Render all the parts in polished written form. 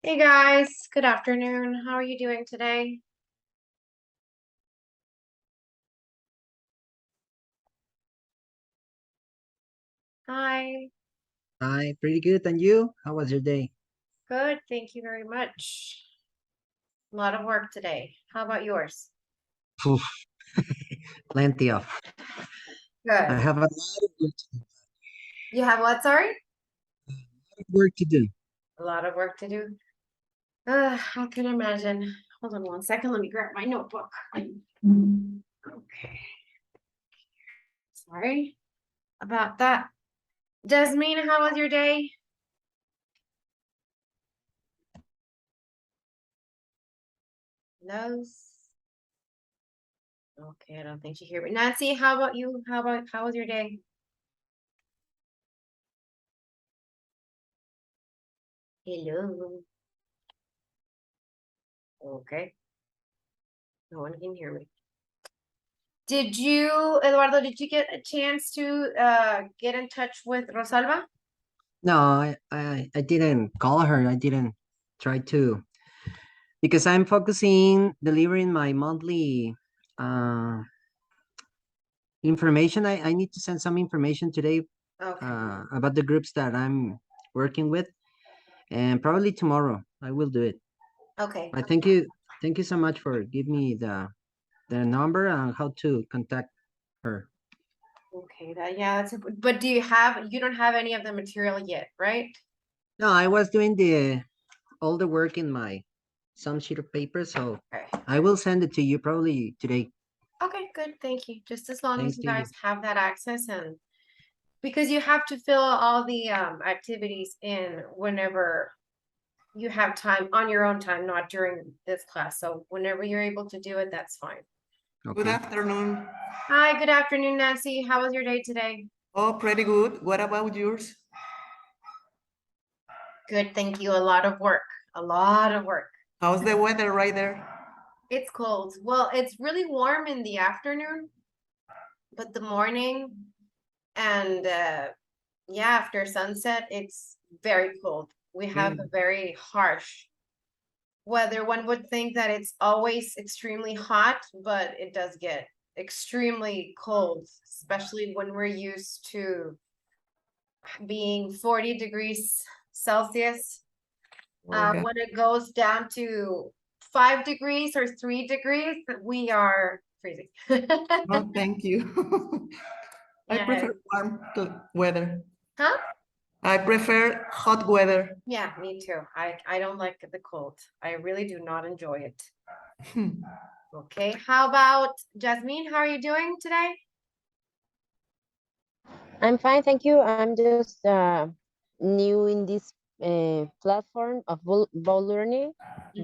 Hey guys, good afternoon. How are you doing today? Hi, Hi, pretty good. And you? How was your day? good. Thank you very much. A lot of work today. How about yours? Poof, plenty of. I Good. have a lot of You have what, sorry? work to do. A lot of work to do. I can imagine. Hold on one second. Let me grab my notebook. Okay. Sorry about that. Jasmine, how was your day? No. Okay, I don't think you hear me. Nancy, how about you? How was your day? Hello. Okay. No one can hear me. Did you, Eduardo, did you get a chance to get in touch with Rosalba? No, I didn't call her. I didn't try to because I'm focusing delivering my monthly uh information. I need to send some information today Okay. about the groups that I'm working with, and probably tomorrow I will do it. Okay. I thank you so much for giving me the number and how to contact her. Okay. Yeah, but you don't have any of the material yet, right? No, I was doing the all the work in my some sheet of paper, so Okay. I will send it to you probably today. Okay, good. Thank you. Just as long as Thanks you to you. guys have that access, and because you have to fill all the activities in whenever you have time on your own time, not during this class. So whenever you're able to do it, that's fine. Good Okay. afternoon. Hi, good afternoon, Nancy. How was your day today? Oh, pretty good. What about yours? Good, thank you. A lot of work. A lot of work. How's the weather right there? It's cold. Well, it's really warm in the afternoon, but the morning and yeah, after sunset, it's very cold. We have a very harsh weather. One would think that it's always extremely hot, but it does get extremely cold, especially when we're used to being 40 degrees Celsius. Okay. When it goes down to 5 degrees or 3 degrees, we are freezing. Oh, thank you. I Yeah. prefer warm weather. Huh? I prefer hot weather. Yeah, me too. I don't like the cold. I really do not enjoy it. Okay. How about Jasmine? How are you doing today? I'm fine, thank you. I'm just new in this platform of ball learning,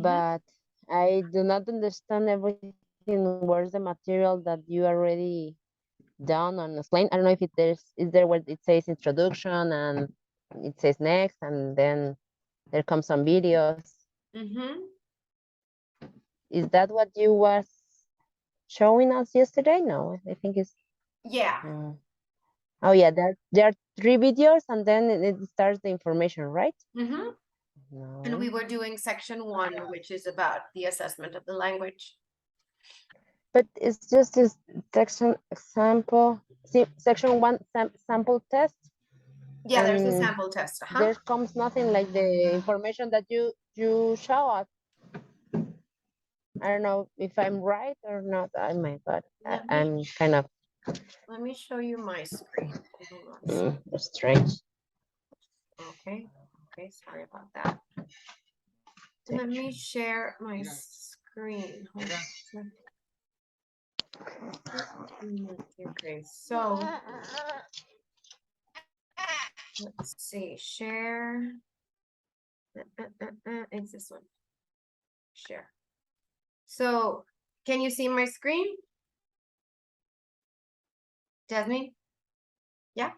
but I do not understand everything. Where's the material that you already done and explained? I don't know if is there where it says introduction and it says next, and then there comes some videos. Mm-hmm. Is that what you was showing us yesterday? No, I think it's. Yeah. Oh yeah, there are 3 videos and then it starts the information, right? Mm-hmm. And No. we were doing section 1, which is about the assessment of the language. But it's just this section example, section 1 sample test. Yeah, there's a and sample test. There comes nothing like the information that you show us. I don't know if I'm right or not. Oh my God, I'm kind of Let me show you my screen. strange. Okay. Okay, sorry about that. Let me share my screen. Hold on. Okay, so let's see. Share. It's this one. Share. So can you see my screen? Jasmine? Yeah.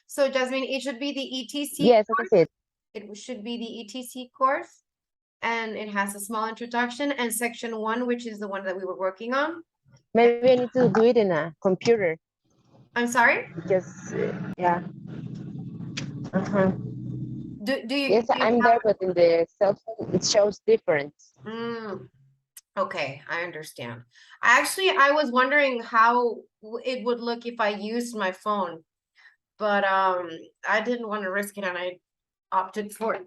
So Jasmine, it should be the ETC Yes, course. that's it. It should be the ETC course. And it has a small introduction and section 1, which is the one that we were working on. Maybe I need to do it in a computer I'm sorry? because yeah. Uh-huh. Do you? Yes, do you I'm have- there, but in the cell phone, it shows difference. Okay, I understand. I was wondering how it would look if I used my phone, but I didn't want to risk it and I opted for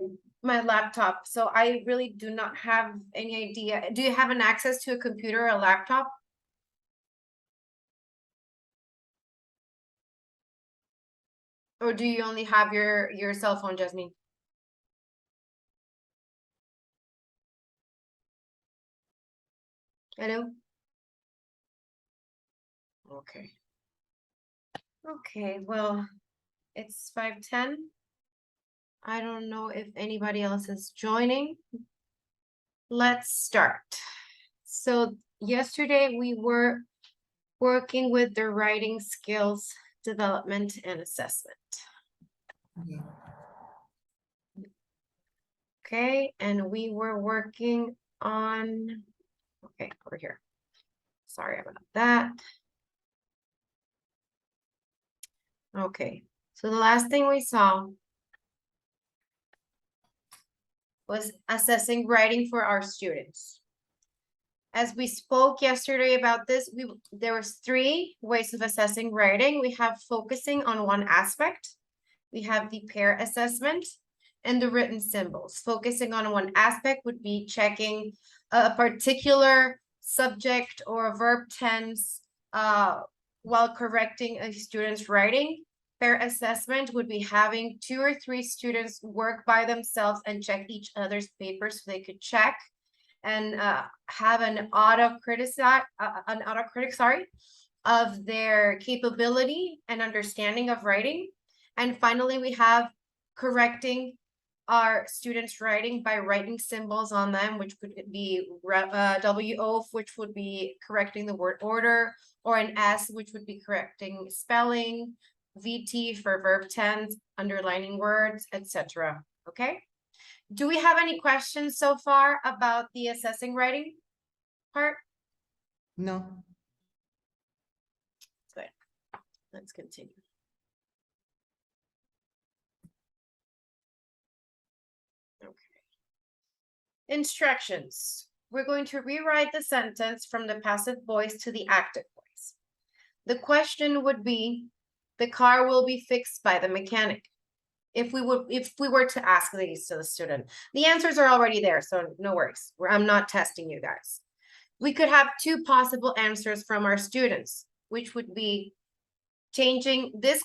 my laptop. So I really do not have any idea. Do you have an access to a computer or a laptop? Or do you only have your cell phone, Jasmine? Hello? Okay. Okay, well, it's 5:10. I don't know if anybody else is joining. Let's start. So yesterday we were working with the writing skills development and assessment. Yeah. Okay, and we were working on, okay, over here. Sorry about that. Okay, so the last thing we saw was assessing writing for our students. As we spoke yesterday about this, there was 3 ways of assessing writing. We have focusing on one aspect. We have the pair assessment and the written symbols. Focusing on one aspect would be checking a particular subject or a verb tense while correcting a student's writing. Pair assessment would be having 2 or 3 students work by themselves and check each other's papers so they could check and have an autocritic, of their capability and understanding of writing. And finally, we have correcting our students' writing by writing symbols on them, which would be WO, which would be correcting the word order, or an S, which would be correcting spelling, VT for verb tense, underlining words, etc. Okay? Do we have any questions so far about the assessing writing part? No. Good. Let's continue. Okay. Instructions. We're going to rewrite the sentence from the passive voice to the active voice. The question would be, the car will be fixed by the mechanic. If we were to ask these to the student, the answers are already there, so no worries. I'm not testing you guys. We could have 2 possible answers from our students, which would be changing this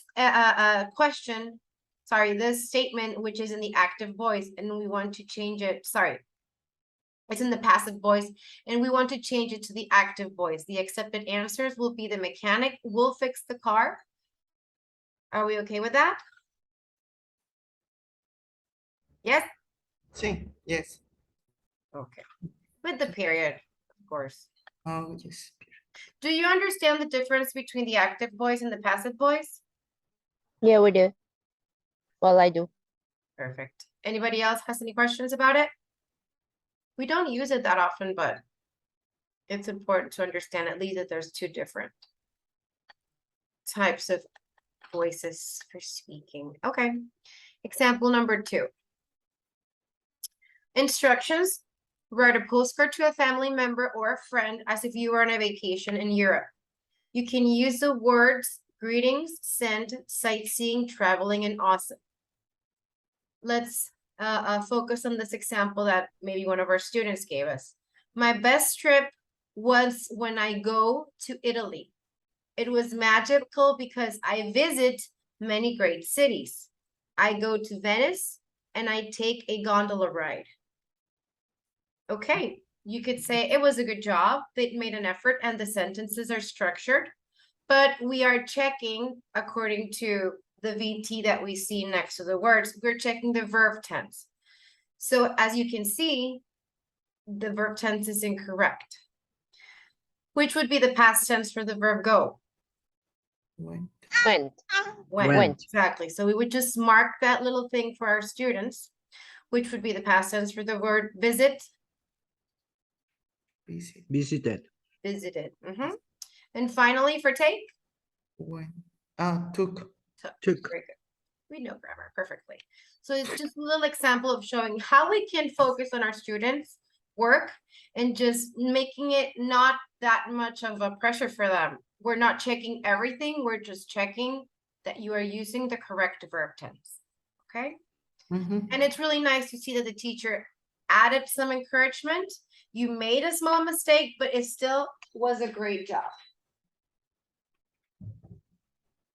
question, sorry, this statement, which is in the active voice, and we want to change it, sorry, it's in the passive voice, and we want to change it to the active voice. The accepted answers will be the mechanic will fix the car. Are we okay with that? Yes? Sí, yes. Okay. With the period, of course. Oh, yes. Do you understand the difference between the active voice and the passive voice? Yeah, we do. Well, I do. Perfect. Anybody else has any questions about it? We don't use it that often, but it's important to understand at least that there's 2 different types of voices for speaking. Okay. Example number 2. Instructions. Write a postcard to a family member or a friend as if you were on a vacation in Europe. You can use the words greetings, send, sightseeing, traveling, and awesome. Let's focus on this example that maybe one of our students gave us. My best trip was when I go to Italy. It was magical because I visit many great cities. I go to Venice and I take a gondola ride. Okay, you could say it was a good job. They made an effort and the sentences are structured, but we are checking according to the VT that we see next to the words. We're checking the verb tense. So as you can see, the verb tense is incorrect. Which would be the past tense for the verb go? Went. Went. Went. Exactly. So we would just mark that little thing for our students, which would be the past tense for the word visit. Visit. Visited. Visited. And finally for take? Went. Took. Took. Very good. We know grammar perfectly. So it's just a little example of showing how we can focus on our students' work and just making it not that much of a pressure for them. We're not checking everything. We're just checking that you are using the correct verb tense. Okay? Mhm. And it's really nice to see that the teacher added some encouragement. You made a small mistake, but it still was a great job.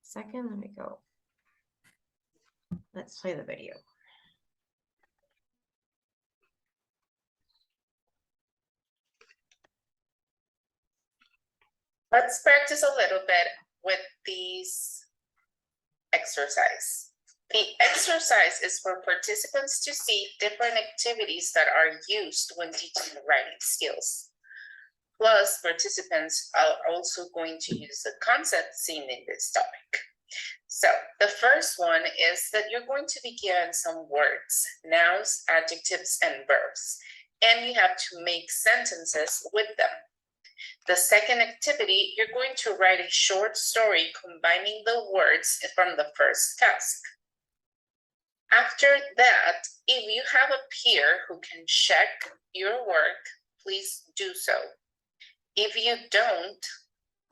Second, let me go. Let's play the video. Let's practice a little bit with these exercise. The exercise is for participants to see different activities that are used when teaching writing skills. Plus, participants are also going to use the concept seen in this topic. So the first one is that you're going to be given some words, nouns, adjectives, and verbs, and you have to make sentences with them. The second activity, you're going to write a short story combining the words from the first task. After that, if you have a peer who can check your work, please do so. If you don't,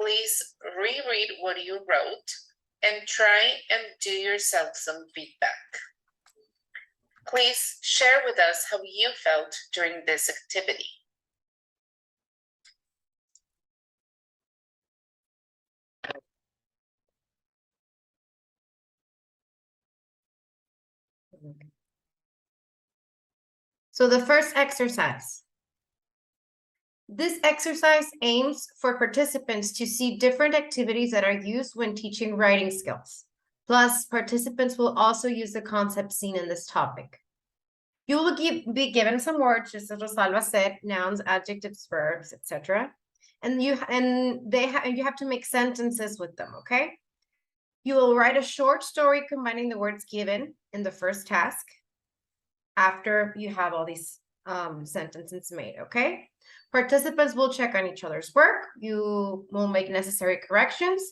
please reread what you wrote and try and do yourself some feedback. Please share with us how you felt during this activity. So the first exercise. This exercise aims for participants to see different activities that are used when teaching writing skills. Plus, participants will also use the concepts seen in this topic. You will be given some words, just as Rosalba said, nouns, adjectives, verbs, etc. And you have to make sentences with them, okay? You will write a short story combining the words given in the first task after you have all these sentences made, okay? Participants will check on each other's work, you will make necessary corrections,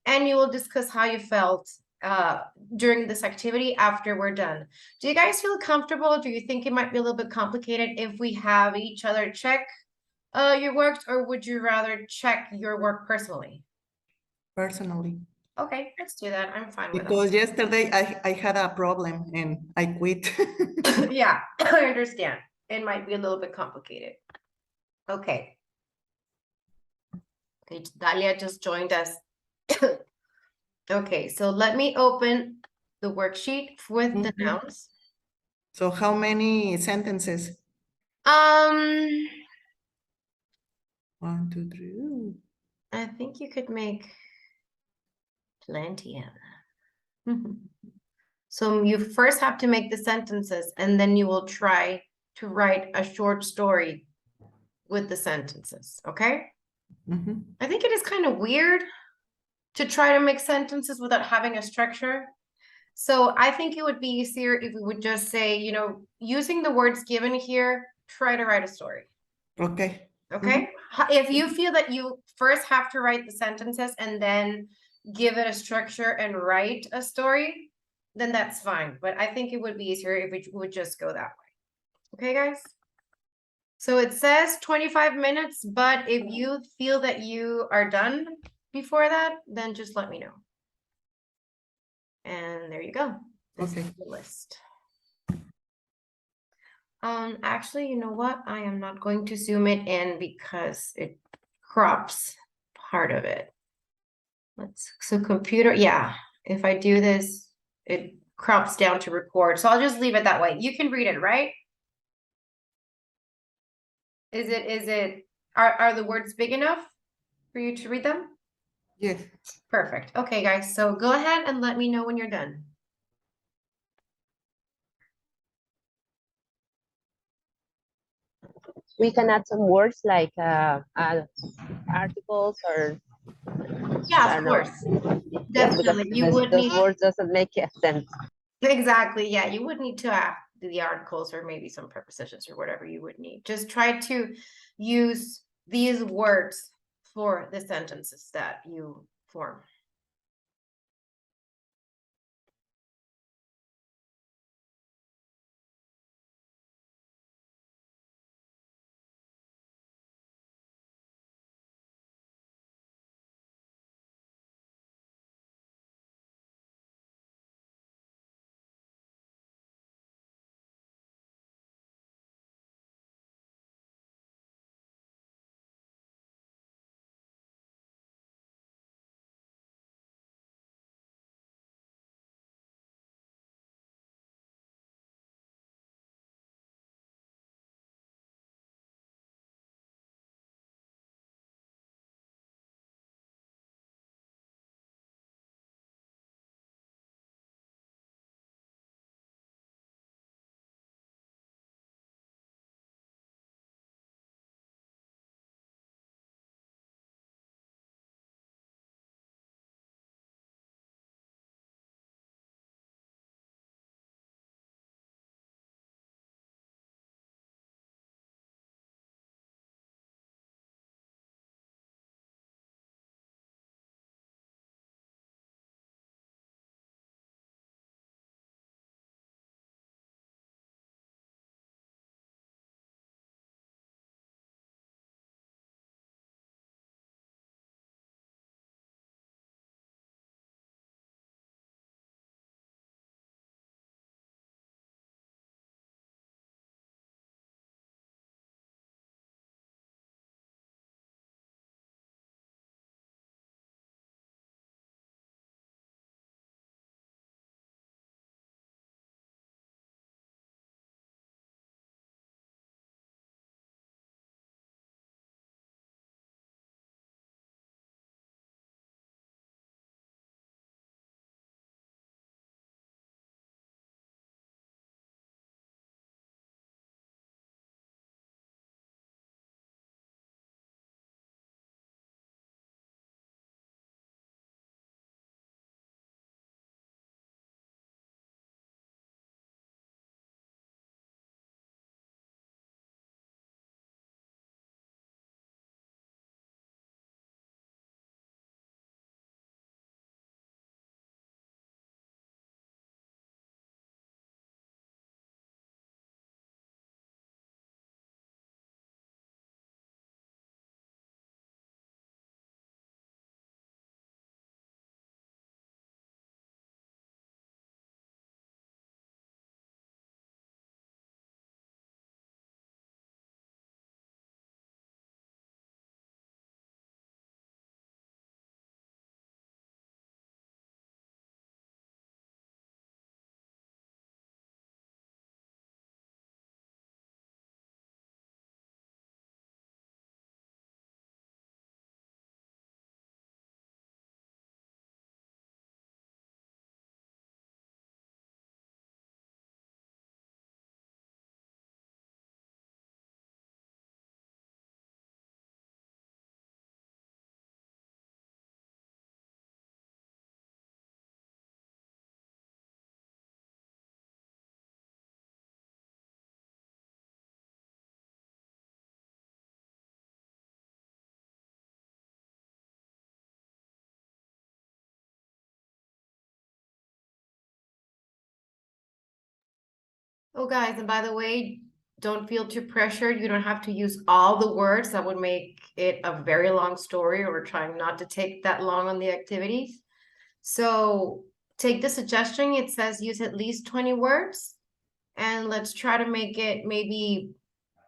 and you will discuss how you felt during this activity after we're done. Do you guys feel comfortable? Do you think it might be a little bit complicated if we have each other check your works, or would you rather check your work personally? Personally. Okay, let's do that. I'm fine with Because yesterday I had a problem and I quit. that. Yeah, I understand. It might be a little bit complicated. Okay. Okay, Dalia just joined us. Okay, so let me open the worksheet with the Mhm. nouns. So how many sentences? 1, 2, 3. Ooh. I think you could make plenty of them. So you first have to make the sentences and then you will try to write a short story with the sentences, okay? Mhm. I think it is kind of weird to try to make sentences without having a structure. So I think it would be easier if we would just say, you know, using the words given here, try to write a story. Okay. Okay. If you feel that you first have to write the sentences and then give it a structure and write a story, then that's fine. But I think it would be easier if we would just go that way. Okay, guys? So it says 25 minutes, but if you feel that you are done before that, then just let me know. And there you go. This Okay. is the list. Actually, you know what? I am not going to zoom it in because it crops part of it. So computer, yeah. If I do this, it crops down to record. So I'll just leave it that way. You can read it, right? Are the words big enough for you to read them? Yes. Perfect. Okay, guys. So go ahead and let me know when you're done. We can add some words like articles or Yeah, I of don't know. course. Yeah, because Definitely. You would those need words doesn't make sense. exactly. Yeah, you would need to add the articles or maybe some prepositions or whatever you would need. Just try to use these words for the sentences that you form. Oh, guys, and by the way, don't feel too pressured. You don't have to use all the words. That would make it a very long story, or we're trying not to take that long on the activities. So take the suggestion. It says use at least 20 words, and let's try to make it maybe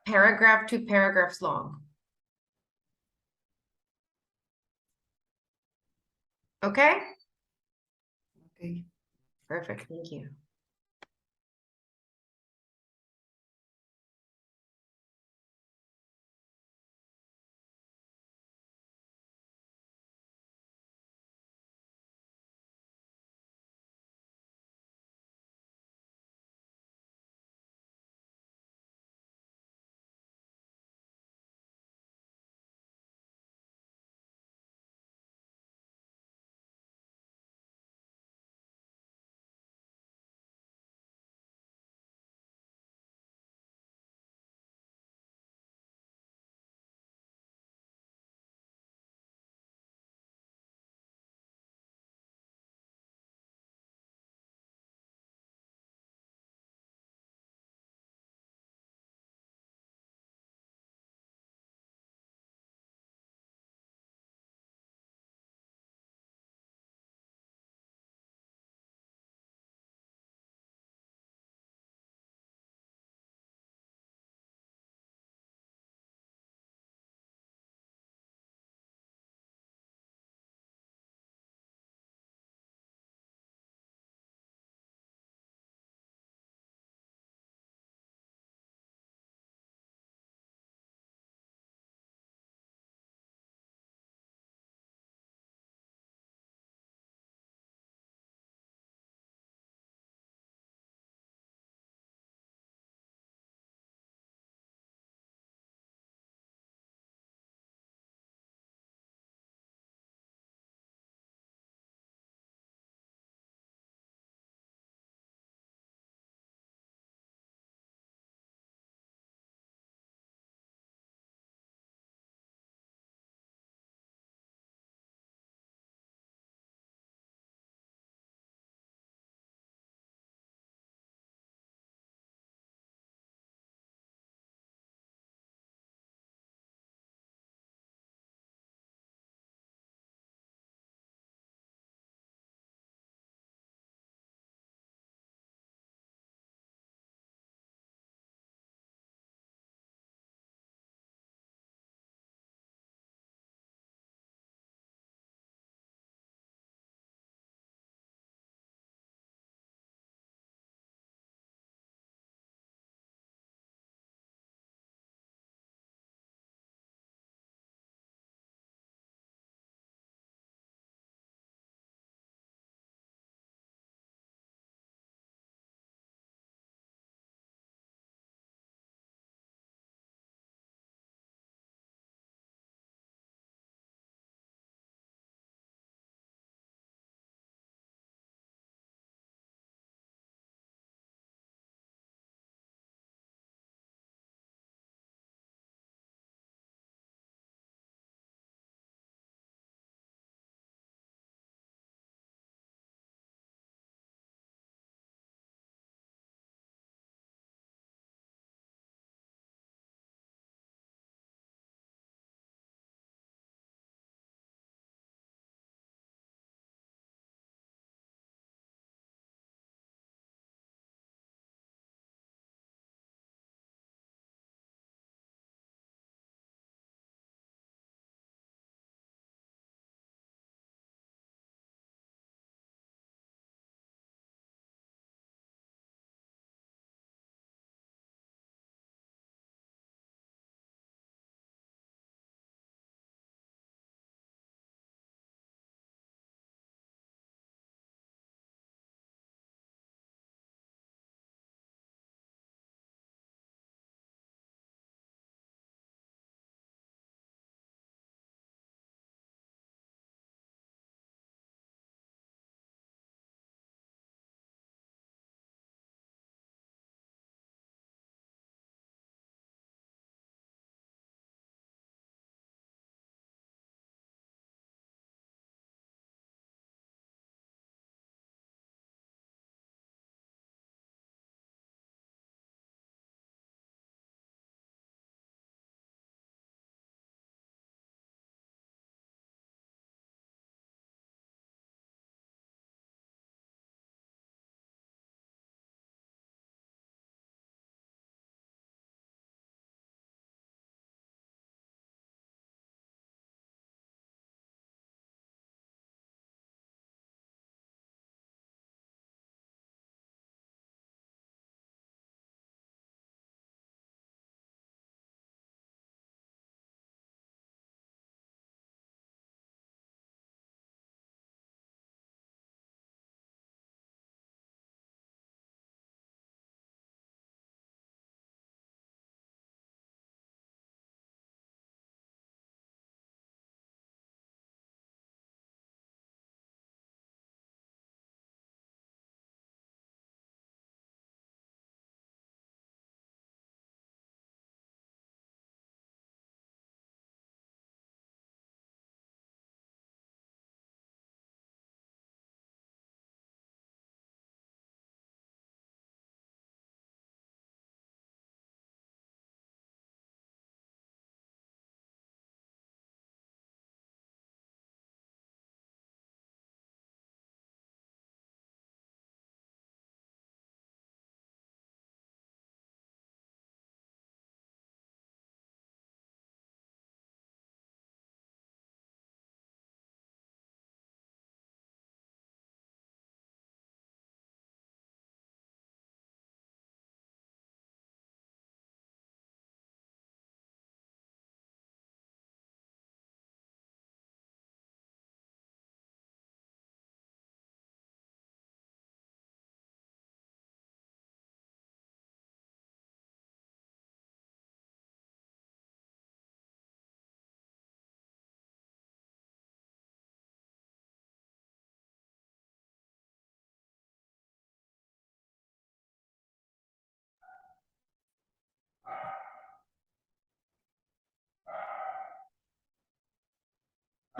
paragraph, 2 paragraphs long. Okay? Okay. Perfect. Thank you.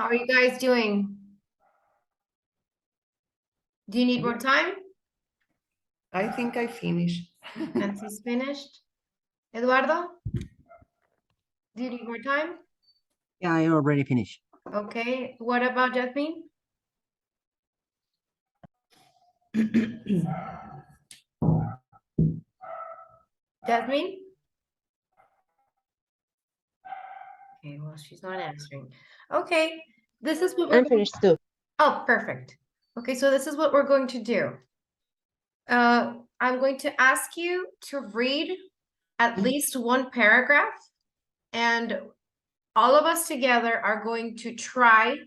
How are you guys doing? Do you need more time? I think I finished. Nancy's finished. Eduardo? Do you need more time? Yeah, I already finished. Okay, what about Jasmine? Jasmine? Okay, well, she's not answering. Okay, this is what we're I'm finished too. Oh, perfect. Okay, so this is what we're going to do. I'm going to ask you to read at least one paragraph, and all of us together are going to try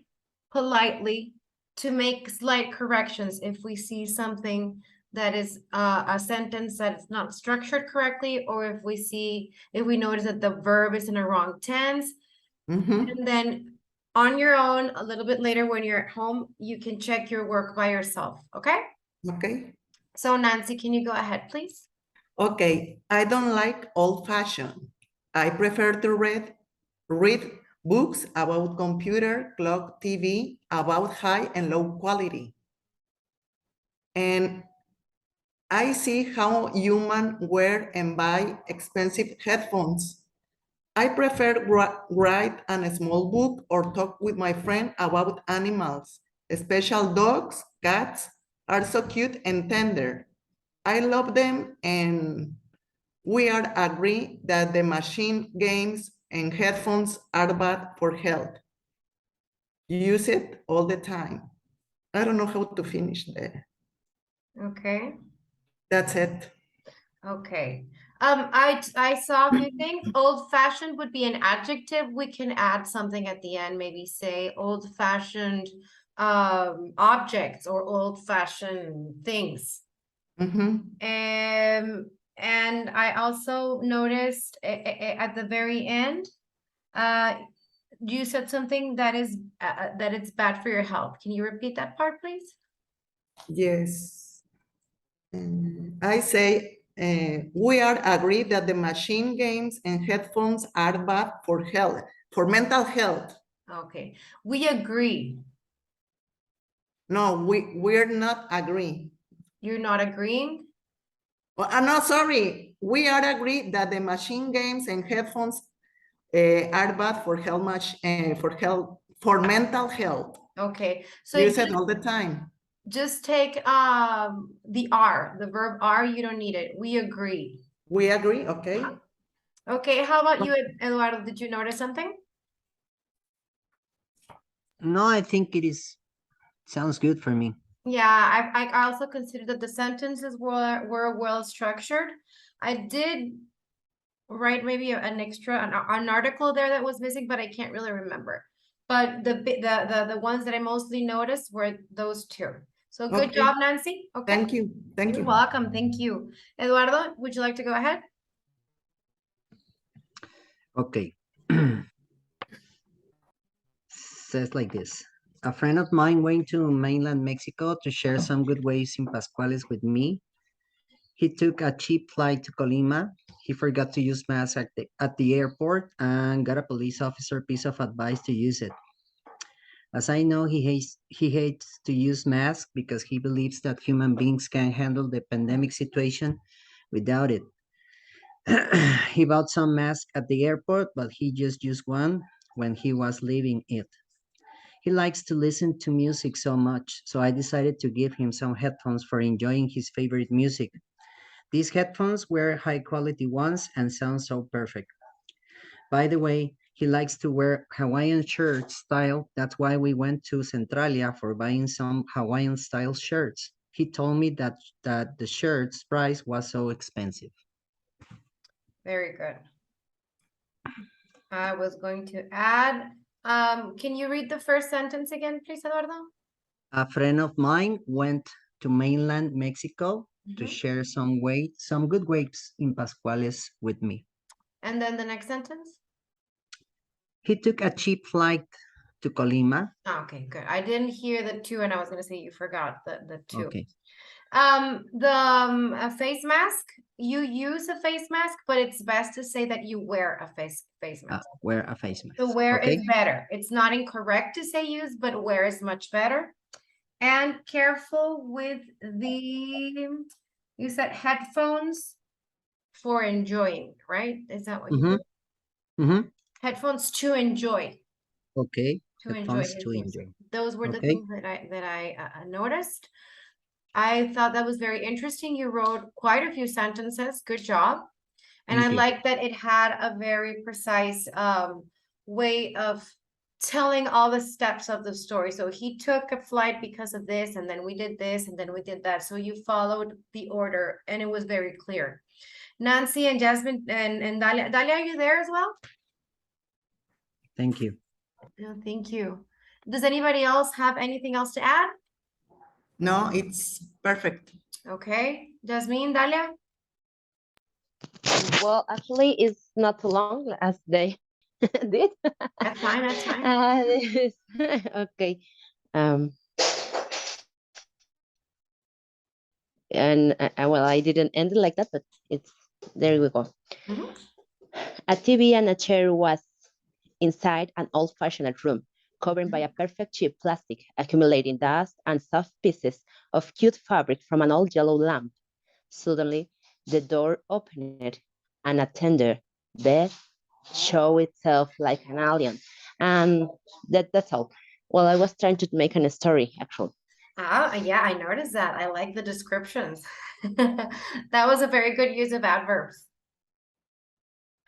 politely to make slight corrections if we see something that is a sentence that is not structured correctly, or if we notice that the verb is in a wrong tense. Mhm. And then on your own, a little bit later when you're at home, you can check your work by yourself, okay? Okay. So Nancy, can you go ahead, please? Okay. I don't like old-fashioned. I prefer to read books about computer, clock, TV, about high and low quality. And I see how humans wear and buy expensive headphones. I prefer write a small book or talk with my friend about animals. Special dogs, cats are so cute and tender. I love them, and we are agree that the machine games and headphones are bad for health. Use it all the time. I don't know how to finish there. Okay. That's it. Okay. I saw a few things. Old fashioned would be an adjective. We can add something at the end, maybe say old fashioned objects or old fashioned things. Mhm. And I also noticed at the very end, you said something that is that it's bad for your health. Can you repeat that part, please? Yes. I say we are agreed that the machine games and headphones are bad for health, for mental health. Okay, we agree. No, we're not agree. You're not agreeing? Well, no, sorry. We are agreed that the machine games and headphones are bad for for mental health. Okay, so Use it all the time. just take the R, the verb are, you don't need it. We agree. We agree, okay? Okay, how about you, Eduardo? Did you notice something? No, I think sounds good for me. Yeah, I also consider that the sentences were well structured. I did write maybe an article there that was missing, but I can't really remember. But the ones that I mostly noticed were those two. So good Okay. job, Nancy. Okay. Thank you. Thank You're you. welcome. Thank you. Eduardo, would you like to go ahead? Okay. Says like this. A friend of mine went to mainland Mexico to share some good ways in Pascuales with me. He took a cheap flight to Colima. He forgot to use mask at the airport and got a police officer piece of advice to use it. As I know, he hates to use masks because he believes that human beings can handle the pandemic situation without it. He bought some masks at the airport, but he just used one when he was leaving it. He likes to listen to music so much, so I decided to give him some headphones for enjoying his favorite music. These headphones were high quality ones and sound so perfect. By the way, he likes to wear Hawaiian shirt style. That's why we went to Centralia for buying some Hawaiian style shirts. He told me that the shirt's price was so expensive. Very good. I was going to add, can you read the first sentence again, please, Eduardo? A friend of mine went to mainland Mexico to share some good ways in Pascuales with me. And then the next sentence? He took a cheap flight to Colima. Okay, good. I didn't hear the two, and I was gonna say you forgot the two. Okay. The face mask, you use a face mask, but it's best to say that you wear a face mask. Wear a face mask. The wear Okay. is better. It's not incorrect to say use, but wear is much better. And careful with the, you said headphones for enjoying, right? Is that what you Mm-hmm. did? Mm-hmm. Headphones to enjoy. Okay. To enjoy Headphones his to music. enjoy. Those were the Okay. things that I noticed. I thought that was very interesting. You wrote quite a few sentences. Good job. And Thank I you. like that it had a very precise way of telling all the steps of the story. So he took a flight because of this, and then we did this, and then we did that. So you followed the order, and it was very clear. Nancy and Jasmine and Dalia, Dalia, are you there as well? Thank you. No, thank you. Does anybody else have anything else to add? No, it's perfect. Okay, Jasmine, Dalia? Well, actually, it's not too long as they did. That's fine, that's fine. Okay. And well, I didn't end it like that, but it's there we go. Mhm. A TV and a chair was inside an old-fashioned room, covered by a perfect cheap plastic, accumulating dust and soft pieces of cute fabric from an old yellow lamp. Suddenly, the door opened, and a tender bed showed itself like an alien. And that's all. Well, I was trying to make a story, actually. Oh, yeah, I noticed that. I like the descriptions. That was a very good use of adverbs.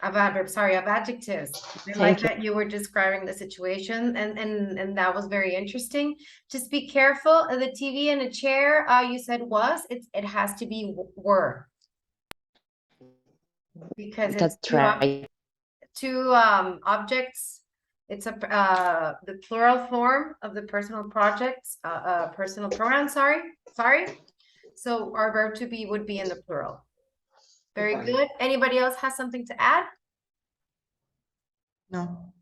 Of adverbs, sorry, of adjectives. I like Thank you. that you were describing the situation and that was very interesting. Just be careful. The TV and a chair, you said was, it has to be were. Because it's That's right. two objects. It's the plural form of the personal projects, personal pronoun, sorry. So our verb to be would be in the plural. Very good. Anybody else has something to add? No.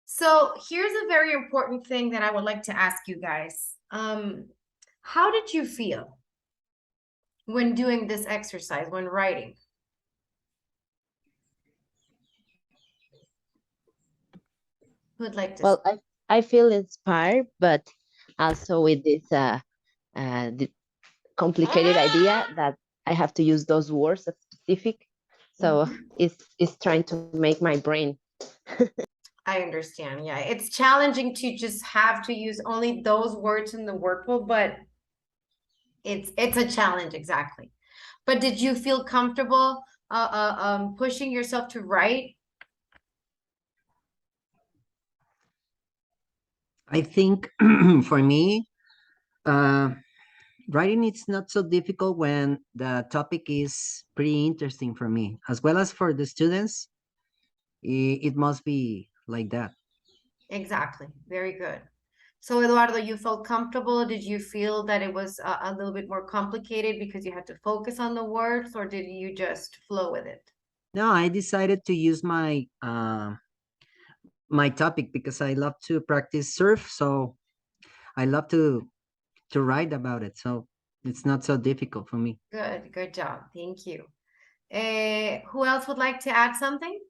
So here's a very important thing that I would like to ask you guys. How did you feel when doing this exercise, when writing? Who would like to? Well, I feel inspired, but also with this the complicated idea that I have to use those words as specific. So it's trying to make my brain. I understand. Yeah, it's challenging to just have to use only those words in the word pool, but it's a challenge, exactly. But did you feel comfortable pushing yourself to write? I think for me, writing it's not so difficult when the topic is pretty interesting for me, as well as for the students. It must be like that. Exactly. Very good. So Eduardo, you felt comfortable? Did you feel that it was a little bit more complicated because you had to focus on the words, or did you just flow with it? No, I decided to use my my topic because I love to practice surf, so I love to write about it. So it's not so difficult for me. Good job. Thank you. Who else would like to add something?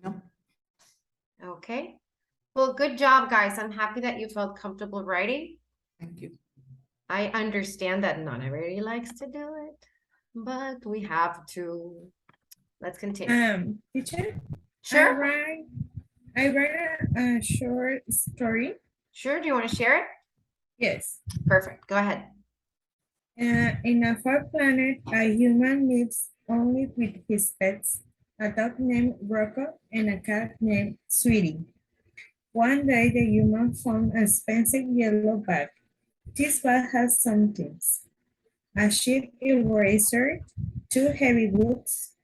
No. Okay. Well, good job, guys. I'm happy that you felt comfortable writing. Thank you. I understand that not everybody likes to do it, but we have to. Let's continue. Teacher, Sure, I write a short story. sure. Do you want to share it? Yes. Perfect. Go ahead. In a far planet, a human lives only with his pets, a dog named Rocco and a cat named Sweetie. One day, the human found an expensive yellow bag. This bag has some things: a cheap eraser, 2 heavy books,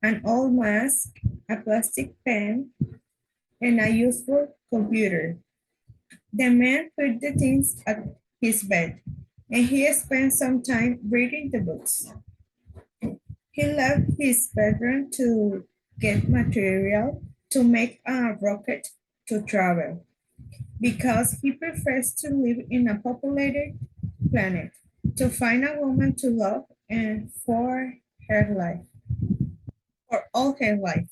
an old mask, a plastic pen, and a useful computer. The man put the things at his bed, and he spent some time reading the books. He left his bedroom to get material to make a rocket to travel, because he prefers to live in a populated planet. To find a woman to love and for her life. For all her life.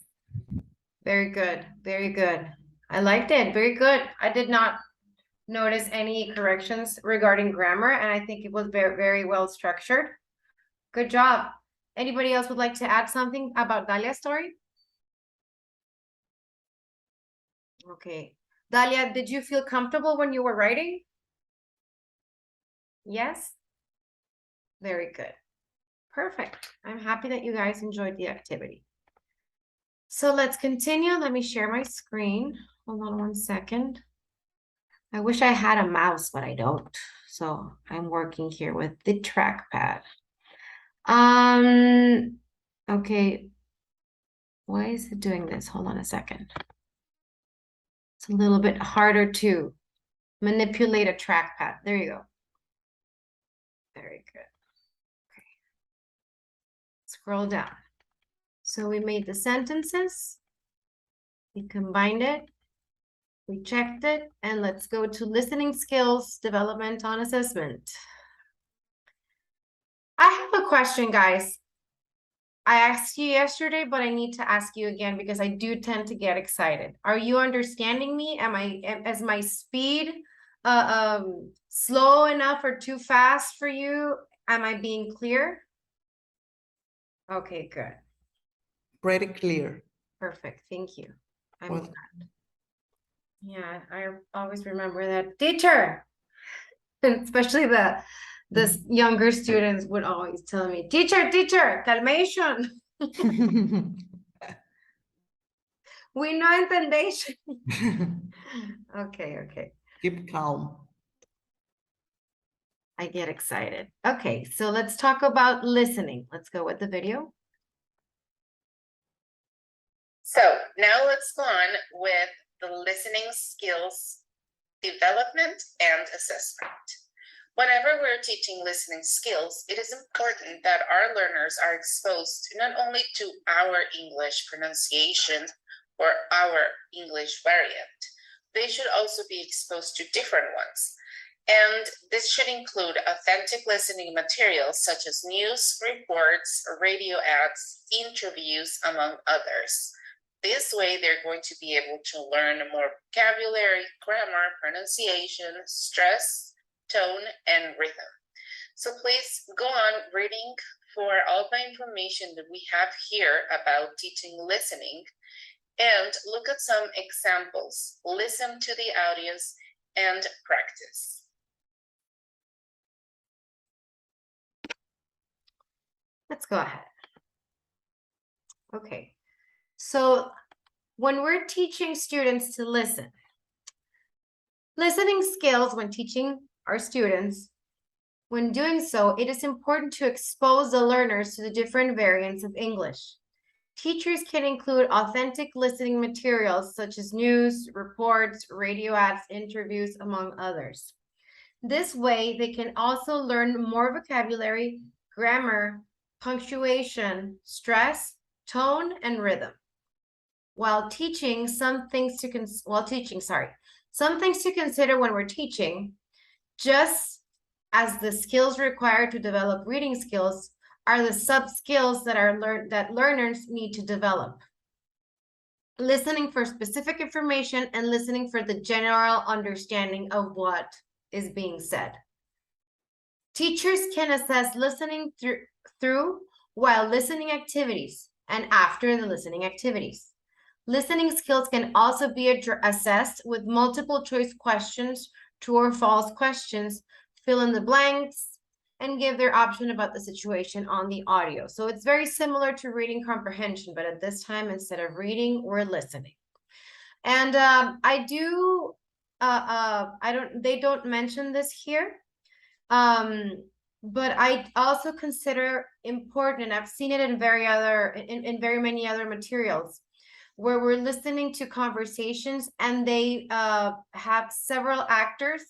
Very good. Very good. I liked it. Very good. I did not notice any corrections regarding grammar, and I think it was very, very well structured. Good job. Anybody else would like to add something about Dalia's story? Okay. Dalia, did you feel comfortable when you were writing? Yes? Very good. Perfect. I'm happy that you guys enjoyed the activity. So let's continue. Let me share my screen. Hold on one second. I wish I had a mouse, but I don't. So I'm working here with the trackpad. Okay. Why is it doing this? Hold on a second. It's a little bit harder to manipulate a trackpad. There you go. Very good. Okay. Scroll down. So we made the sentences. We combined it. We checked it. And let's go to listening skills development on assessment. I have a question, guys. I asked you yesterday, but I need to ask you again because I do tend to get excited. Are you understanding me? Is my speed slow enough or too fast for you? Am I being clear? Okay, good. Pretty clear. Perfect. Thank you. I'm Well, glad. Yeah, I always remember that. Teacher, and especially the younger students would always tell me, teacher, calmation. We no entendation. Okay. Keep calm. I get excited. Okay, so let's talk about listening. Let's go with the video. So now let's go on with the listening skills development and assessment. Whenever we're teaching listening skills, it is important that our learners are exposed not only to our English pronunciation or our English variant, they should also be exposed to different ones. And this should include authentic listening materials such as news, reports, radio ads, interviews, among others. This way, they're going to be able to learn more vocabulary, grammar, pronunciation, stress, tone, and rhythm. So please go on reading for all the information that we have here about teaching listening and look at some examples. Listen to the audios and practice. Let's go ahead. Okay. So when we're teaching students to listen, listening skills when teaching our students, when doing so, it is important to expose the learners to the different variants of English. Teachers can include authentic listening materials such as news, reports, radio ads, interviews, among others. This way, they can also learn more vocabulary, grammar, punctuation, stress, tone, and rhythm. Some things to consider when we're teaching, just as the skills required to develop reading skills are the sub-skills that learners need to develop. Listening for specific information and listening for the general understanding of what is being said. Teachers can assess listening through while listening activities and after the listening activities. Listening skills can also be assessed with multiple choice questions, true or false questions, fill in the blanks, and give their option about the situation on the audio. So it's very similar to reading comprehension, but at this time, instead of reading, we're listening. And they don't mention this here, but I also consider important, and I've seen it in very many other materials, where we're listening to conversations and they have several actors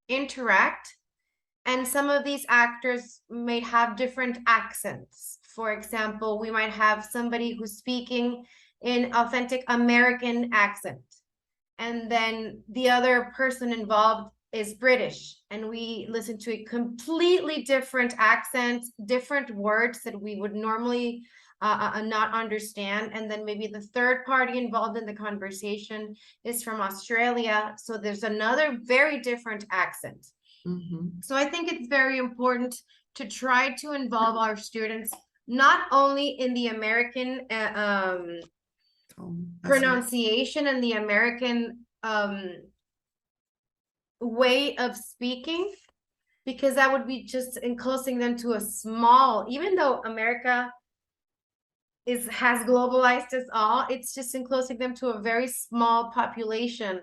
interact, and some of these actors may have different accents. For example, we might have somebody who's speaking in authentic American accent, and then the other person involved is British, and we listen to a completely different accent, different words that we would normally not understand. And then maybe the third party involved in the conversation is from Australia. So there's another very different accent. So I think it's very important to try to involve our students, not only in the American pronunciation and the American way of speaking, because that would be just enclosing them to a small, even though America has globalized us all, it's just enclosing them to a very small population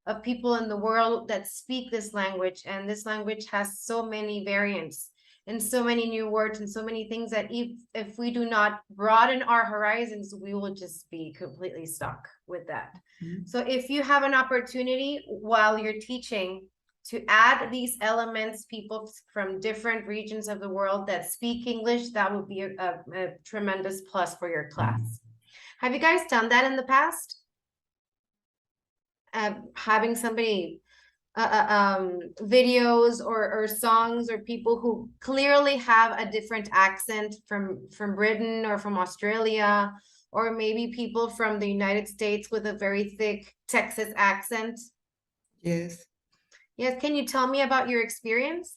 of people in the world that speak this language. And this language has so many variants and so many new words and so many things that if we do not broaden our horizons, we will just be completely stuck with that. So if you have an opportunity while you're teaching to add these elements, people from different regions of the world that speak English, that would be a tremendous plus for your class. Have you guys done that in the past? Having somebody videos or songs or people who clearly have a different accent from Britain or from Australia, or maybe people from the United States with a very thick Texas accent? Yes. Yes, can you tell me about your experience?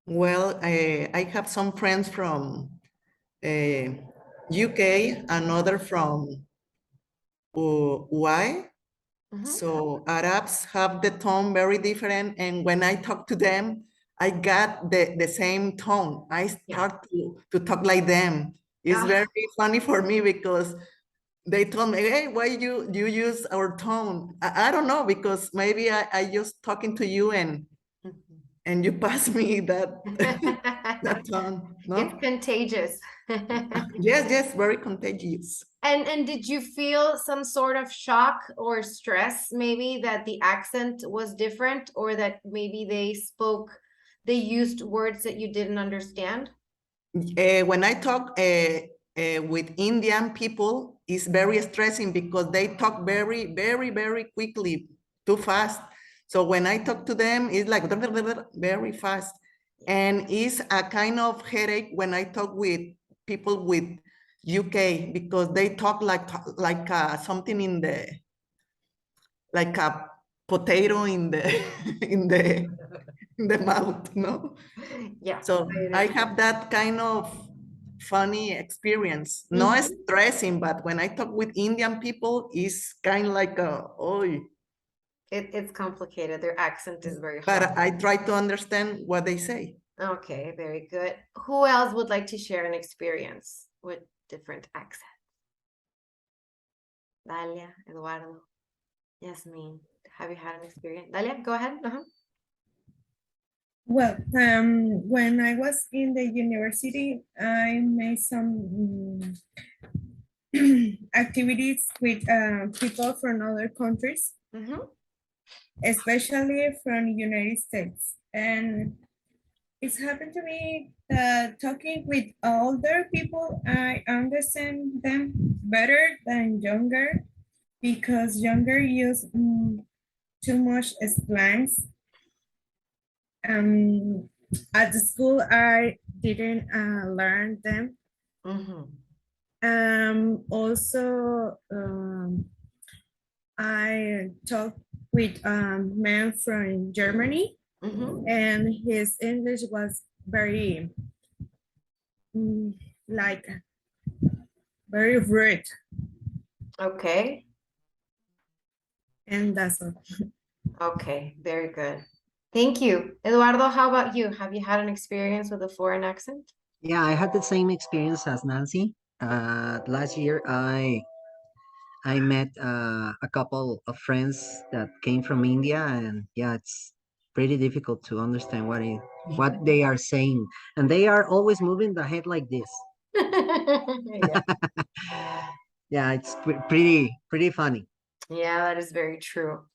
Well, I have some friends from UK, another from UI. So Arabs have the tone very different, and when I talk to them, I got the same tone. I start to talk like them. It's very funny for me because they told me, hey, why you use our tone? I don't know, because maybe I just talking to you and you pass me that that tone. No? It's contagious. Yes, very contagious. And did you feel some sort of shock or stress, maybe that the accent was different, or that maybe they used words that you didn't understand? When I talk with Indian people, it's very stressing because they talk very quickly, too fast. So when I talk to them, it's like very fast. And it's a kind of headache when I talk with people with UK, because they talk like something in the, like a potato in the in the mouth, no? Yeah. So I have that kind of funny experience. No stressing, but when I talk with Indian people, it's kind of like it's complicated. Their accent is very but hard. I try to understand what they say. Okay, very good. Who else would like to share an experience with different accents? Dalia, Eduardo, Yasmin, have you had an experience? Dalia, go ahead. Well, when I was in the university, I made some activities with people from other countries, especially from the United States. And it's happened to me that talking with older people, I understand them better than younger, because younger use too much slangs. At the school, I didn't learn them. Also, I talked with a man from Germany, and his English was very, like, very rude. Okay. And that's all. Okay, very good. Thank you. Eduardo, how about you? Have you had an experience with a foreign accent? Yeah, I had the same experience as Nancy. Last year, I met a couple of friends that came from India, and yeah, it's pretty difficult to understand what they are saying, and they are always moving the head like this. Yeah. Yeah, it's pretty funny. Yeah, that is very true.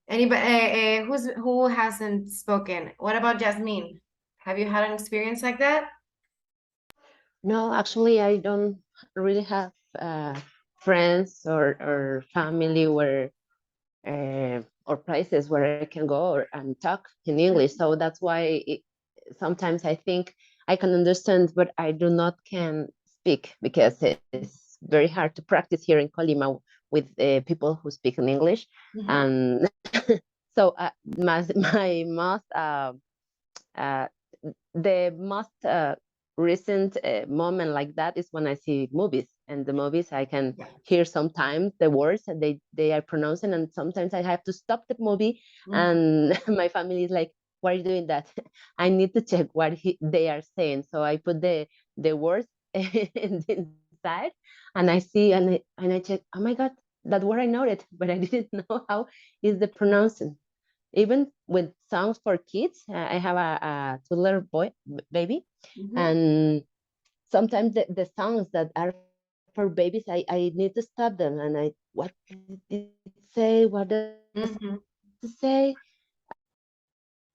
Anybody who hasn't spoken? What about Jasmine? Have you had an experience like that? No, actually, I don't really have friends or family where or places where I can go and talk in English. So that's why sometimes I think I can understand, but I do not can speak, because it's very hard to practice here in Colima with people who speak in English. And so my most the most recent moment like that is when I see movies. And the movies, I can hear sometimes the words that they are pronouncing, and sometimes I have to stop the movie, and my family is like, "Why are you doing that?" I need to check what they are saying. So I put the words inside, and I see, and I check. Oh my God, that word I know it, but I didn't know how is the pronouncing. Even with songs for kids, I have a toddler baby, and sometimes the songs that are for babies, I need to stop them, and what did it say? What does it say?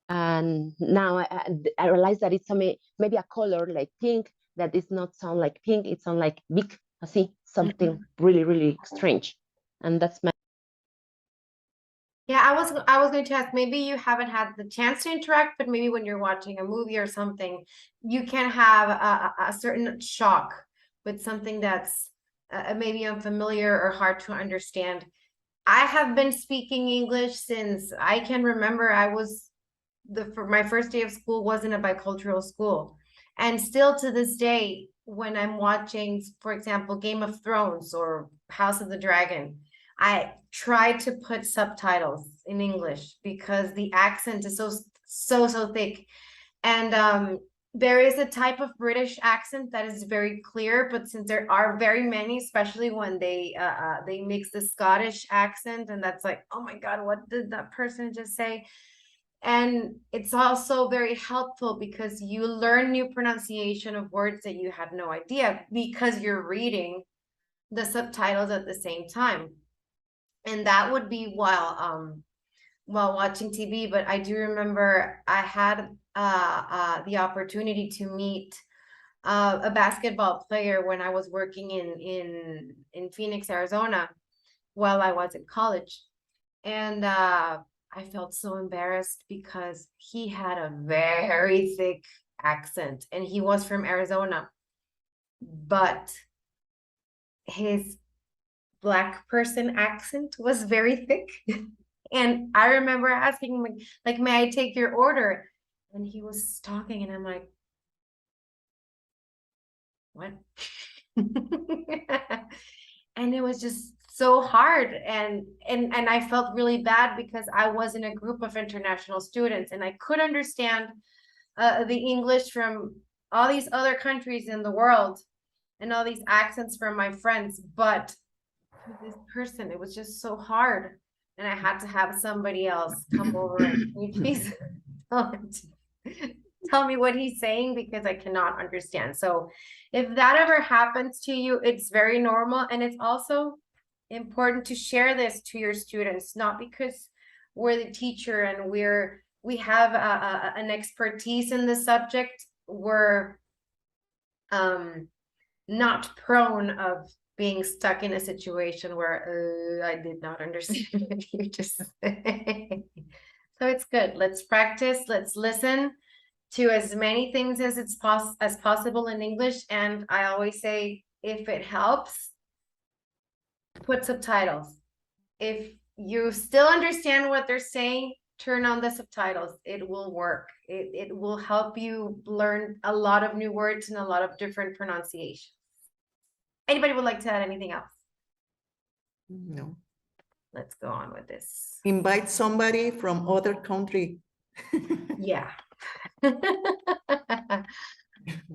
And now I realize that it's maybe a color like pink that is not sound like pink, it sound like big, see, something really, really strange. And that's my. Yeah, I was going to ask, maybe you haven't had the chance to interact, but maybe when you're watching a movie or something, you can have a certain shock with something that's maybe unfamiliar or hard to understand. I have been speaking English since I can remember. I was my first day of school wasn't a bicultural school. And still to this day, when I'm watching, for example, Game of Thrones or House of the Dragon, I try to put subtitles in English because the accent is so thick. And there is a type of British accent that is very clear, but since there are very many, especially when they mix the Scottish accent, and that's like, oh my God, what did that person just say? And it's also very helpful because you learn new pronunciation of words that you had no idea because you're reading the subtitles at the same time. And that would be while watching TV. But I do remember I had the opportunity to meet a basketball player when I was working in Phoenix, Arizona, while I was in college. And I felt so embarrassed because he had a very thick accent and he was from Arizona, but his Black person accent was very thick. And I remember asking him, like, may I take your order? And he was talking and I'm like, what? And it was just so hard, and I felt really bad because I was in a group of international students and I could understand the English from all these other countries in the world and all these accents from my friends, but to this person it was just so hard, and I had to have somebody else come over and can you please tell me what he's saying because I cannot understand. So if that ever happens to you, it's very normal. And it's also important to share this to your students, not because we're the teacher and we have an expertise in the subject. We're not prone of being stuck in a situation where I did not understand what you just said. So it's good. Let's practice. Let's listen to as many things as as possible in English. And I always say, if it helps, put subtitles. If you still understand what they're saying, turn on the subtitles. It will work. It will help you learn a lot of new words and a lot of different pronunciations. Anybody would like to add anything else? No. Let's go on with this. Invite somebody from other country. Yeah.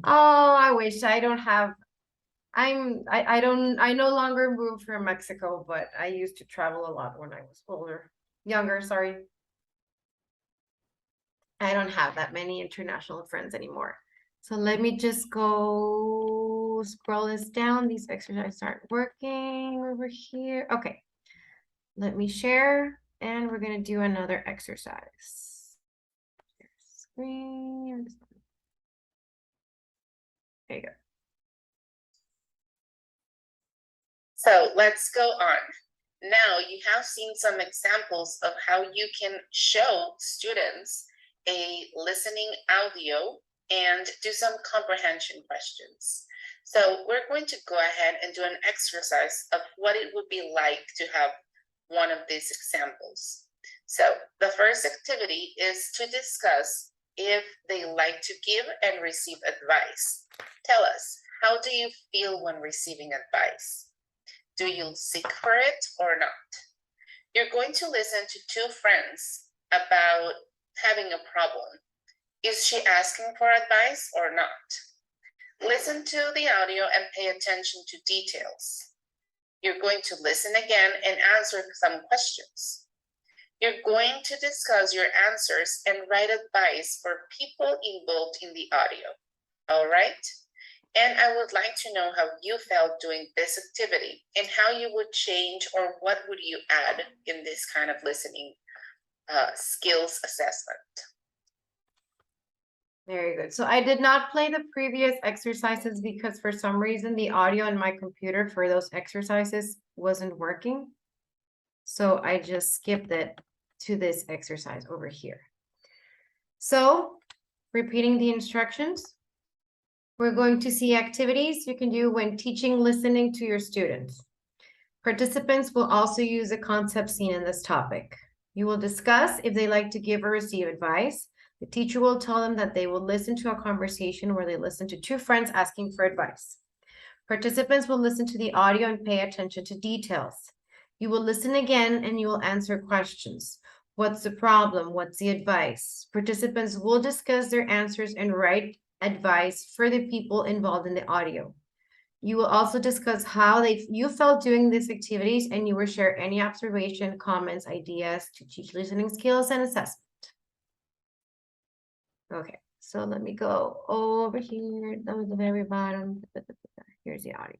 Oh, I wish I don't have. I no longer move from Mexico, but I used to travel a lot when I was younger, sorry. I don't have that many international friends anymore. So let me just go scroll this down. These exercises aren't working over here. Okay. Let me share, and we're gonna do another exercise. Screen. There you go. So let's go on. Now you have seen some examples of how you can show students a listening audio and do some comprehension questions. So we're going to go ahead and do an exercise of what it would be like to have one of these examples. So the first activity is to discuss if they like to give and receive advice. Tell us, how do you feel when receiving advice? Do you seek for it or not? You're going to listen to two friends about having a problem. Is she asking for advice or not? Listen to the audio and pay attention to details. You're going to listen again and answer some questions. You're going to discuss your answers and write advice for people involved in the audio. All right? And I would like to know how you felt doing this activity and how you would change or what would you add in this kind of listening skills assessment. Very good. So I did not play the previous exercises because for some reason the audio on my computer for those exercises wasn't working. So I just skipped it to this exercise over here. So repeating the instructions. We're going to see activities you can do when teaching listening to your students. Participants will also use a concept seen in this topic. You will discuss if they like to give or receive advice. The teacher will tell them that they will listen to a conversation where they listen to two friends asking for advice. Participants will listen to the audio and pay attention to details. You will listen again and you will answer questions. What's the problem? What's the advice? Participants will discuss their answers and write advice for the people involved in the audio. You will also discuss how you felt doing these activities and you will share any observation, comments, ideas to teach listening skills and assessment. Okay, so let me go over here down at the very bottom. Here's the audio.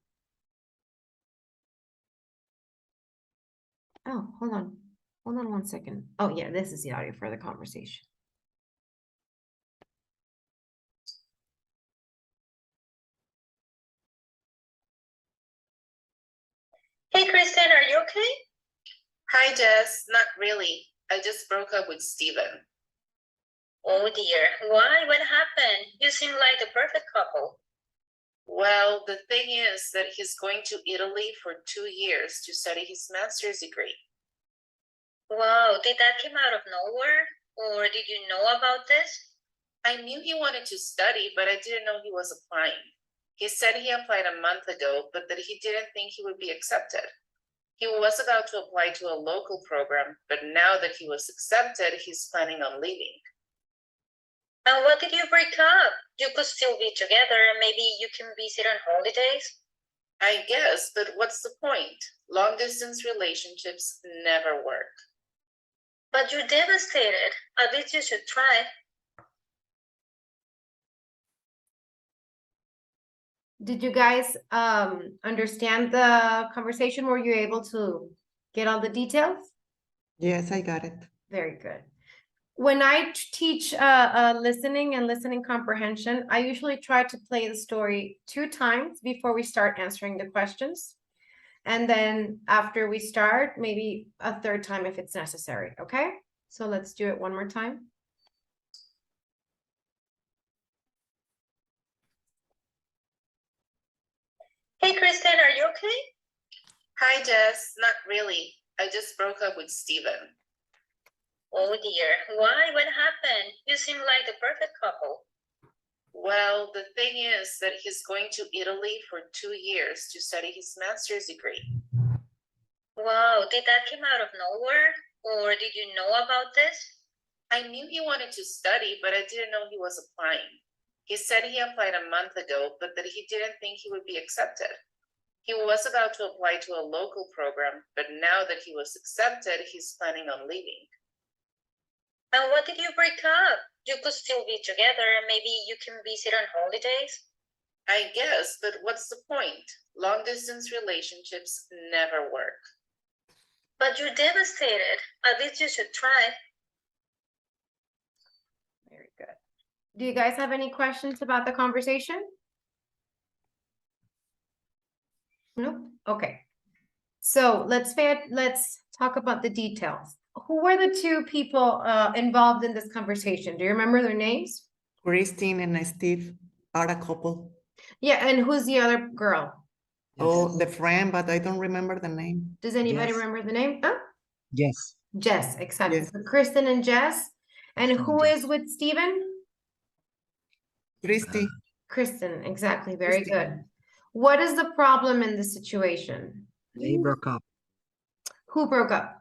Oh, hold on one second. Oh yeah, this is the audio for the conversation. Hey, Kristen, are you okay? Hi, Jess. Not really. I just broke up with Steven. Oh dear, why? What happened? You seem like the perfect couple. Well, the thing is that he's going to Italy for 2 years to study his master's degree. Wow, did that come out of nowhere? Or did you know about this? I knew he wanted to study, but I didn't know he was applying. He said he applied a month ago, but that he didn't think he would be accepted. He was about to apply to a local program, but now that he was accepted, he's planning on leaving. And what did you break up? You could still be together and maybe you can visit on holidays? I guess, but what's the point? Long distance relationships never work. But you're devastated. At least you should try. Did you guys understand the conversation? Were you able to get all the details? Yes, I got it. Very good. When I teach listening and listening comprehension, I usually try to play the story 2 times before we start answering the questions. And then after we start, maybe a 3rd time if it's necessary, okay? So let's do it one more time. Hey, Kristen, are you okay? Hi, Jess. Not really. I just broke up with Steven. Oh dear, why? What happened? You seem like the perfect couple. Well, the thing is that he's going to Italy for 2 years to study his master's degree. Wow, did that come out of nowhere? Or did you know about this? I knew he wanted to study, but I didn't know he was applying. He said he applied a month ago, but that he didn't think he would be accepted. He was about to apply to a local program, but now that he was accepted, he's planning on leaving. And what did you break up? You could still be together and maybe you can visit on holidays? I guess, but what's the point? Long distance relationships never work. But you're devastated. At least you should try. Very good. Do you guys have any questions about the conversation? Nope. Okay. So let's talk about the details. Who were the two people involved in this conversation? Do you remember their names? Christine and Steve are a couple. Yeah, and who's the other girl? Oh, the friend, but I don't remember the name. Does anybody Jess. remember the name? Huh? Yes. Jess, exactly. Yes. So Kristen and Jess. And Kristen and who Jess. is with Steven? Christy. Kristen, exactly. Very Kristen. good. What is the problem in the situation? They broke up. Who broke up?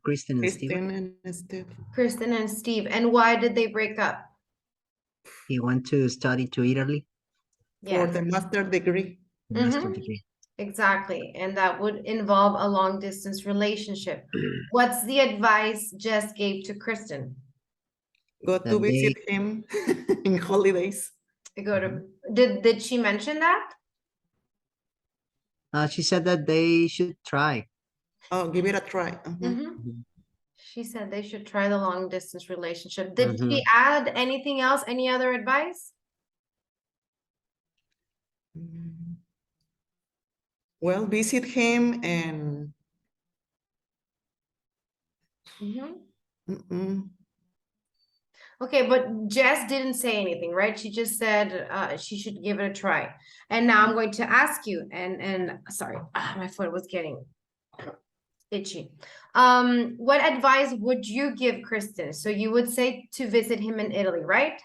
Kristen and Steven. Christine and Steve. Kristen and Steve. And why did they break up? He went to study to Italy. Yeah. For the master degree. Master Mhm. degree. Exactly. And that would involve a long distance relationship. What's the advice Jess gave to Kristen? Go That to visit him in holidays. To go to, did she mention that? She said that they should try. Oh, give it a try. Mhm. She said they should try the long distance relationship. Did Mhm. she add anything else? Any other advice? Mm. Well, visit him and Okay, but Jess didn't say anything, right? She just said she should give it a try. And now I'm going to ask you, and sorry, my foot was getting itchy. What advice would you give Kristen? So you would say to visit him in Italy, right?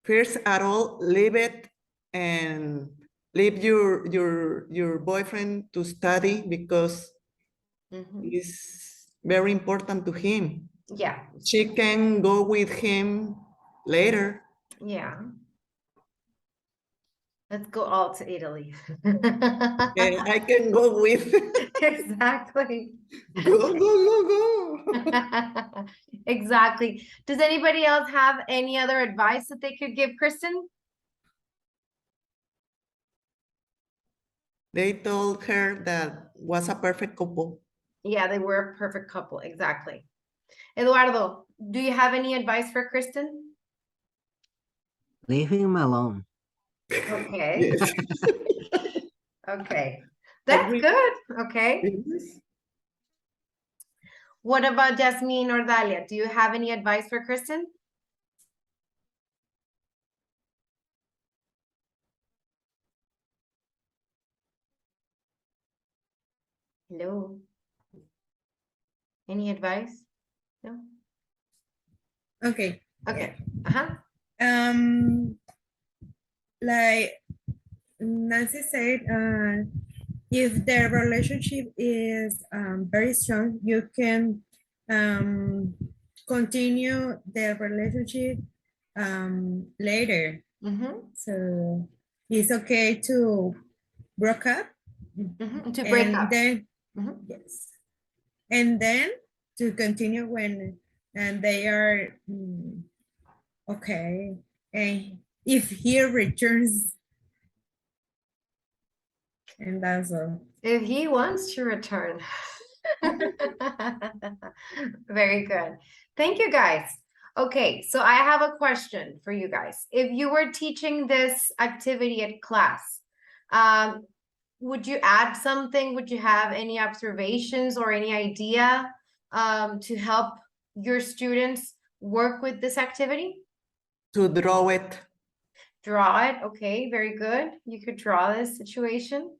first at all, leave it and leave your boyfriend to study because it's very important to him. Yeah. She can go with him later. Yeah. Let's go all to Italy. And I can go with. Exactly. Go. Exactly. Does anybody else have any other advice that they could give Kristen? They told her that was a perfect couple. Yeah, they were a perfect couple. Exactly. Eduardo, do you have any advice for Kristen? Leave him alone. Okay. Yes. Okay. That's Agree. good. Okay. Yes. What about Jasmine or Dalia? Do you have any advice for Kristen? Hello. Any advice? No? Okay. Okay. Uh-huh. Like Nancy said, if the relationship is very strong, you can continue the relationship later. So it's okay to break up. To break and up. Then, yes. And then to continue when they are okay. And if he returns, and that's all. If he wants to return. Very good. Thank you, guys. Okay, so I have a question for you guys. If you were teaching this activity at class, would you add something? Would you have any observations or any idea to help your students work with this activity? To draw it. Draw it. Okay, very good. You could draw this situation.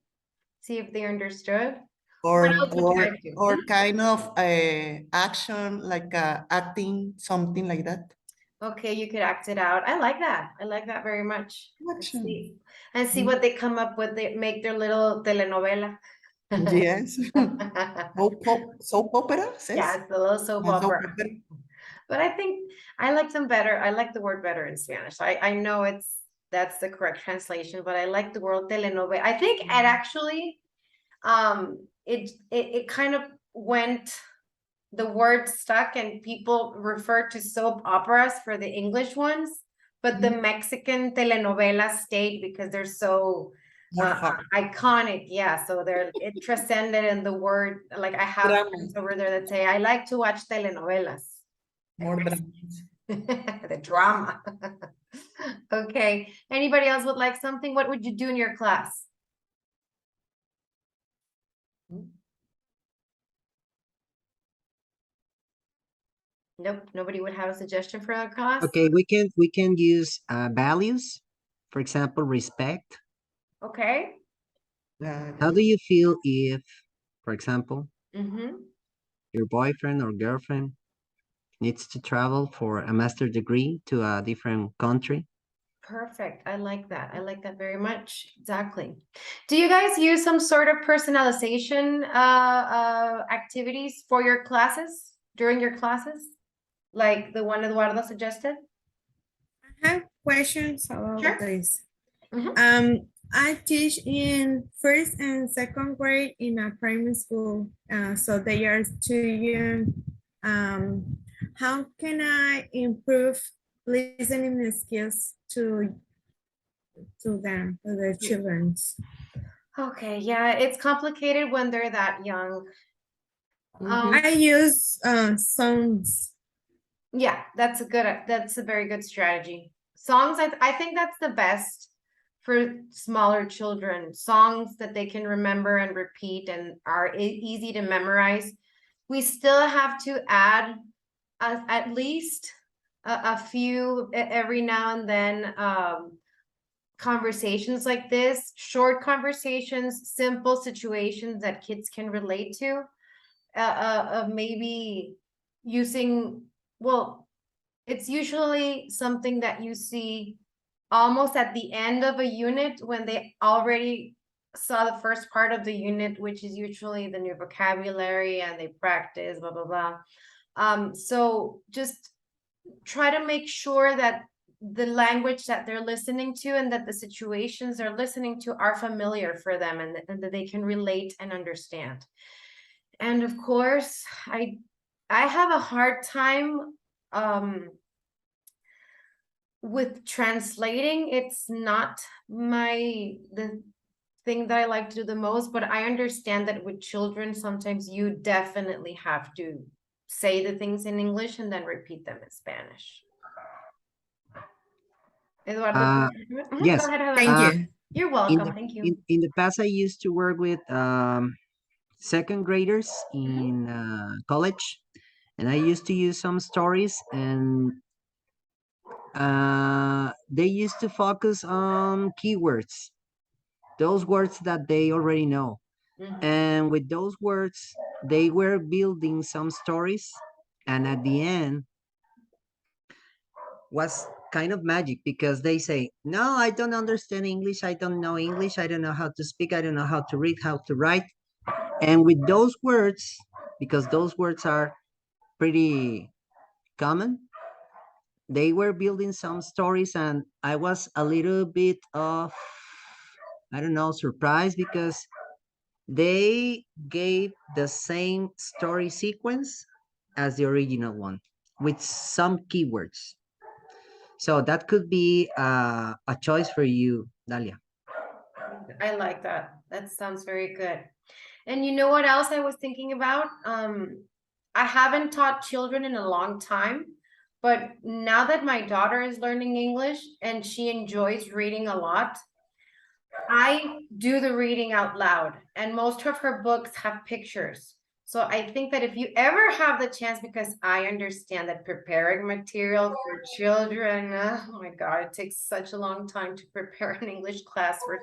See if they understood. Or, What else would you like to do? or kind of a action, like acting, something like that. Okay, you could act it out. I like that. I like that very much. Action. And see what they come up with. They make their little telenovela. Yes. Soap opera, says? Yeah, it's a little soap Soap opera. opera. But I think I like them better. I like the word better in Spanish. I know that's the correct translation, but I like the word telenovela. I think it actually it kind of went, the word stuck and people refer to soap operas for the English ones, but the Mexican telenovelas stayed because they're so iconic. Yeah, so it transcended in the word. Like I have friends over there that say I like to watch telenovelas. More drama. The drama. Okay, anybody else would like something? What would you do in your class? Nope, nobody would have a suggestion for a class? Okay, we can use values, for example, respect. Okay. How do you feel if, for example, Mm-hmm. your boyfriend or girlfriend needs to travel for a master degree to a different country? Perfect. I like that. I like that very much. Exactly. Do you guys use some sort of personalization activities for your classes, during your classes? Like the one Eduardo suggested? I have questions about Sure. this. Mhm. I teach in first and second grade in a primary school, so they are too young. How can I improve listening skills to them, to their children? Okay, yeah, it's complicated when they're that young. I use songs. Yeah, that's a very good strategy. Songs, I think that's the best for smaller children. Songs that they can remember and repeat and are easy to memorize. We still have to add at least a few every now and then conversations like this, short conversations, simple situations that kids can relate to. Maybe using, well, it's usually something that you see almost at the end of a unit when they already saw the first part of the unit, which is usually the new vocabulary and they practice, blah, blah, blah. So just try to make sure that the language that they're listening to and that the situations they're listening to are familiar for them and that they can relate and understand. And of course, I have a hard time with translating. It's not the thing that I like to do the most, but I understand that with children, sometimes you definitely have to say the things in English and then repeat them in Spanish. Eduardo, Uh, go yes. ahead, Eduardo. Thank you. You're In welcome. the, Thank you. in the past, I used to work with second graders Mm-hmm. in college, and I used to use some stories, and they used to focus on keywords, those words that they already know. Mm-hmm. And with those words, they were building some stories, and at the end was kind of magic because they say, no, I don't understand English, I don't know English, I don't know how to speak, I don't know how to read, how to write. And with those words, because those words are pretty common, they were building some stories, and I was a little bit of, I don't know, surprised because they gave the same story sequence as the original one with some keywords. So that could be a choice for you, Dalia. I like that. That sounds very good. And you know what else I was thinking about? I haven't taught children in a long time, but now that my daughter is learning English and she enjoys reading a lot, I do the reading out loud, and most of her books have pictures. So I think that if you ever have the chance, because I understand that preparing material for children, oh my God, it takes such a long time to prepare an English class for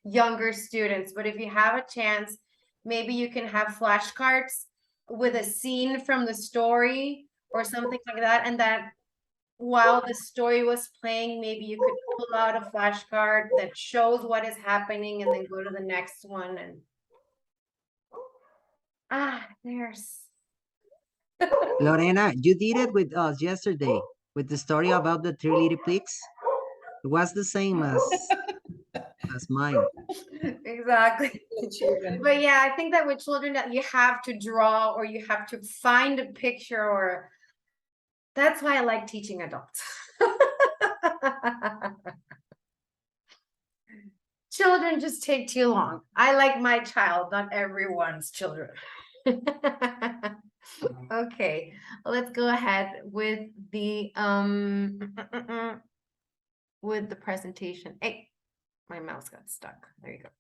younger students. But if you have a chance, maybe you can have flashcards with a scene from the story or something like that, and that while the story was playing, maybe you could pull out a flashcard that shows what is happening and then go to the next one and there's Lorena, you did it with us yesterday with the story about the three little pigs. It was the same as mine. exactly. But yeah, I think that with children that you have to draw or you have to find a picture, or that's why I like teaching adults. Children just take too long. I like my child, not everyone's children. Okay, let's go ahead with the with the presentation. Hey, my mouse got stuck. There you go.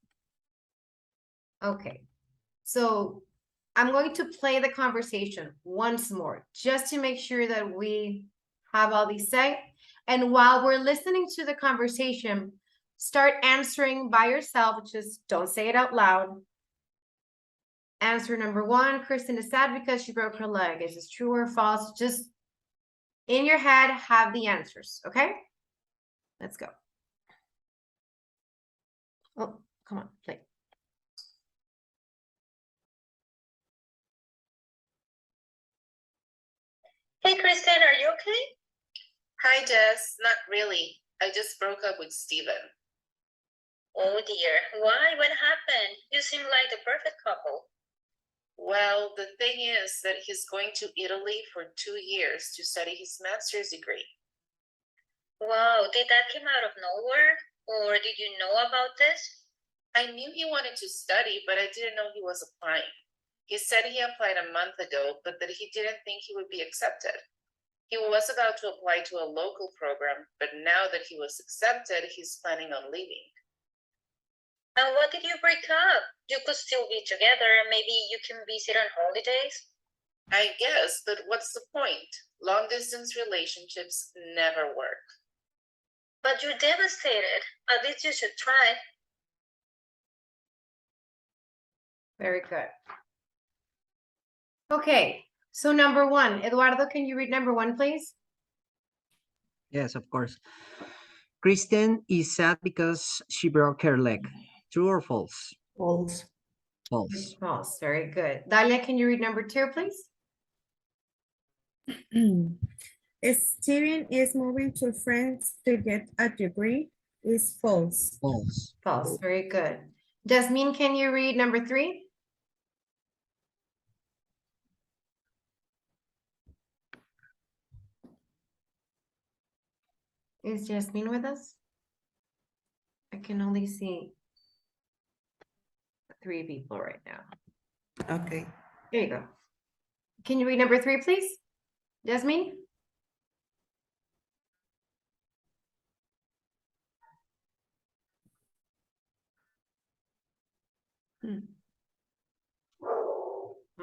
Okay, so I'm going to play the conversation once more, just to make sure that we have all these set. And while we're listening to the conversation, start answering by yourself. Just don't say it out loud. Answer number one, Kristen is sad because she broke her leg. Is this true or false? Just in your head, have the answers, okay? Let's go. Oh, come on, play. Hey, Kristen, are you okay? Hi, Jess. Not really. I just broke up with Steven. Oh dear, why? What happened? You seem like the perfect couple. Well, the thing is that he's going to Italy for 2 years to study his master's degree. Wow, did that come out of nowhere? Or did you know about this? I knew he wanted to study, but I didn't know he was applying. He said he applied a month ago, but that he didn't think he would be accepted. He was about to apply to a local program, but now that he was accepted, he's planning on leaving. And what did you break up? You could still be together and maybe you can visit on holidays. I guess, but what's the point? Long distance relationships never work. But you're devastated. At least you should try. Very good. Okay, so number one, Eduardo, can you read number one, please? Yes, of course. Kristen is sad because she broke her leg. True or false? False. False. False, very good. Dalia, can you read number two, please? Steven is moving to France to get a degree. Is false. False. False, very good. Jasmine, can you read number three? Is Jasmine with us? I can only see 3 people right now. Okay. There you go. Can you read number three, please? Jasmine?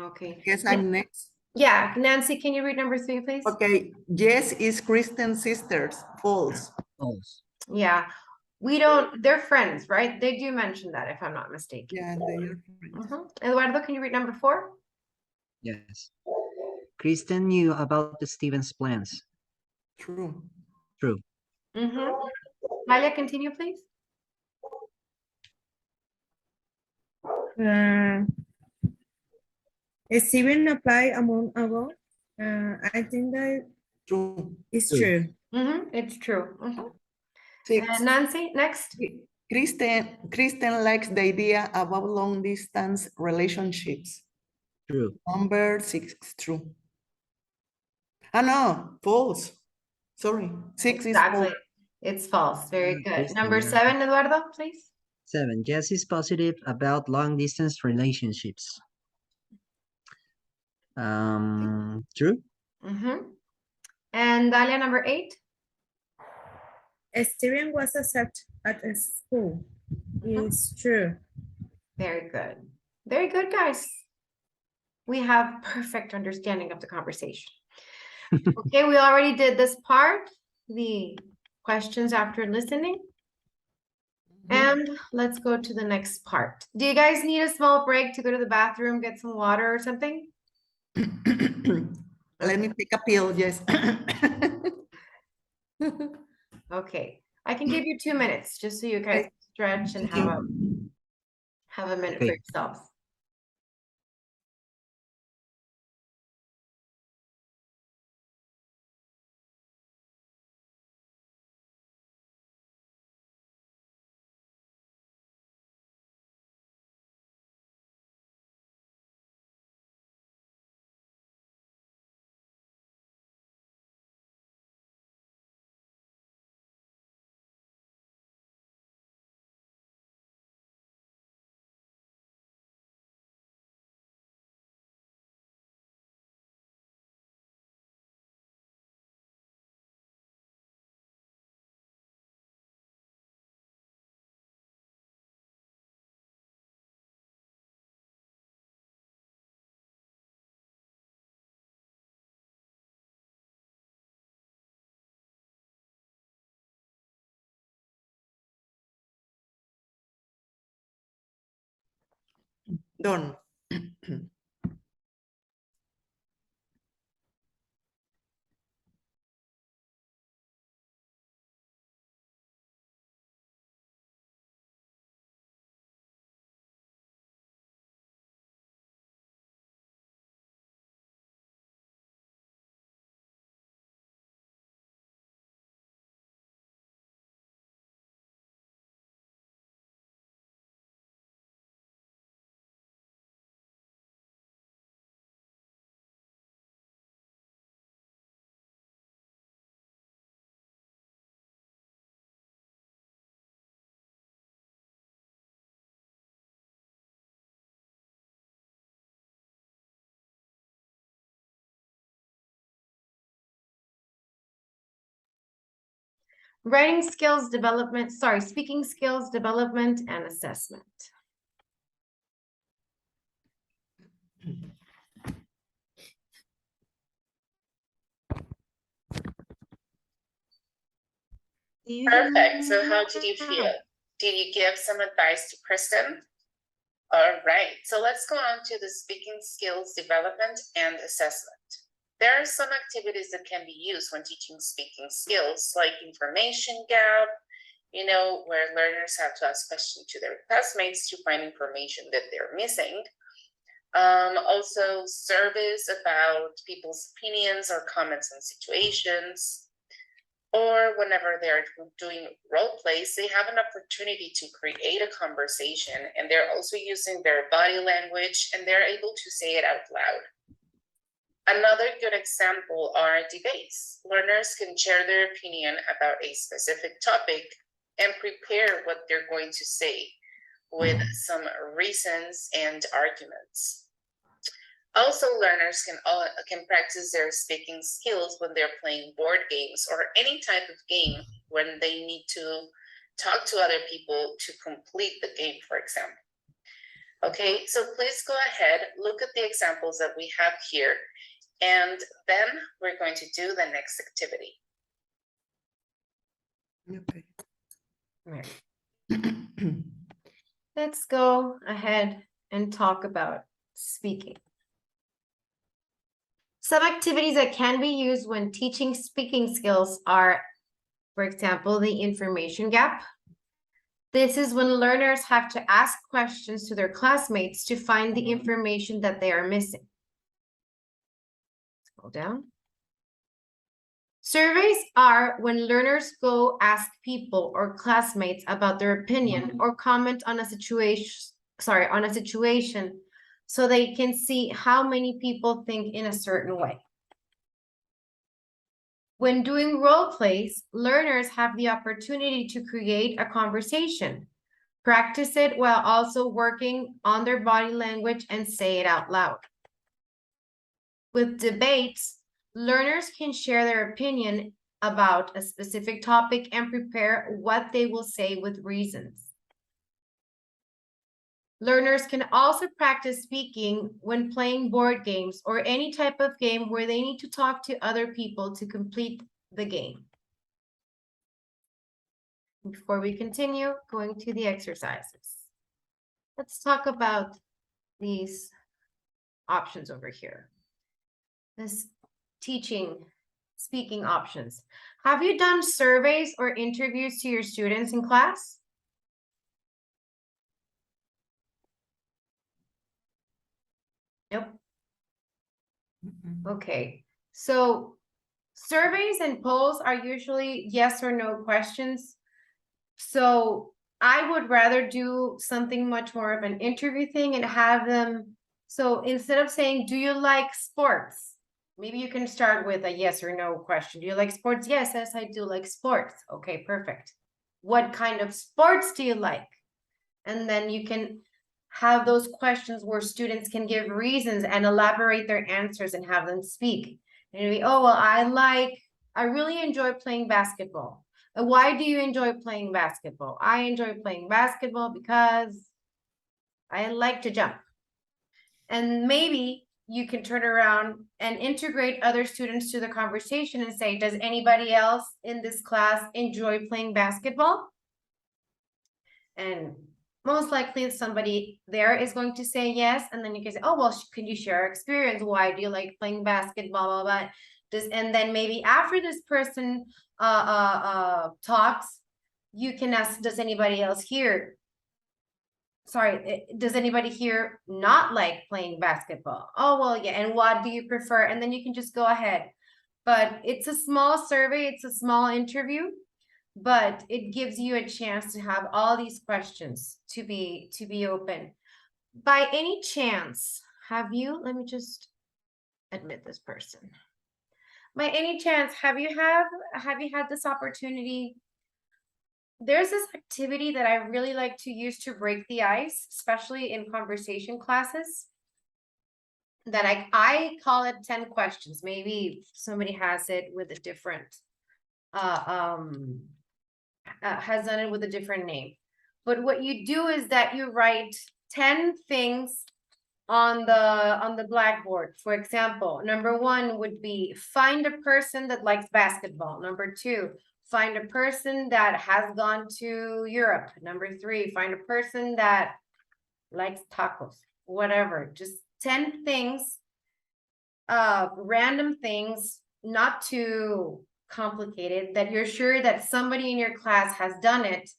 Okay. Guess I'm next. Yeah, Nancy, can you read number three, please? Okay. Yes is Kristen's sisters. False. False. Yeah, we don't, they're friends, right? They do mention that if I'm not mistaken. Yeah, they are friends. Eduardo, can you read number four? Yes. Kristen knew about the Steven's plans. True. True. Malia, continue, please. Steven applied a month ago. I think that True. is True. true. It's true. Six. Nancy, next. Kristen likes the idea about long distance relationships. True. Number 6 is true. Ah, no, false. Sorry, 6 is Exactly. false. It's false. Very good. Kristen, Number yeah. 7, Eduardo, please. 7. Jess is positive about long distance relationships. True. And Dalia, number 8. Steven was accepted at a school. Is true. Very good. Very good, guys. We have perfect understanding of the conversation. Okay, we already did this part, the questions after listening. And let's go to the next part. Do you guys need a small break to go to the bathroom, get some water or something? Let me take a pill, yes. Okay, I can give you 2 minutes just so you guys stretch and have a minute for Okay. yourselves. Done. Writing skills development, sorry, speaking skills development and assessment. Perfect. So how did you feel? Did you give some advice to Kristen? All right. So let's go on to the speaking skills development and assessment. There are some activities that can be used when teaching speaking skills, like information gap, you know, where learners have to ask questions to their classmates to find information that they're missing. Also surveys about people's opinions or comments on situations, or whenever they're doing role plays, they have an opportunity to create a conversation, and they're also using their body language, and they're able to say it out loud. Another good example are debates. Learners can share their opinion about a specific topic and prepare what they're going to say with some reasons and arguments. Also, learners can practice their speaking skills when they're playing board games or any type of game when they need to talk to other people to complete the game, for example. Okay, so please go ahead, look at the examples that we have here, and then we're going to do the next activity. Okay. Right. Let's go ahead and talk about speaking. Some activities that can be used when teaching speaking skills are, for example, the information gap. This is when learners have to ask questions to their classmates to find the information that they are missing. Scroll down. Surveys are when learners go ask people or classmates about their opinion or comment on a situation, so they can see how many people think in a certain way. When doing role plays, learners have the opportunity to create a conversation, practice it while also working on their body language and say it out loud. With debates, learners can share their opinion about a specific topic and prepare what they will say with reasons. Learners can also practice speaking when playing board games or any type of game where they need to talk to other people to complete the game. Before we continue, going to the exercises. Let's talk about these options over here. This teaching, speaking options. Have you done surveys or interviews to your students in class? Nope. Okay, so surveys and polls are usually yes or no questions. So I would rather do something much more of an interview thing and have them. So instead of saying, do you like sports? Maybe you can start with a yes or no question. Do you like sports? Yes, yes, I do like sports. Okay, perfect. What kind of sports do you like? And then you can have those questions where students can give reasons and elaborate their answers and have them speak. And it'll be, oh, well, I really enjoy playing basketball. And why do you enjoy playing basketball? I enjoy playing basketball because I like to jump. And maybe you can turn around and integrate other students to the conversation and say, does anybody else in this class enjoy playing basketball? And most likely somebody there is going to say yes, and then you can say, oh, well, can you share experience? Why do you like playing basketball? Blah, blah, blah. And then maybe after this person talks, you can ask, does anybody else here? Sorry, does anybody here not like playing basketball? Oh, well, yeah, and what do you prefer? And then you can just go ahead. But it's a small survey, it's a small interview, but it gives you a chance to have all these questions to be open. By any chance, have you, let me just admit this person. By any chance, have you had this opportunity? There's this activity that I really like to use to break the ice, especially in conversation classes, that I call it 10 questions. Maybe somebody has it with a different has done it with a different name. But what you do is that you write 10 things on the blackboard. For example, number 1 would be find a person that likes basketball. Number 2, find a person that has gone to Europe. Number 3, find a person that likes tacos. Whatever, just 10 things, random things, not too complicated, that you're sure that somebody in your class has done it.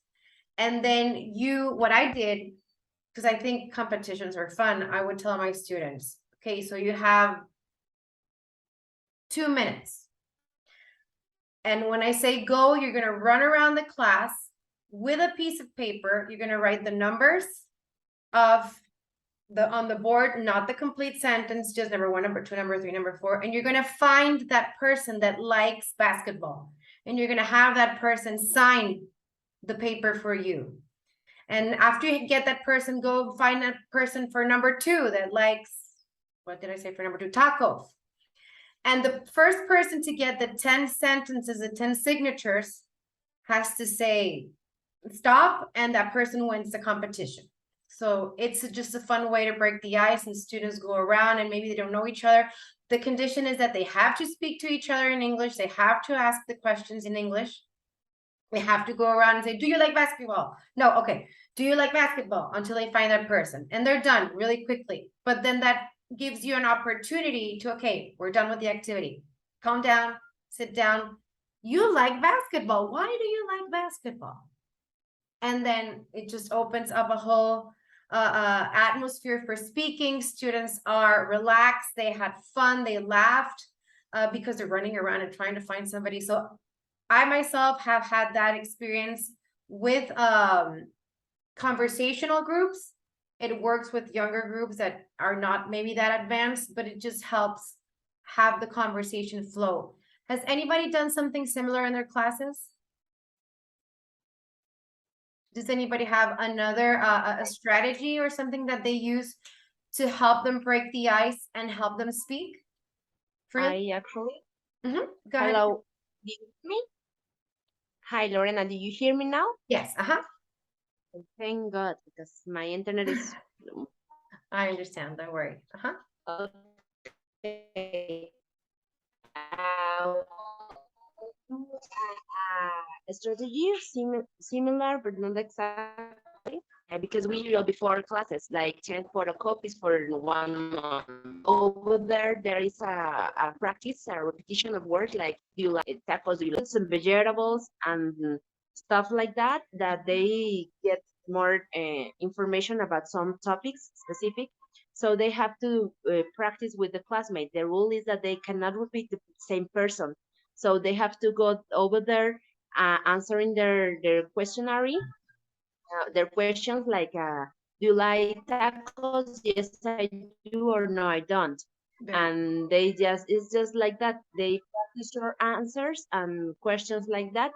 And then what I did, because I think competitions are fun, I would tell my students, okay, so you have 2 minutes. And when I say go, you're going to run around the class with a piece of paper. You're going to write the numbers of on the board, not the complete sentence, just number 1, number 2, number 3, number 4. And you're going to find that person that likes basketball. And you're going to have that person sign the paper for you. And after you get that person, go find that person for number 2 that likes, what did I say for number 2? Tacos. And the first person to get the 10 sentences, the 10 signatures, has to say stop, and that person wins the competition. So it's just a fun way to break the ice, and students go around and maybe they don't know each other. The condition is that they have to speak to each other in English. They have to ask the questions in English. They have to go around and say, do you like basketball? No, okay. Do you like basketball? Until they find that person. And they're done really quickly. But then that gives you an opportunity to, okay, we're done with the activity. Calm down, sit down. You like basketball. Why do you like basketball? And then it just opens up a whole atmosphere for speaking. Students are relaxed. They had fun. They laughed because they're running around and trying to find somebody. So I myself have had that experience with conversational groups. It works with younger groups that are not maybe that advanced, but it just helps have the conversation flow. Has anybody done something similar in their classes? Does anybody have another a strategy or something that they use to help them break the ice and help them speak? I actually. Go ahead. Hello, do you hear me? Hi, Lorena, do you hear me now? Yes. Thank God, because my internet is. I understand. Don't worry. Okay. Strategy similar, but not exactly, because we know before classes, like 10 photocopies for 1 month. Over there is a practice, a repetition of words, like do you like tacos, do you like some vegetables and stuff like that, that they get more information about some topics specific. So they have to practice with the classmate. The rule is that they cannot repeat the same person. So they have to go over there answering their questionnaire, their questions like, do you like tacos? Yes, I do, or no, I don't. And they it's just like that. They practice your answers and questions like that.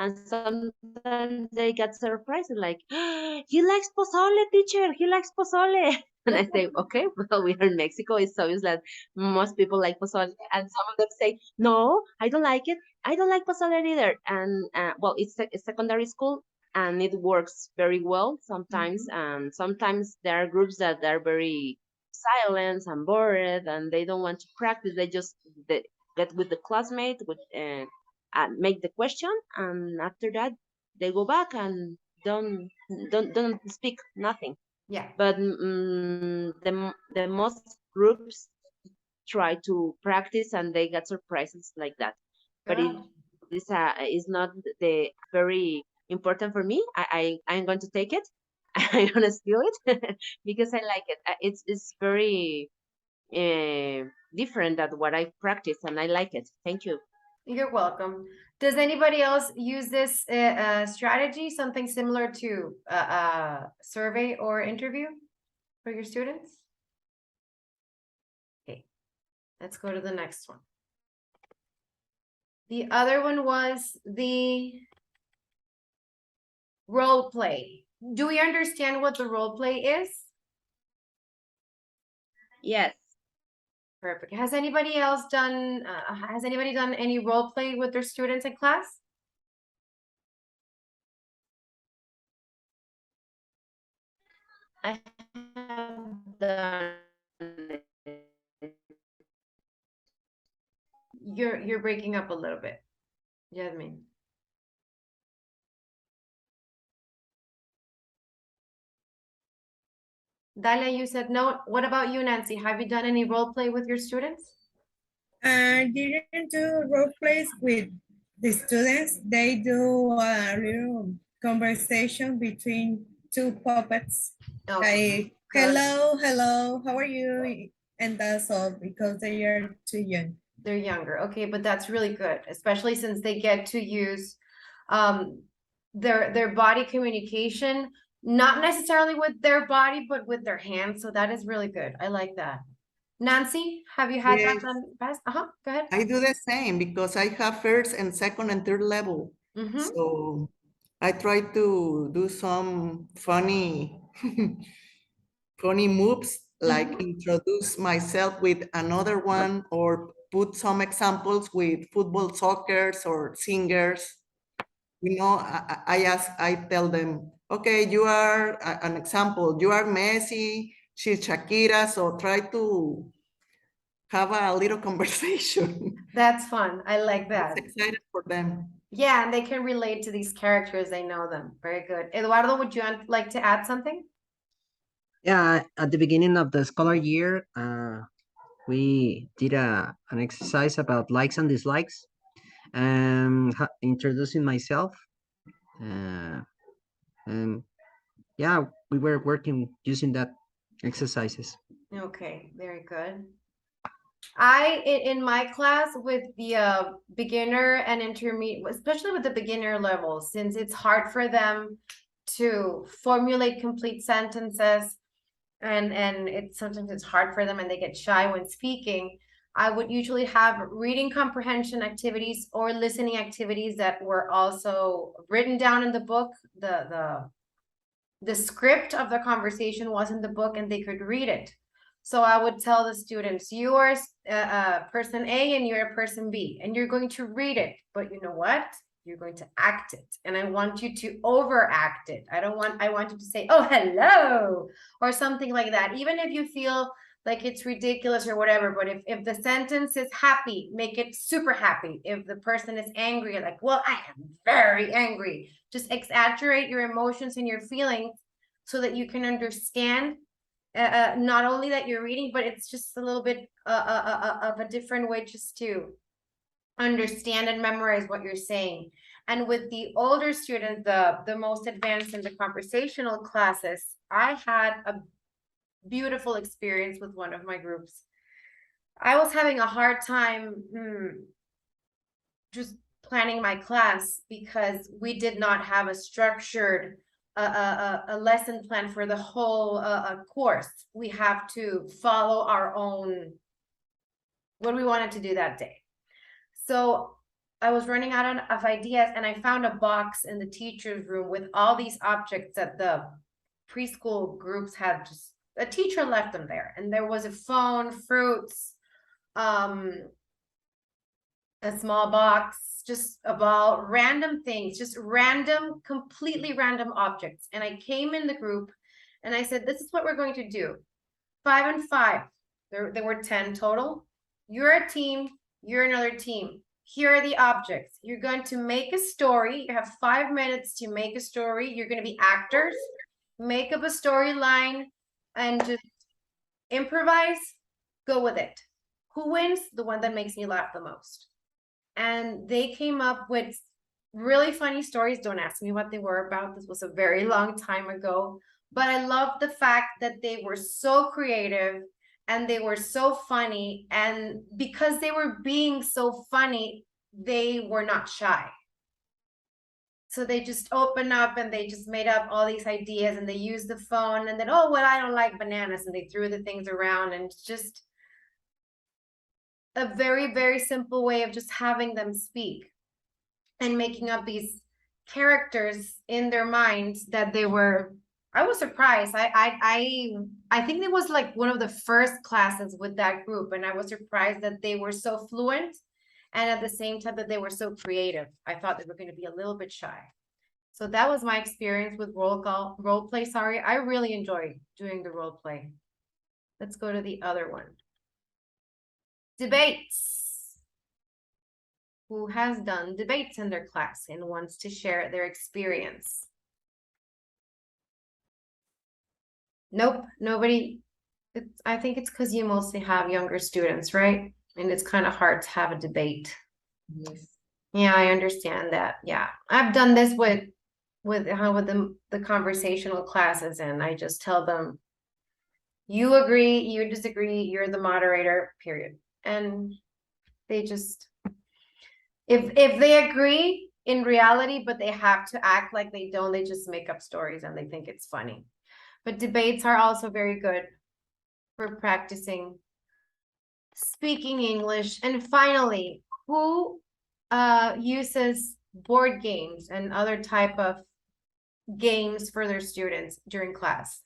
And sometimes they get surprised, like, he likes pozole, teacher, he likes pozole. And I say, okay, well, we are in Mexico. It's obvious that most people like pozole. And some of them say, no, I don't like it. I don't like pozole either. And well, it's secondary school, and it works very well sometimes. And sometimes there are groups that are very silent and bored, and they don't want to practice. They just get with the classmate, with make the question, and after that they go back and don't speak nothing. Yeah. But the most groups try to practice and they get surprises like that. But it is not the very important for me. I'm going to take it. I'm gonna steal it because I like it. It's very different than what I practice, and I like it. Thank you. You're welcome. Does anybody else use this strategy, something similar to survey or interview for your students? Okay, let's go to the next one. The other one was the role play. Do we understand what the role play is? Yes. Perfect. Has anybody else done, has anybody done any role play with their students in class? I have done You're breaking up a little bit, Jasmine. Dalia, you said no. What about you, Nancy? Have you done any role play with your students? I didn't do role plays with the students. They do a little conversation between two puppets. Okay. Like, hello, how are you? And that's all because they are too young. They're younger. Okay, but that's really good, especially since they get to use their body communication, not necessarily with their body, but with their hands. So that is really good. I like that. Nancy, have you had that Yes. done past? Go ahead. I do the same because I have first and second and third level. Mhm. So I try to do some funny, funny moves, like introduce myself with another one or put some examples with football, soccers or singers. You know, I tell them, okay, you are an example, you are Messi, she's Shakira, so try to have a little conversation. That's fun. I like that. It's excited for them. Yeah, and they can relate to these characters. They know them. Very good. Eduardo, would you like to add something? Yeah, at the beginning of the scholar year, we did an exercise about likes and dislikes, introducing myself, and yeah, we were working using that exercises. Okay, very good. In my class with the beginner and intermediate, especially with the beginner level, since it's hard for them to formulate complete sentences and sometimes it's hard for them and they get shy when speaking, I would usually have reading comprehension activities or listening activities that were also written down in the book. The script of the conversation was in the book and they could read it. So I would tell the students, you are person A and you're person B, and you're going to read it, but you know what? You're going to act it. And I want you to overact it. I want you to say, oh, hello, or something like that. Even if you feel like it's ridiculous or whatever, but if the sentence is happy, make it super happy. If the person is angry, like, well, I am very angry. Just exaggerate your emotions and your feelings so that you can understand not only that you're reading, but it's just a little bit of a different way just to understand and memorize what you're saying. And with the older students, the most advanced in the conversational classes, I had a beautiful experience with one of my groups. I was having a hard time just planning my class because we did not have a structured a lesson plan for the whole course. We have to follow our own what we wanted to do that day. So I was running out of ideas and I found a box in the teacher's room with all these objects that the preschool groups had. Just a teacher left them there, and there was a phone, fruits, a small box, just a ball, random things, just random, completely random objects. And I came in the group and I said, this is what we're going to do. 5 and 5. There were 10 total. You're a team, you're another team. here are the objects. You're going to make a story. You have 5 minutes to make a story. You're going to be actors, make up a storyline, and just improvise, go with it. Who wins? The one that makes me laugh the most. And they came up with really funny stories. Don't ask me what they were about. This was a very long time ago. But I love the fact that they were so creative and they were so funny. And because they were being so funny, they were not shy. So they just opened up and they just made up all these ideas and they used the phone and then, oh, well, I don't like bananas. And they threw the things around, and it's just a very, very simple way of just having them speak and making up these characters in their minds that they were. I was surprised. I think it was like one of the first classes with that group, and I was surprised that they were so fluent and at the same time that they were so creative. I thought they were going to be a little bit shy. So that was my experience with role play. Sorry, I really enjoyed doing the role play. Let's go to the other one. Debates. Who has done debates in their class and wants to share their experience? Nope, nobody. I think it's because you mostly have younger students, right? And it's kind of hard to have a debate. Yes. Yeah, I understand that. Yeah, I've done this with the conversational classes, and I just tell them, you agree, you disagree, you're the moderator, period. And they just, if they agree in reality, but they have to act like they don't, they just make up stories and they think it's funny. But debates are also very good for practicing speaking English. And finally, who uses board games and other type of games for their students during class?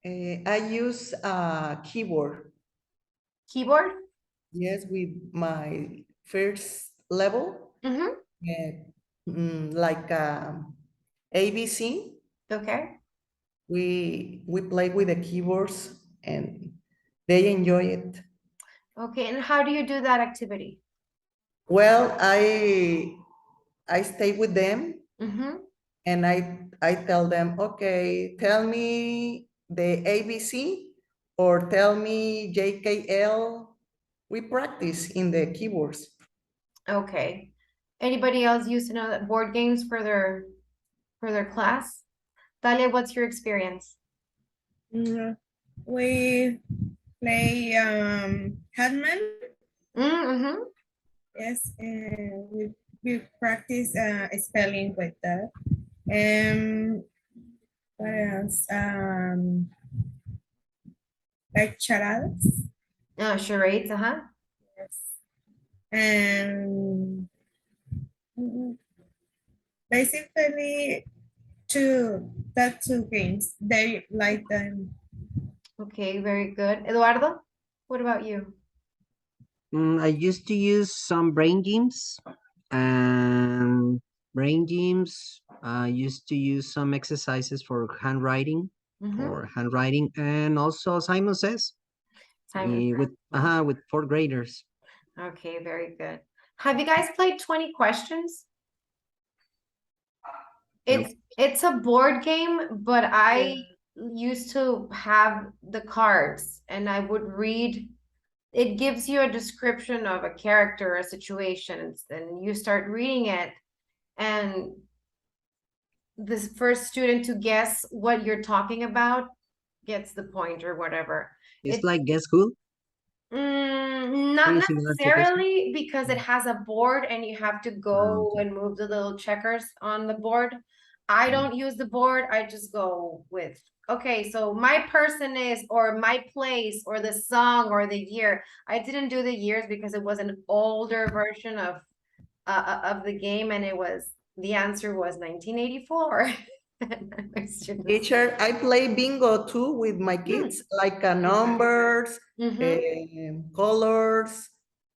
I use a keyboard. Keyboard? Yes, with my first level, Mm-hmm. like ABC. Okay. We play with the keyboards and they enjoy it. Okay, and how do you do that activity? Well, I stay with them Mm-hmm. and I tell them, okay, tell me the ABC or tell me JKL. We practice in the keyboards. Okay. Anybody else using board games for their class? Dalia, what's your experience? We play Hatman. Mm-hmm. Yes, we practice spelling with that. What else? Like charades. Oh, charades, uh-huh. Yes. And basically two games. They like them. Okay, very good. Eduardo, what about you? I used to use some brain games, and I used to use some exercises for handwriting, and also Simon Says Simon. with fourth graders. Okay, very good. Have you guys played 20 questions? It's a board game, but I used to have the cards and I would read. It gives you a description of a character, a situation, and you start reading it, and this first student to guess what you're talking about gets the point or whatever. It's like Guess Who? Not Very similar to Guess Who? necessarily, because it has a board and you have to go okay. and move the little checkers on the board. I don't use the board. I just go with, okay, so my person is, or my place, or the song, or the year. I didn't do the years because it was an older version of the game, and the answer was 1984. Teacher, I play bingo too with my kids, like numbers, colors,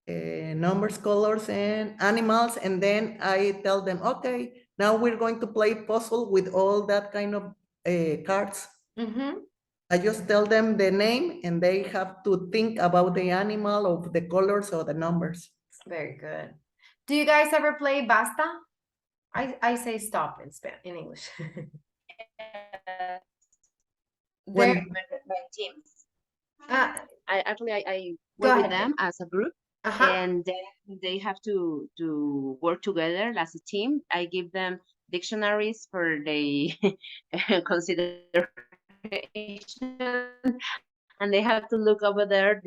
numbers, colors, and animals. And then I tell them, okay, now we're going to play puzzle with all that kind of cards. I just tell them the name and they have to think about the animal or the colors or the numbers. Very good. Do you guys ever play basta? I say stop in English. When There, My teams. uh, I Go work with ahead. them as a group, uh-huh. and then they have to work together as a team. I give them dictionaries for the consideration, and they have to look over there.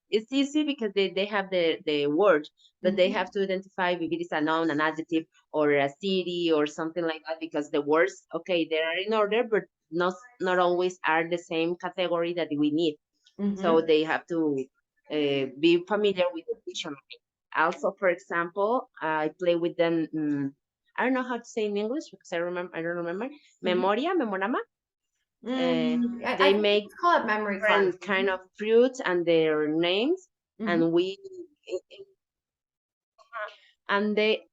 It's easy because they have the word, but they have to identify if it is a noun, an adjective, or a city or something like that, because the words, okay, they are in order, but not always are the same category that we need. So they have to be familiar with the dictionary. Also, for example, I play with them. I don't know how to say in English because I don't remember. Memoria, memorama. I They think make it's called memory different cards. kind of fruits and their names, and we and they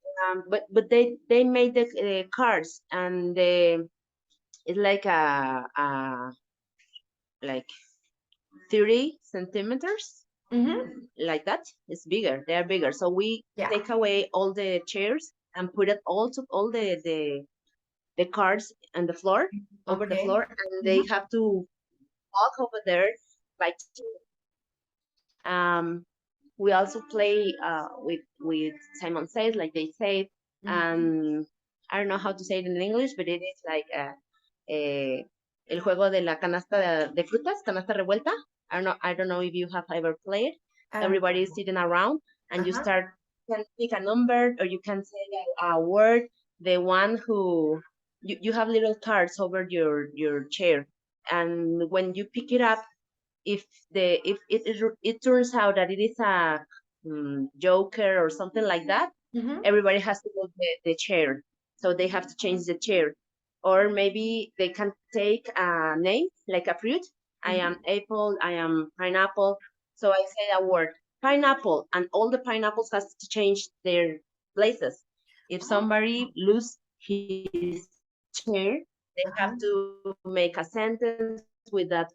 but they made the cards, and it's like a like 30 centimeters, like that. It's bigger. They are bigger. So we Yeah. take away all the chairs and put it all the cards on the floor, over the Okay. floor, and they have to walk over there by two. We also play with Simon Says, like they say. I don't know how to say it in English, but it is like el juego de la canasta de frutas, canasta revuelta. I don't know if you have ever played. Everybody is sitting around, and you can pick a number, or you can say a word. The one who you have little cards over your chair, and when you pick it up, if it turns out that it is a joker or something like that, everybody has to move the chair, so they have to change the chair. Or maybe they can take a name, like a fruit. I am apple, I am pineapple. So I say a word, pineapple, and all the pineapples has to change their places. If somebody lose his chair, they have to make a sentence with that,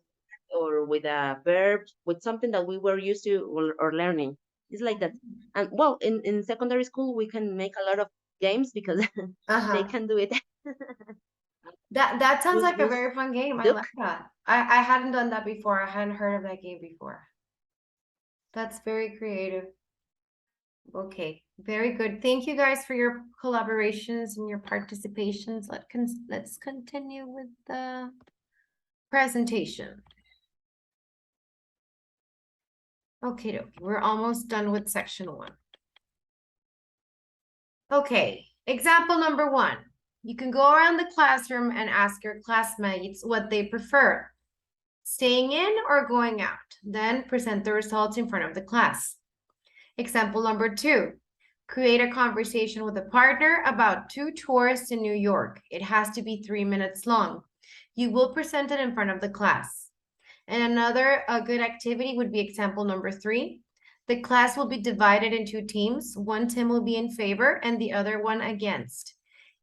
or with a verb, with something that we were used to or learning. It's like that. And well, in secondary school, we can make a lot of games because they can do it. That sounds like a Who's very fun game. I Duke? like that. I hadn't done that before. I hadn't heard of that game before. That's very creative. Okay, very good. Thank you guys for your collaborations and your participations. Let's continue with the presentation. Okay, we're almost done with section 1. Okay, example number 1. You can go around the classroom and ask your classmates what they prefer, staying in or going out. Then present the results in front of the class. Example number 2. Create a conversation with a partner about 2 tourists in New York. It has to be 3 minutes long. You will present it in front of the class. And another good activity would be example number 3. The class will be divided into teams. One team will be in favor and the other one against.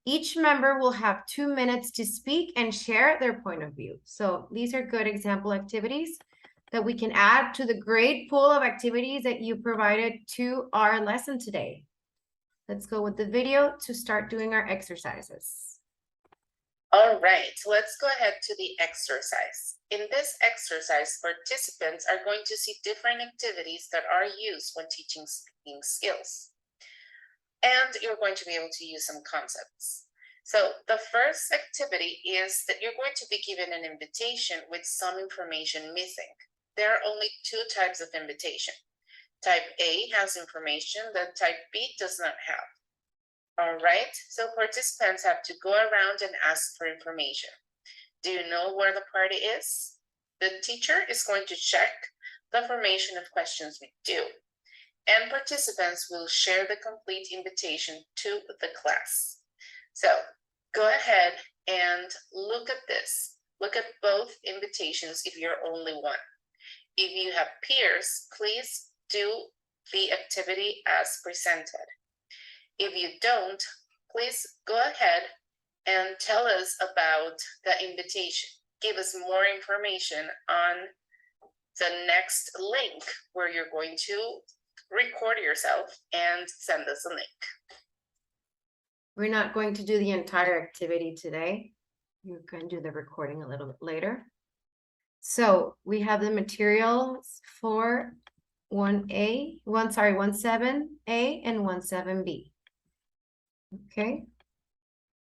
Each member will have 2 minutes to speak and share their point of view. So these are good example activities that we can add to the great pool of activities that you provided to our lesson today. Let's go with the video to start doing our exercises. All right, let's go ahead to the exercise. In this exercise, participants are going to see different activities that are used when teaching speaking skills. And you're going to be able to use some concepts. So the first activity is that you're going to be given an invitation with some information missing. There are only 2 types of invitation. Type A has information that type B does not have. All right, so participants have to go around and ask for information. Do you know where the party is? The teacher is going to check the formation of questions with you, and participants will share the complete invitation to the class. So go ahead and look at this. Look at both invitations if you're only one. If you have peers, please do the activity as presented. If you don't, please go ahead and tell us about the invitation. Give us more information on the next link where you're going to record yourself and send us a link. We're not going to do the entire activity today. You're going to do the recording a little bit later. So we have the materials for 17A and 17B. Okay.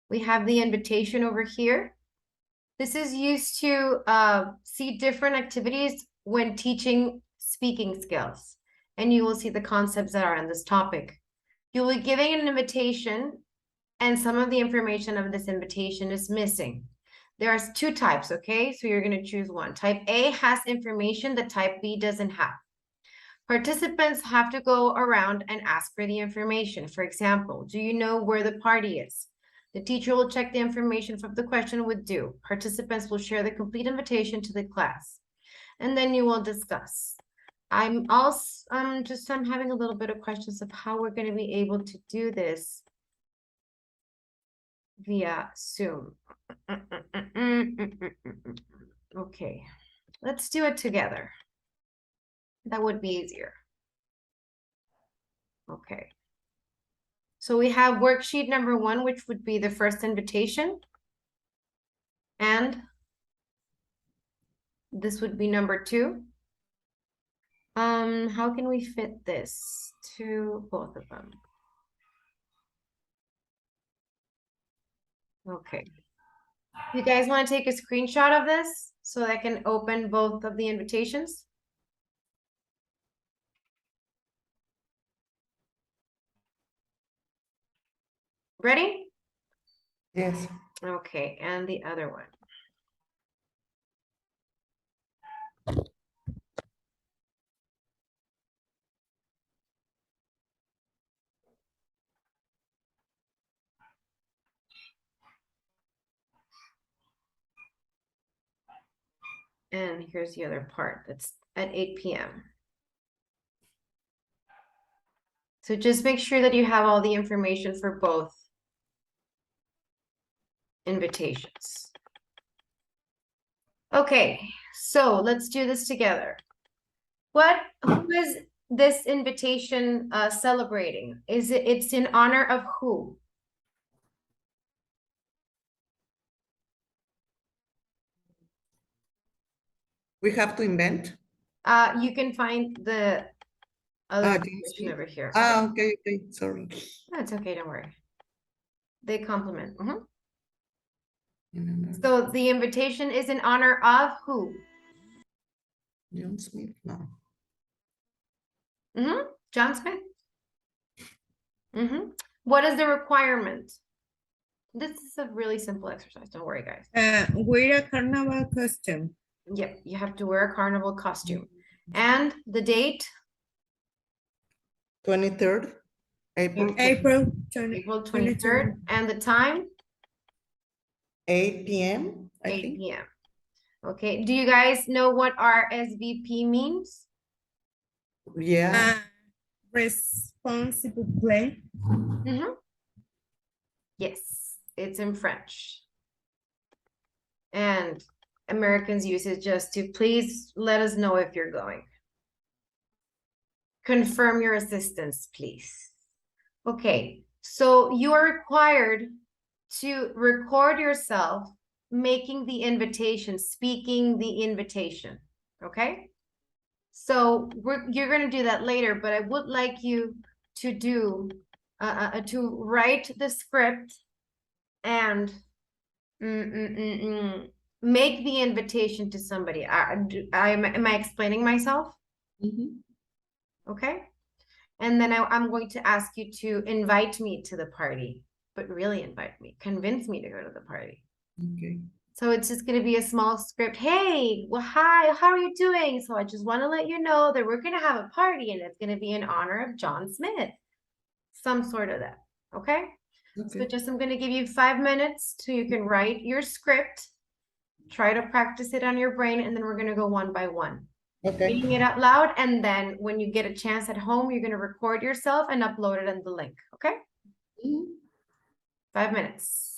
We have the invitation over here. This is used to see different activities when teaching speaking skills. And you will see the concepts that are on this topic. You will be giving an invitation, and some of the information of this invitation is missing. There are two types, okay? So you're going to choose one. Type A has information that type B doesn't have. Participants have to go around and ask for the information. For example, do you know where the party is? The teacher will check the information from the question with do. Participants will share the complete invitation to the class. And then you will discuss. I'm having a little bit of questions of how we're going to be able to do this via Zoom. Okay, let's do it together. That would be easier. Okay. So we have worksheet number 1, which would be the first invitation. And this would be number 2. How can we fit this to both of them? Okay. You guys want to take a screenshot of this so that I can open both of the invitations? Ready? Yes. Okay, and the other one. And here's the other part that's at 8 p.m. So just make sure that you have all the information for both invitations. Okay, so let's do this together. Who is this invitation celebrating? It's in honor of who? We have to invent. You can find the other information over here. Okay, sorry. That's okay, don't worry. They complement. So the invitation is in honor of who? John Smith, no. John Smith. What is the requirement? This is a really simple exercise. Don't worry, guys. Wear a carnival costume. Yep, you have to wear a carnival costume. And the date? 23rd, April. April 23rd. And the time? 8 p.m. 8 p.m. Okay, do you guys know what RSVP means? Yeah. Responsible play. Yes, it's in French. And Americans use it just to please let us know if you're going. Confirm your assistance, please. Okay, so you are required to record yourself making the invitation, speaking the invitation, okay? So you're going to do that later, but I would like you to do, to write the script and make the invitation to somebody. Am I explaining myself? Okay. And then I'm going to ask you to invite me to the party, but really invite me, convince me to go to the party. Okay. So it's just going to be a small script. Hey, well, hi, how are you doing? So I just want to let you know that we're going to have a party and it's going to be in honor of John Smith. Some sort of that. Okay. So just I'm going to give you 5 minutes so you can write your script, try to practice it on your brain, and then we're going to go one by one. Okay. Reading it out loud, and then when you get a chance at home, you're going to record yourself and upload it on the link. Okay. 5 minutes.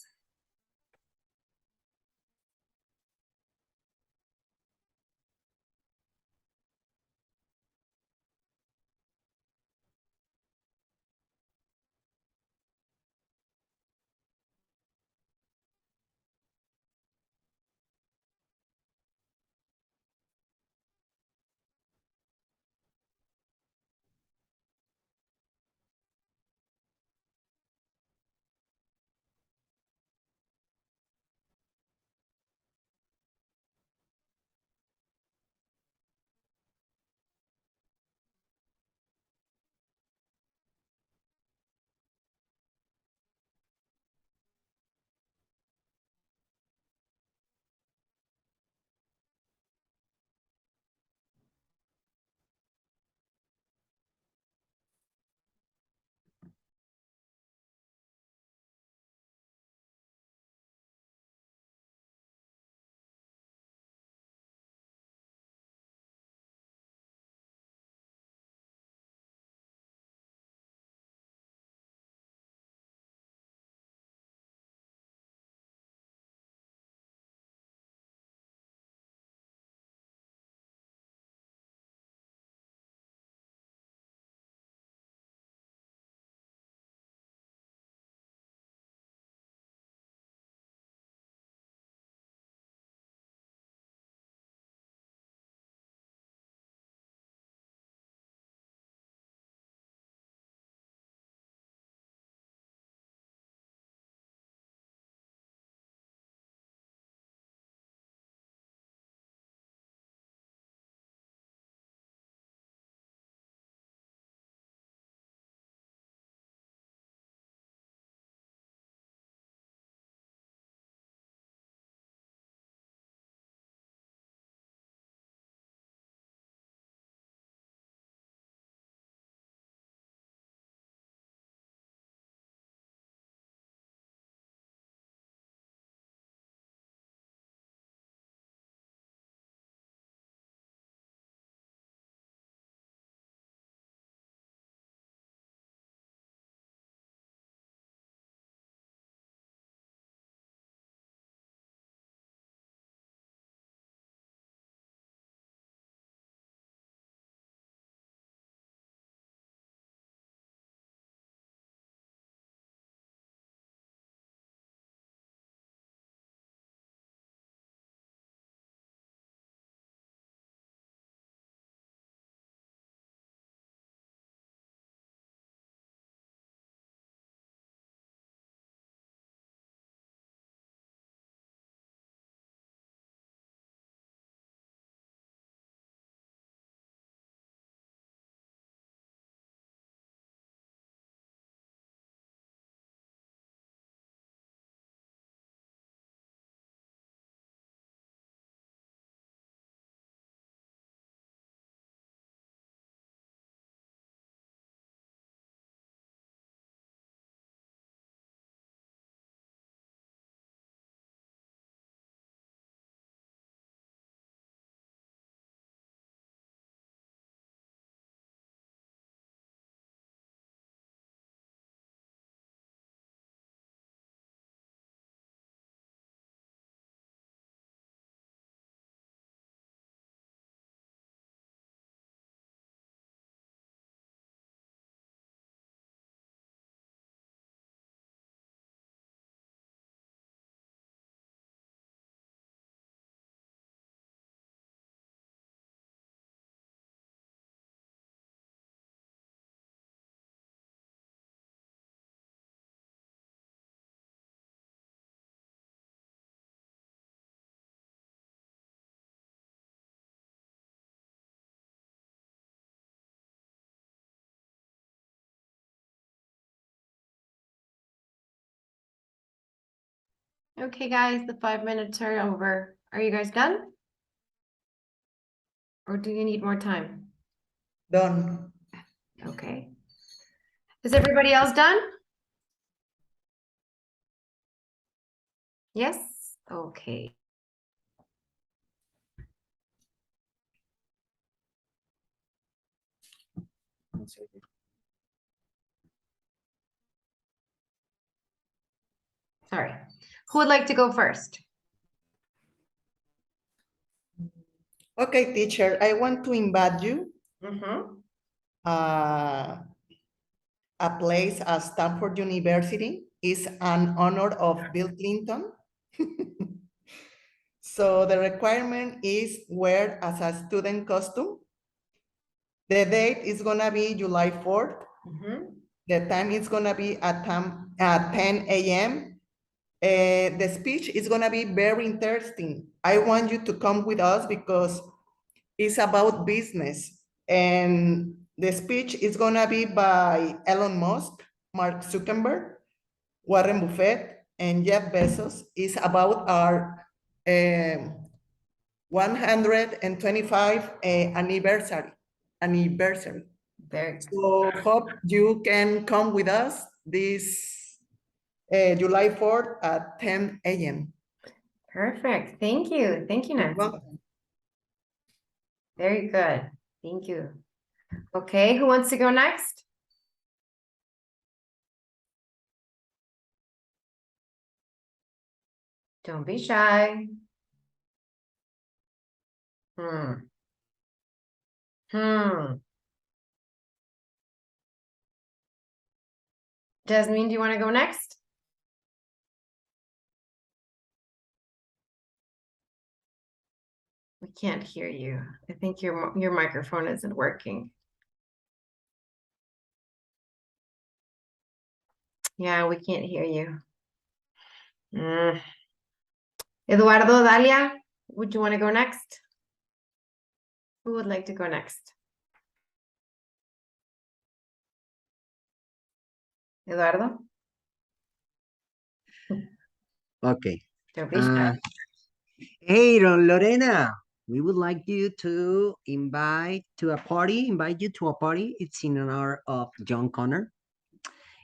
Okay, guys, the 5 minutes are over. Are you guys done? Or do you need more time? Done. Okay. Is everybody else done? Yes? Okay. Sorry. Who would like to go first? Okay, teacher, I want to invite you Mm-hmm. a place at Stanford University is an honor of Bill Clinton. So the requirement is wear as a student costume. The date is gonna be July 4th. Mm-hmm. The time is gonna be at 10 a.m. The speech is gonna be very interesting. I want you to come with us because it's about business. And the speech is gonna be by Elon Musk, Mark Zuckerberg, Warren Buffett, and Jeff Bezos. It's about our 125 anniversary. Very So hope you can come with us this July 4th at 10 a.m. perfect. Thank you. Thank you, Nancy. Very good. Thank you. Okay, who wants to go next? Don't be shy. Hmm. Jasmine, do you want to go next? We can't hear you. I think your microphone isn't working. Yeah, we can't hear you. Eduardo, Dalia, would you want to go next? Who would like to go next? Eduardo? Okay. Don't be shy. Hey, Lorena, we would like you to invite you to a party. It's in honor of John Connor.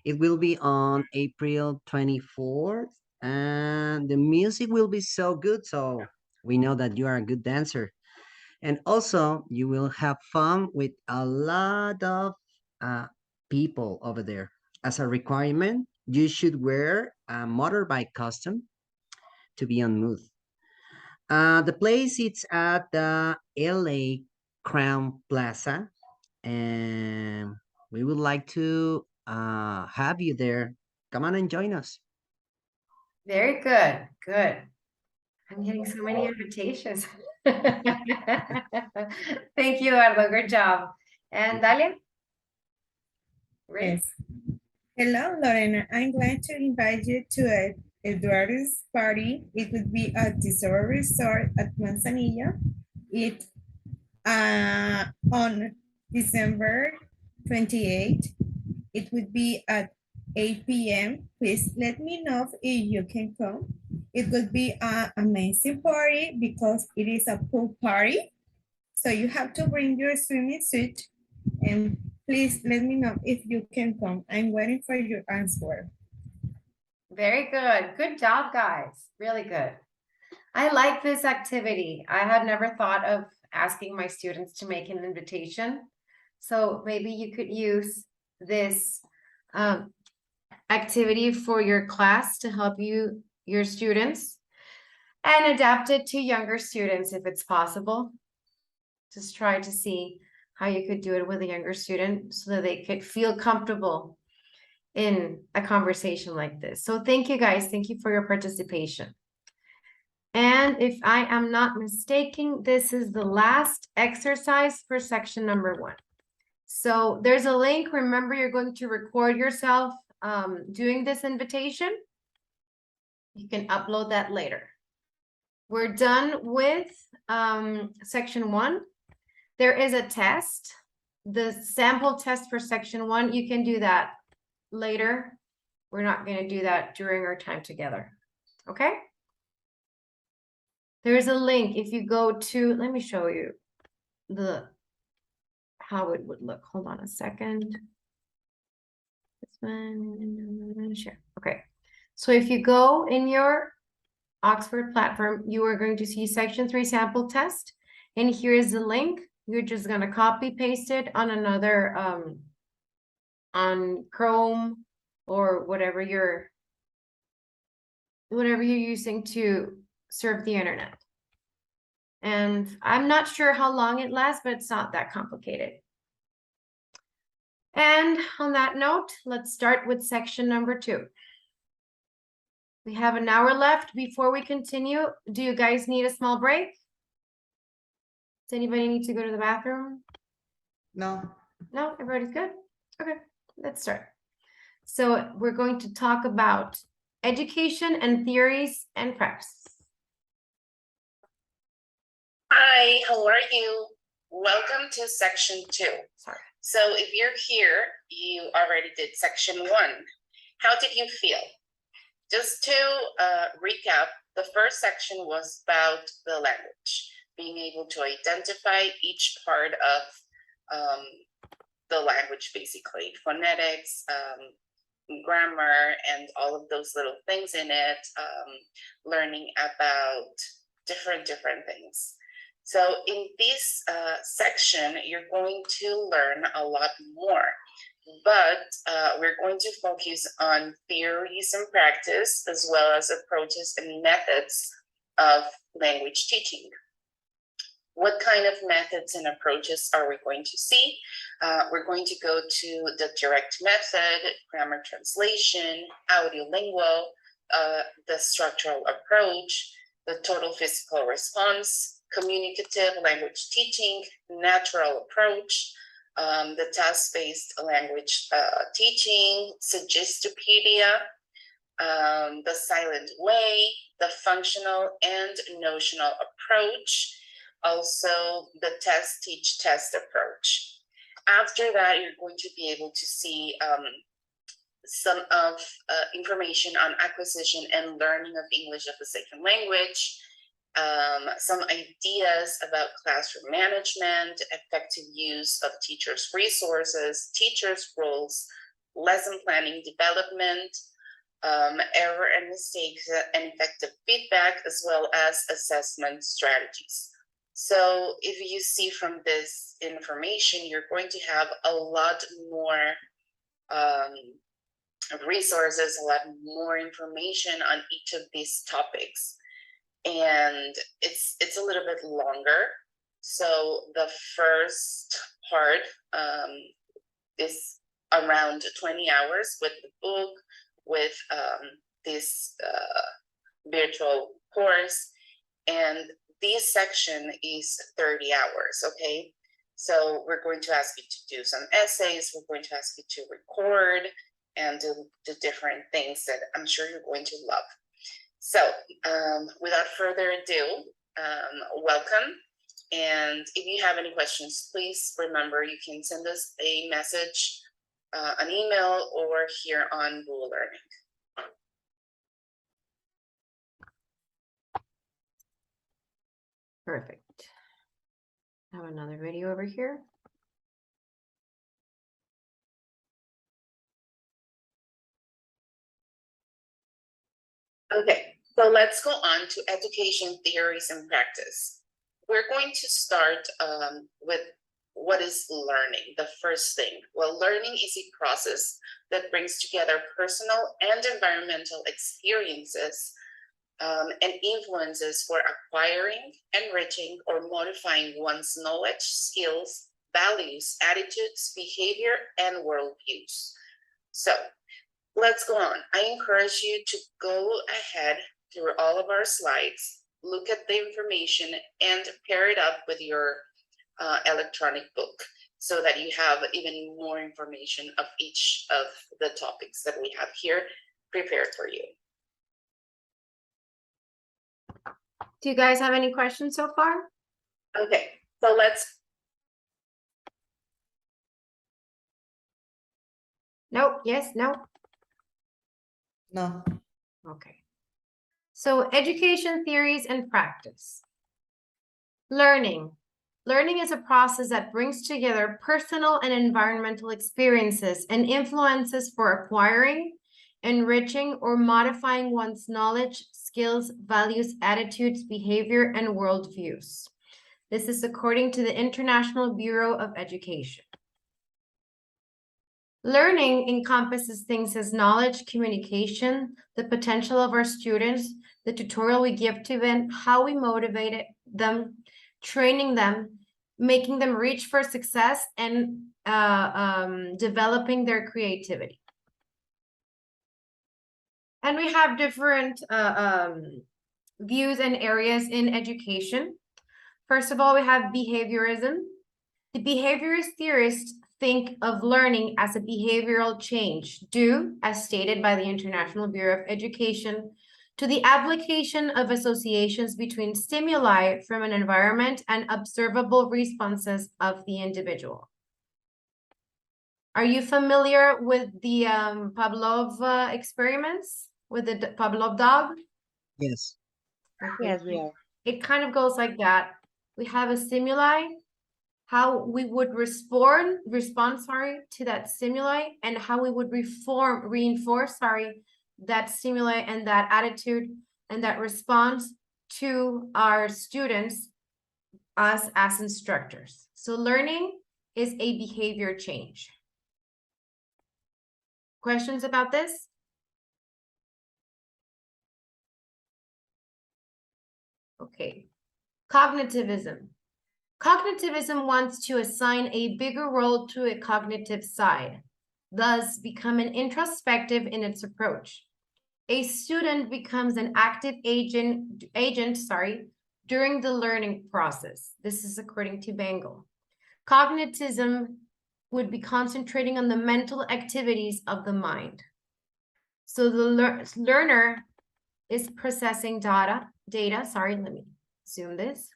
It will be on April 24th, and the music will be so good. So we know that you are a good dancer. And also, you will have fun with a lot of people over there. As a requirement, you should wear a motorbike costume to be on mood. The place it's at the LA Crown Plaza, and we would like to have you there. Come on and join us. Very good. Good. I'm getting so many invitations. Thank you, Eduardo. Good job. And Dalia? Ready? Yes. Hello, Lorena. I'm glad to invite you to Eduardo's party. It would be at the Tesoro Resort at Manzanillo. It on December 28th. It would be at 8 p.m. Please let me know if you can come. It would be an amazing party because it is a pool party. So you have to bring your swimming suit and please let me know if you can come. I'm waiting for your answer. Very good. Good job, guys. Really good. I like this activity. I had never thought of asking my students to make an invitation. So maybe you could use this activity for your class to help your students, and adapt it to younger students if it's possible. Just try to see how you could do it with a younger student so that they could feel comfortable in a conversation like this. So thank you, guys. Thank you for your participation. And if I am not mistaken, this is the last exercise for section number 1. So there's a link. Remember, you're going to record yourself doing this invitation. You can upload that later. We're done with section 1. There is a test, the sample test for section 1. You can do that later. We're not going to do that during our time together. Okay? There's a link. If you go to, let me show you how it would look. Hold on a second. This one, share. Okay. So if you go in your Oxford platform, you are going to see section 3 sample test. And here is the link. You're just going to copy paste it on another, on Chrome or whatever you're using to surf the internet. And I'm not sure how long it lasts, but it's not that complicated. And on that note, let's start with section number 2. We have an hour left before we continue. Do you guys need a small break? Does anybody need to go to the bathroom? No. No, everybody's good? Okay, let's start. So we're going to talk about education and theories and practice. Hi, how are you? Welcome to section 2. Sorry. So if you're here, you already did section 1. How did you feel? Just to recap, the first section was about the language, being able to identify each part of the language, basically, phonetics, grammar, and all of those little things in it, learning about different things. So in this section, you're going to learn a lot more, but we're going to focus on theories and practice, as well as approaches and methods of language teaching. What kind of methods and approaches are we going to see? We're going to go to the direct method, grammar translation, audiolingual, the structural approach, the total physical response, communicative language teaching, natural approach, the task-based language teaching, Suggestopedia, the silent way, the functional and notional approach, also the test, teach, test approach. After that, you're going to be able to see some of information on acquisition and learning of English as a second language, some ideas about classroom management, effective use of teachers' resources, teachers' roles, lesson planning development, error and mistakes and effective feedback, as well as assessment strategies. So if you see from this information, you're going to have a lot more resources, a lot more information on each of these topics. And it's a little bit longer. So the first part is around 20 hours with the book, with this virtual course, and this section is 30 hours, okay? So we're going to ask you to do some essays, we're going to ask you to record and do different things that I'm sure you're going to love. So without further ado, welcome. And if you have any questions, please remember you can send us a message, an email, or here on Google Learning. Perfect. I have another video over here. Okay, so let's go on to education theories and practice. We're going to start with what is learning, the first thing. Well, learning is a process that brings together personal and environmental experiences and influences for acquiring, enriching, or modifying one's knowledge, skills, values, attitudes, behavior, and worldviews. So let's go on. I encourage you to go ahead through all of our slides, look at the information, and pair it up with your electronic book so that you have even more information of each of the topics that we have here prepared for you. Do you guys have any questions so far? Okay, so let's. Nope, yes, no? No. Okay. So education theories and practice. Learning. Learning is a process that brings together personal and environmental experiences and influences for acquiring, enriching, or modifying one's knowledge, skills, values, attitudes, behavior, and worldviews. This is according to the International Bureau of Education. Learning encompasses things as knowledge, communication, the potential of our students, the tutorial we give to them, how we motivate them, training them, making them reach for success, and developing their creativity. And we have different views and areas in education. First of all, we have behaviorism. The behaviorist theorists think of learning as a behavioral change due, as stated by the International Bureau of Education, to the application of associations between stimuli from an environment and observable responses of the individual. Are you familiar with the Pavlov experiments, with the Pavlov dog? Yes. Okay. Yes, we are. It kind of goes like that. We have a stimuli, how we would respond to that stimuli, and how we would reinforce that stimuli and that attitude and that response to our students, us as instructors. So learning is a behavior change. Questions about this? Okay. Cognitivism. Cognitivism wants to assign a bigger role to a cognitive side, thus becoming introspective in its approach. A student becomes an active agent during the learning process. This is according to Bengal. Cognitism would be concentrating on the mental activities of the mind. So the learner is processing data, let me zoom this.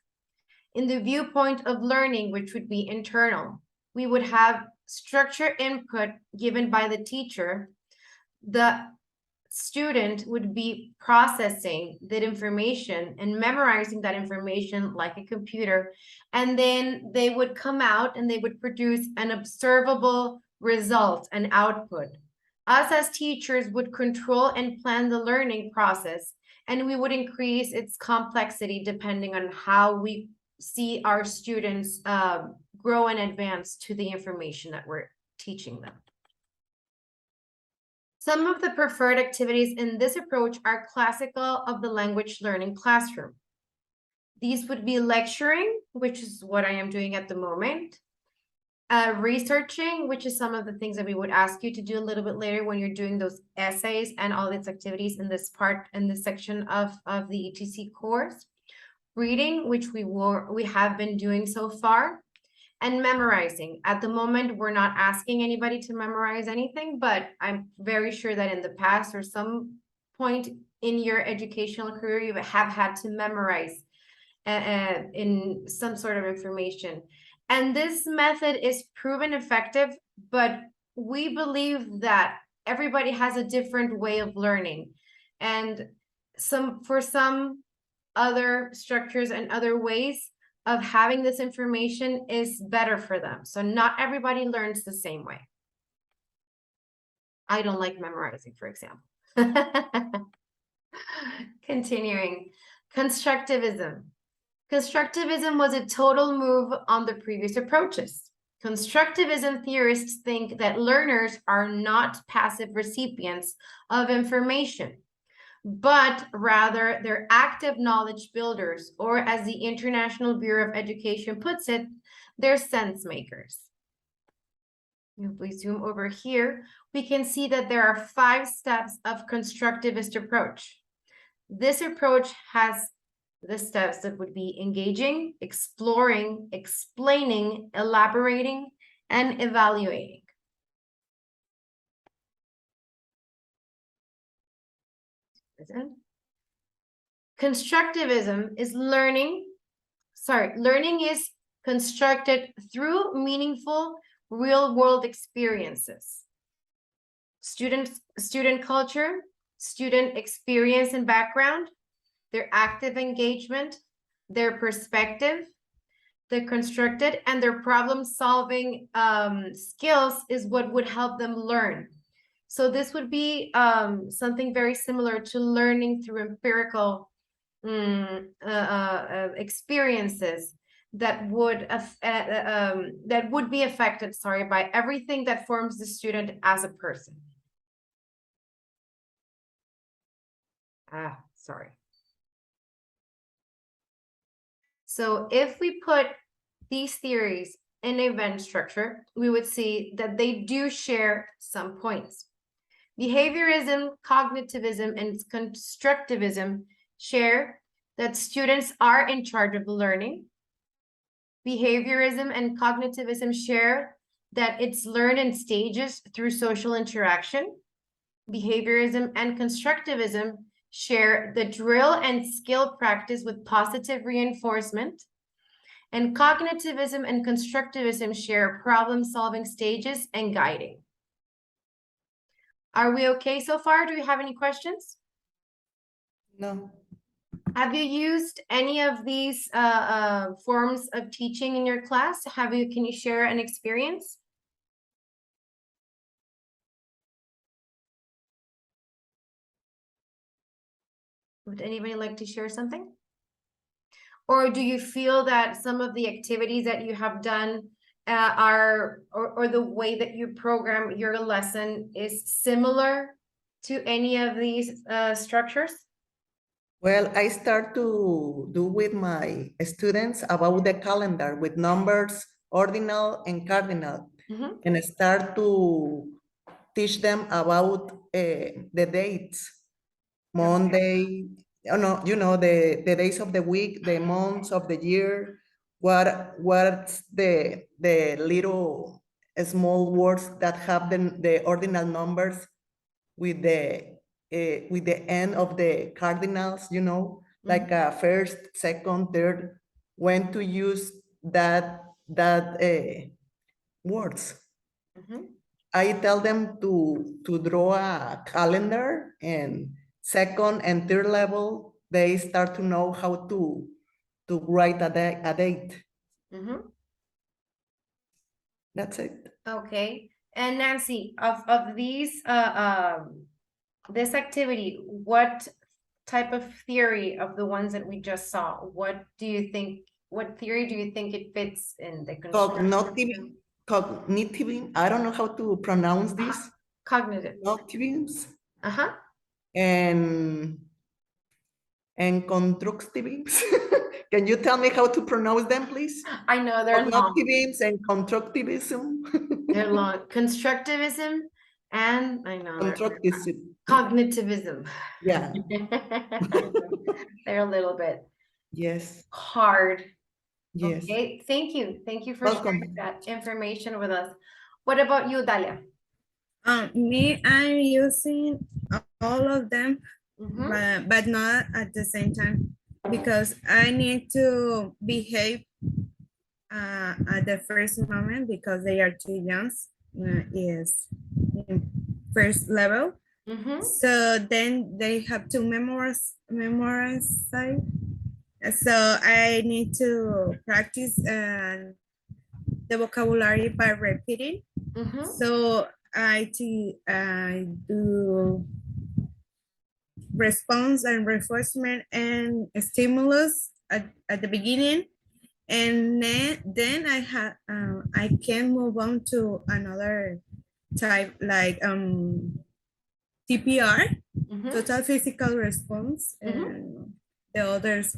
In the viewpoint of learning, which would be internal, we would have structure input given by the teacher. The student would be processing that information and memorizing that information like a computer, and then they would come out and they would produce an observable result, an output. Us as teachers would control and plan the learning process, and we would increase its complexity depending on how we see our students grow and advance to the information that we're teaching them. Some of the preferred activities in this approach are classical of the language learning classroom. These would be lecturing, which is what I am doing at the moment. Researching, which is some of the things that we would ask you to do a little bit later when you're doing those essays and all these activities in this part, in this section of the ETC course. Reading, which we have been doing so far. And memorizing. At the moment, we're not asking anybody to memorize anything, but I'm very sure that in the past or some point in your educational career, you have had to memorize in some sort of information. And this method is proven effective, but we believe that everybody has a different way of learning. And for some other structures and other ways of having this information is better for them. So not everybody learns the same way. I don't like memorizing, for example. Continuing. Constructivism. Constructivism was a total move on the previous approaches. Constructivism theorists think that learners are not passive recipients of information, but rather they're active knowledge builders, or as the International Bureau of Education puts it, they're sense makers. If we zoom over here, we can see that there are 5 steps of constructivist approach. This approach has the steps that would be engaging, exploring, explaining, elaborating, and evaluating. Constructivism is learning is constructed through meaningful real-world experiences. Student culture, student experience and background, their active engagement, their perspective, their constructed, and their problem-solving skills is what would help them learn. So this would be something very similar to learning through empirical experiences that would be affected, sorry, by everything that forms the student as a person. Sorry. So if we put these theories in a Venn structure, we would see that they do share some points. Behaviorism, cognitivism, and constructivism share that students are in charge of learning. Behaviorism and cognitivism share that it's learned in stages through social interaction. Behaviorism and constructivism share the drill and skill practice with positive reinforcement. And cognitivism and constructivism share problem-solving stages and guiding. Are we okay so far? Do you have any questions? No. Have you used any of these forms of teaching in your class? Can you share an experience? Would anybody like to share something? Or do you feel that some of the activities that you have done or the way that you program your lesson is similar to any of these structures? Well, I start to do with my students about the calendar with numbers, ordinal and cardinal, and I start to teach them about the dates, Monday, the days of the week, the months of the year, what's the little small words that have the ordinal numbers with the end of the cardinals, like first, second, third, when to use that words. I tell them to draw a calendar, and second and third level, they start to know how to write a date. That's it. Okay. And Nancy, of these this activity, what type of theory of the ones that we just saw, what theory do you think it fits in the Cognitive, I don't know how to pronounce this. Cognitive. Cognitives. And constructivism. Can you tell me how to pronounce them, please? I know they're long. Cognitivism and constructivism. They're long. Constructivism and I know cognitivism. Yeah. They're a little bit hard. Yes. Okay, thank you. Thank you for sharing that information with us. What about you, Dalia? Me, I'm using all of them, but not at the same time, because I need to behave at the first moment because they are too young, is in first level. So then they have to memorize. So I need to practice the vocabulary by repeating. So I do response and reinforcement and stimulus at the beginning, and then I can move on to another type like TPR, total physical response, and the others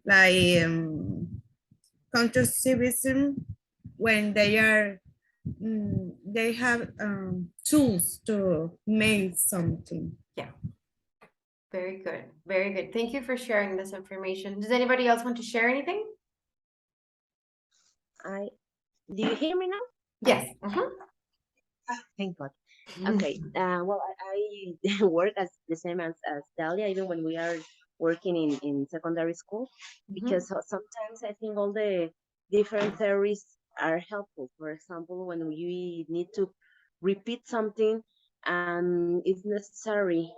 like constructivism, when they have tools to make something. Yeah. Very good. Very good. Thank you for sharing this information. Does anybody else want to share anything? Do you hear me now? Yes. Thank God. Okay. Well, I work as the same as Dalia, even when we are working in secondary school, because sometimes I think all the different theories are helpful. For example, when we need to repeat something and it's necessary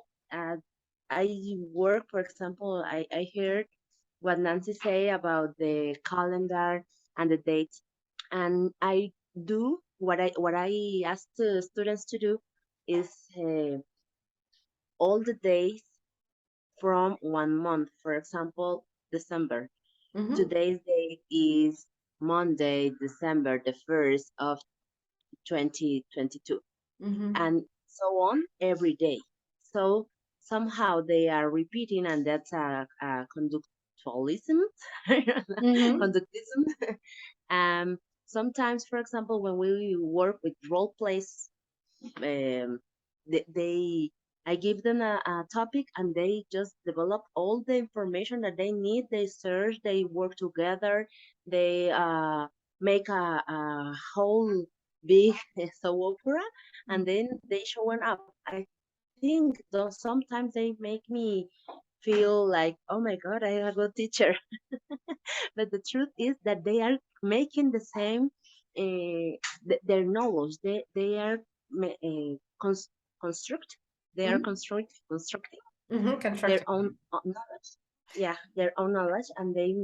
I work, for example, I heard what Nancy say about the calendar and the dates, and I do what I ask the students to do is all the days from 1 month. For example, December. Mhm, Today's date is Monday, December the 1st of 2022, mhm, and so on every day. So somehow they are repeating, and that's a conductualism, mhm, conductism. Sometimes, for example, when we work with role plays, they I give them a topic and they just develop all the information that they need. They search, they work together, they make a whole big soap opera, and then they showing up. I think though sometimes they make me feel like, oh my God, I am a good teacher. But the truth is that they are making the same their knowledge. They are ma- uh, cons- construct. They are mhm, constructing mhm, their constructive. own knowledge. Yeah, their own knowledge, and they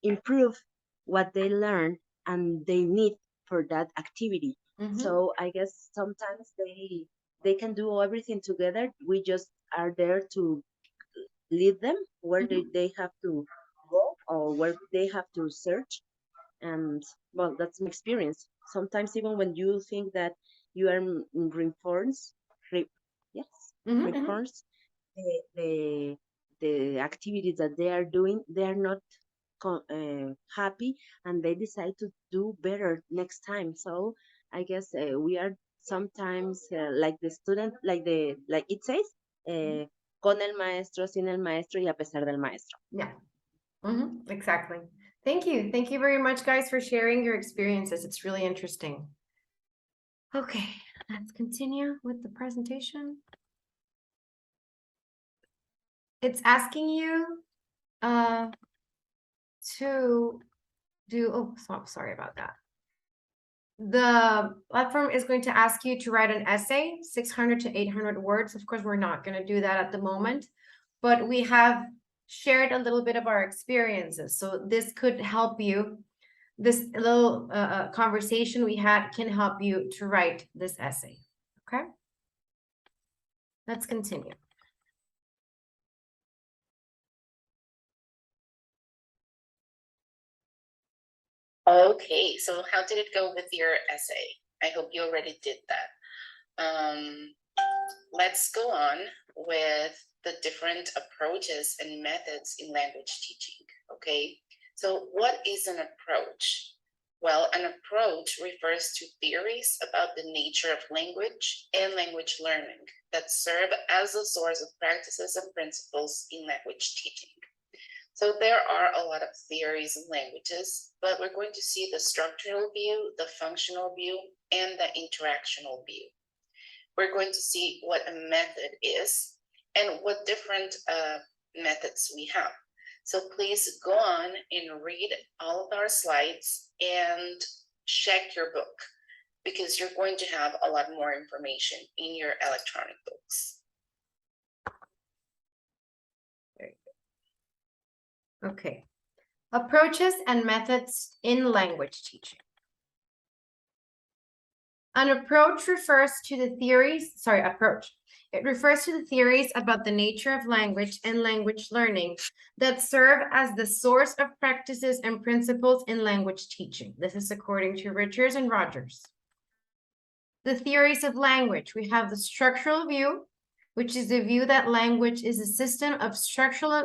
improve what they learn and they need for that activity. Mhm, So I guess sometimes they can do everything together. We just are there to lead them where mhm. they have to go or where they have to search. And well, that's my experience. Sometimes even when you think that you are reinforced, re, yes, Mhm, mhm. reinforced the, the the activities that they are doing, they are not happy, and they decide to do better next time. So I guess we are sometimes like the student, like it says, uh, con el maestro, sin el maestro y a pesar del maestro. Yeah. Exactly. Thank you. Thank you very much, guys, for sharing your experiences. It's really interesting. Okay, let's continue with the presentation. It's asking you to do, oh, sorry about that. The platform is going to ask you to write an essay, 600 to 800 words. Of course, we're not going to do that at the moment, but we have shared a little bit of our experiences. So this could help you. This little conversation we had can help you to write this essay. Okay, let's continue. Okay, so how did it go with your essay? I hope you already did that. Let's go on with the different approaches and methods in language teaching, okay? So what is an approach? Well, an approach refers to theories about the nature of language and language learning that serve as a source of practices and principles in language teaching. So there are a lot of theories in languages, but we're going to see the structural view, the functional view, and the interactional view. We're going to see what a method is and what different methods we have. So please go on and read all of our slides and check your book, because you're going to have a lot more information in your electronic books. Okay, approaches and methods in language teaching. An approach refers to the theories, It refers to the theories about the nature of language and language learning that serve as the source of practices and principles in language teaching. This is according to Richards and Rogers. The theories of language. We have the structural view, which is the view that language is a system of structurally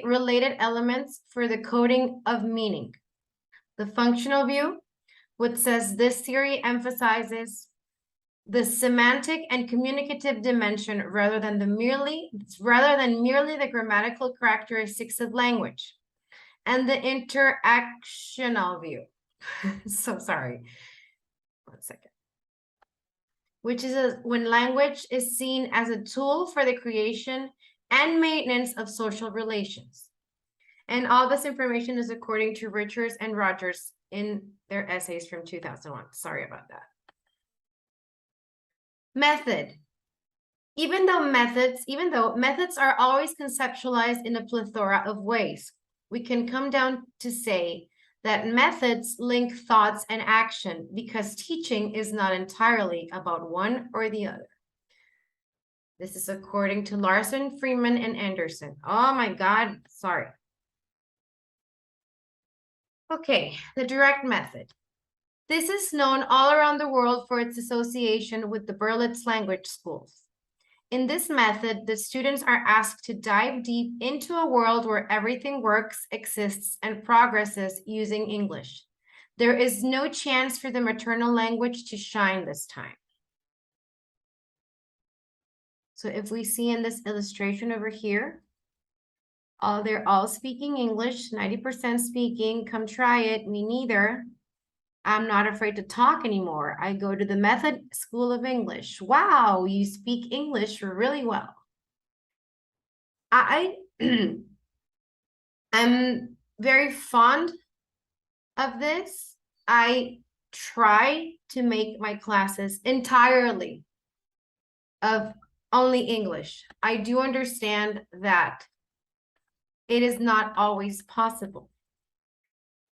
related elements for the coding of meaning. The functional view, which says this theory emphasizes the semantic and communicative dimension rather than merely the grammatical characteristics of language. And the interactional view. So sorry. 1 second. Which is when language is seen as a tool for the creation and maintenance of social relations. And all this information is according to Richards and Rogers in their essays from 2001. Sorry about that. Method. Even though methods are always conceptualized in a plethora of ways, we can come down to say that methods link thoughts and action because teaching is not entirely about one or the other. This is according to Larson, Freeman, and Anderson. Oh my God, sorry. Okay, the direct method. This is known all around the world for its association with the Berlitz language schools. In this method, the students are asked to dive deep into a world where everything works, exists, and progresses using English. There is no chance for the maternal language to shine this time. So if we see in this illustration over here, they're all speaking English, 90% speaking. Come try it, me neither. I'm not afraid to talk anymore. I go to the Method School of English. Wow, you speak English really well. I'm very fond of this. I try to make my classes entirely of only English. I do understand that it is not always possible.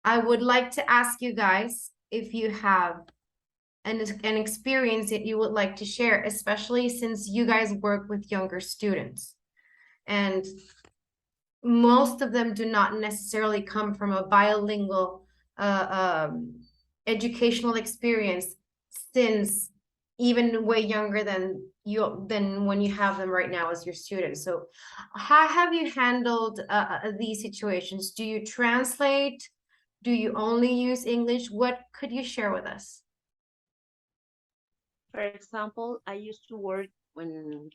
I would like to ask you guys if you have an experience that you would like to share, especially since you guys work with younger students. And most of them do not necessarily come from a bilingual educational experience, since even way younger than when you have them right now as your students. So how have you handled these situations? Do you translate? Do you only use English? What could you share with us? For example, I used to work when,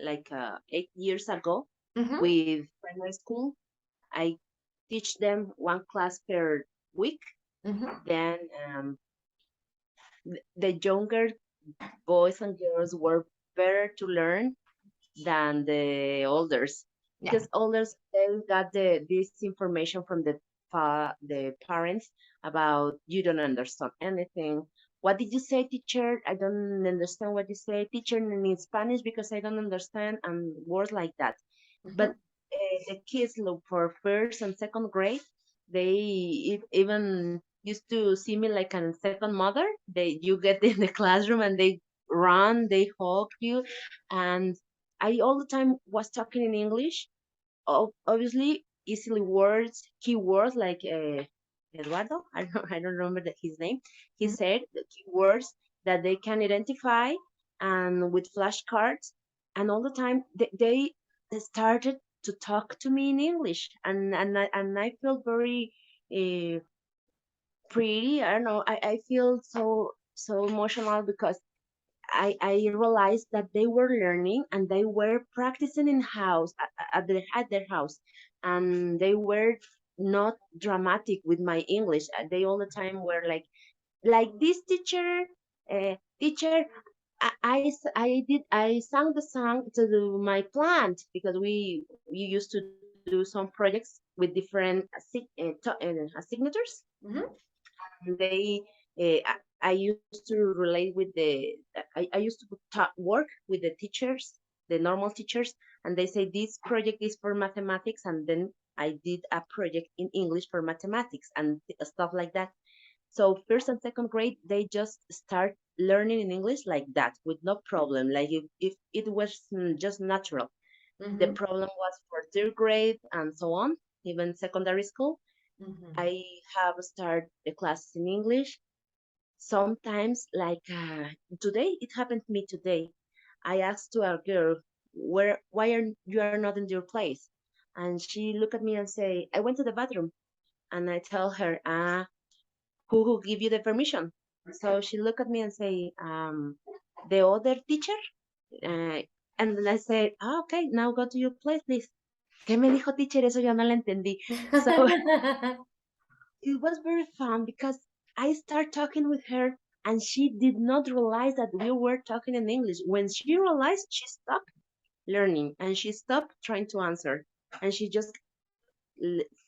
like 8 years ago, with primary school. I teach them one class per week. Then the younger boys and girls were better to learn than the olders, because olders, they got this information from the parents about, you don't understand anything. What did you say, teacher? I don't understand what you say, teacher, in Spanish, because I don't understand, and words like that. But the kids look for first and second grade, they even used to see me like a second mother. You get in the classroom and they run, they hug you, and I all the time was talking in English. Obviously, easily words, keywords like Eduardo. I don't remember his name. He said the keywords that they can identify, and with flashcards, and all the time they started to talk to me in English, and I felt very pretty. I don't know. I feel so emotional because I realized that they were learning and they were practicing in house at their house, and they were not dramatic with my English. They all the time were like this, teacher, teacher. I sang the song to my plant, because we used to do some projects with different signatures. They I used to relate with I used to work with the teachers, the normal teachers, and they say this project is for mathematics, and then I did a project in English for mathematics and stuff like that. So first and second grade, they just start learning in English like that with no problem, like if it was just natural. The problem was for third grade and so on, even secondary school. I have started the classes in English. Sometimes, like today, it happened to me today. I asked to a girl, why you are not in your place? And she looked at me and say, I went to the bathroom. And I tell her, who give you the permission? So she looked at me and say, the other teacher. And then I said, okay, now go to your place, please. ¿Qué me dijo, teacher? Eso yo no la entendí. So it was very fun because I started talking with her and she did not realize that we were talking in English. When she realized, she stopped learning and she stopped trying to answer. And she just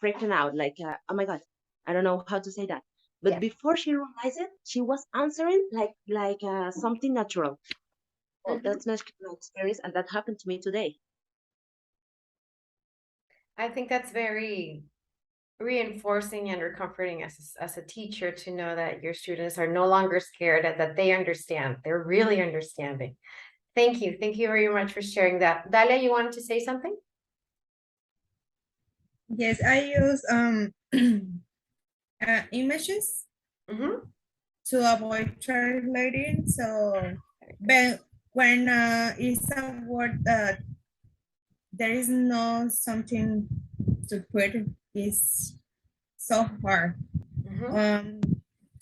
freaking out like, oh my God, I don't know how to say that. But before she realized it, she was answering like something natural. Oh, that's my experience, and that happened to me today. I think that's very reinforcing and comforting as a teacher to know that your students are no longer scared and that they understand. They're really understanding. Thank you. Thank you very much for sharing that. Dalia, you wanted to say something? Yes, I use images Mm-hmm. to avoid translating. So when it's a word that there is no something to put, is so hard. Mm-hmm.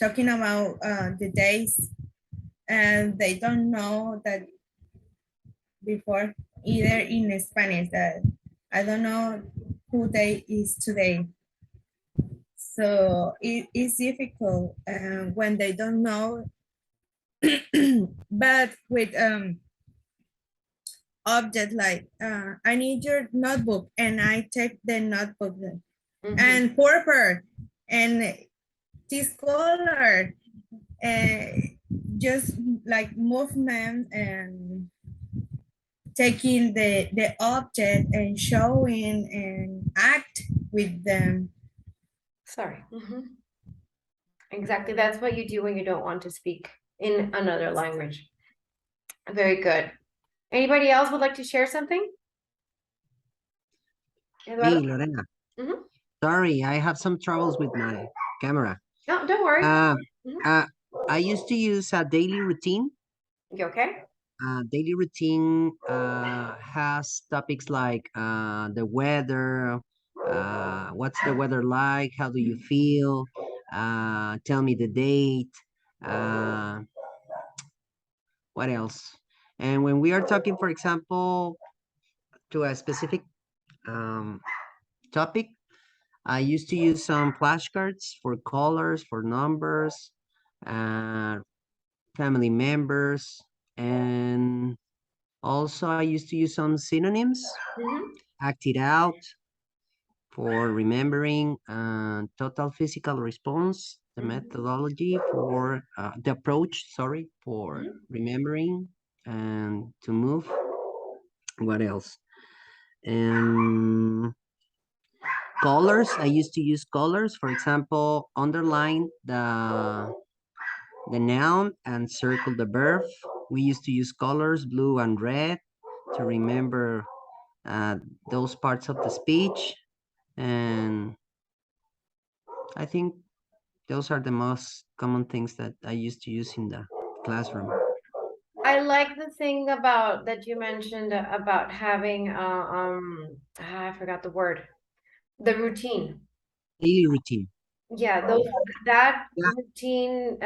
Talking about the days, and they don't know that before either in Spanish, that I don't know who day is today. So it is difficult when they don't know. But with object like I need your notebook, and I take the notebook Mm-hmm. and purple and this color, just like movement and taking the object and showing and act with them. Sorry. Mm-hmm. Exactly. That's what you do when you don't want to speak in another language. Very good. Anybody else would like to share something? Me, Eduardo? Lorena. Mhm. Sorry, I have some troubles with my camera. No, don't worry. I used to use a daily routine. You okay? Daily routine has topics like the weather, what's the weather like, how do you feel, tell me the date, uh, what else? And when we are talking, for example, to a specific topic, I used to use some flashcards for colors, for numbers, uh, family members, and also I used to use some synonyms, act it out for remembering, total physical response, the methodology for the approach, sorry, for remembering and to move. What else? And colors, I used to use colors, for example, underline the noun and circle the verb. We used to use colors, blue and red, to remember those parts of the speech. And I think those are the most common things that I used to use in the classroom. I like the thing about that you mentioned about having I forgot the word. The routine. Daily routine. Yeah, that Yeah, routine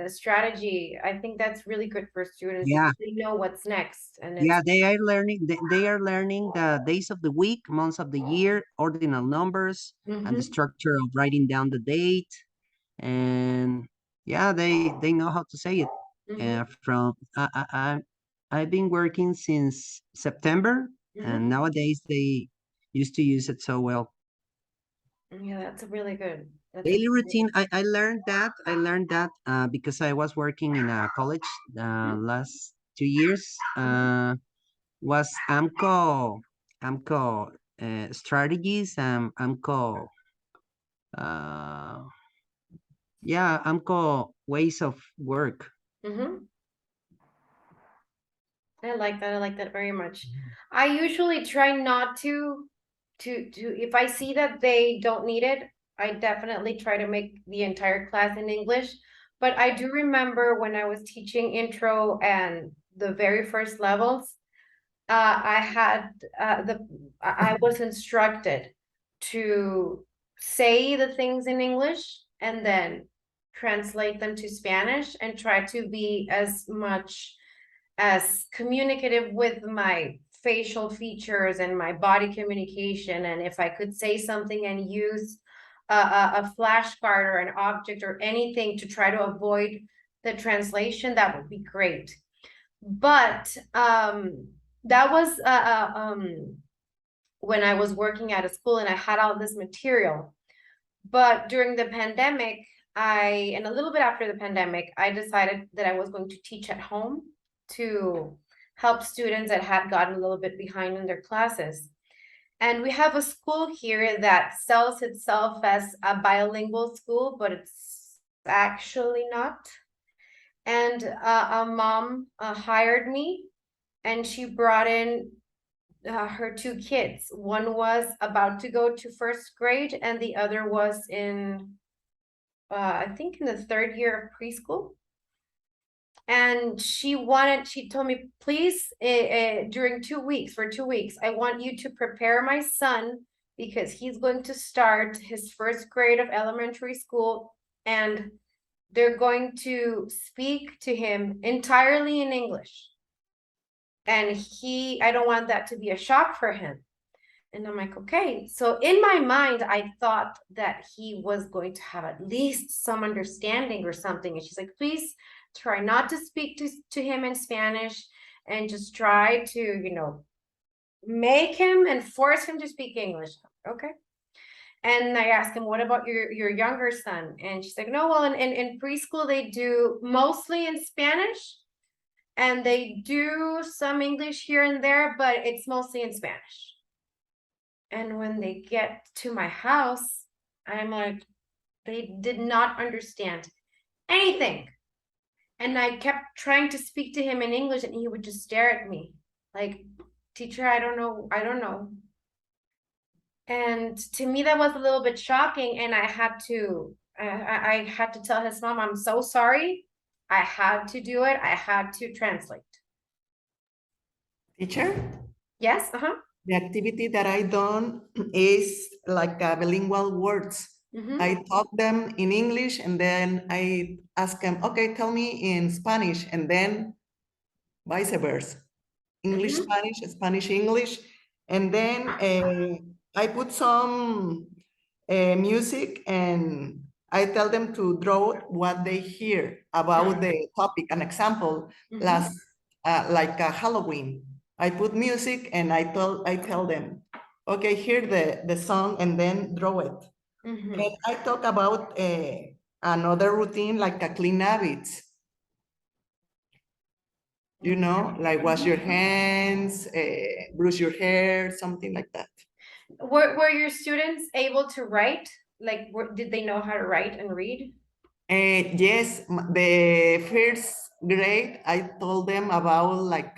strategy, I think that's really good for students yeah, because they know what's next, and it's yeah. They are learning the days of the week, months of the year, ordinal numbers, and the structure of writing down the date. And yeah, they know how to say it. From I've been working since September, and nowadays they used to use it so well. Yeah, that's a really good. That's a Daily really routine. I learned that. I learned that because I was working in a college last 2 years. Was AMCO strategies and AMCO uh, yeah, AMCO ways of work. I like that. I like that very much. I usually try not to if I see that they don't need it, I definitely try to make the entire class in English. But I do remember when I was teaching intro and the very first levels, I had I was instructed to say the things in English and then translate them to Spanish and try to be as much as communicative with my facial features and my body communication. And if I could say something and use a flashcard or an object or anything to try to avoid the translation, that would be great. But that was when I was working at a school and I had all this material. But during the pandemic, and a little bit after the pandemic, I decided that I was going to teach at home to help students that had gotten a little bit behind in their classes. And we have a school here that sells itself as a bilingual school, but it's actually not. And a mom hired me, and she brought in her two kids. One was about to go to first grade, and the other was in, I think in the third year of preschool. And she told me, please, during 2 weeks, for 2 weeks, I want you to prepare my son because he's going to start his first grade of elementary school, and they're going to speak to him entirely in English. And I don't want that to be a shock for him. And I'm like, okay. So in my mind, I thought that he was going to have at least some understanding or something. And she's like, please try not to speak to him in Spanish, and just try to, you know, make him and force him to speak English. Okay. And I asked him, what about your younger son? And she's like, no, well, in preschool, they do mostly in Spanish, and they do some English here and there, but it's mostly in Spanish. And when they get to my house, I'm like, they did not understand anything. And I kept trying to speak to him in English, and he would just stare at me like, teacher, I don't know. And to me, that was a little bit shocking. And I had to tell his mom, I'm so sorry. I had to do it. I had to translate. Teacher? Yes, The activity that I done is like bilingual words. I talk them in English, and then I ask them, okay, tell me in Spanish, and then vice versa. English, Spanish, Spanish, English. And then I put some music, and I tell them to draw what they hear about the topic. An example, like Halloween. I put music, and I tell them, okay, hear the song and then draw it. And I talk about another routine, like a clean habits. You know, like wash your hands, brush your hair, something like that. Were your students able to write? Like, did they know how to write and read? Yes, the first grade, I told them about like,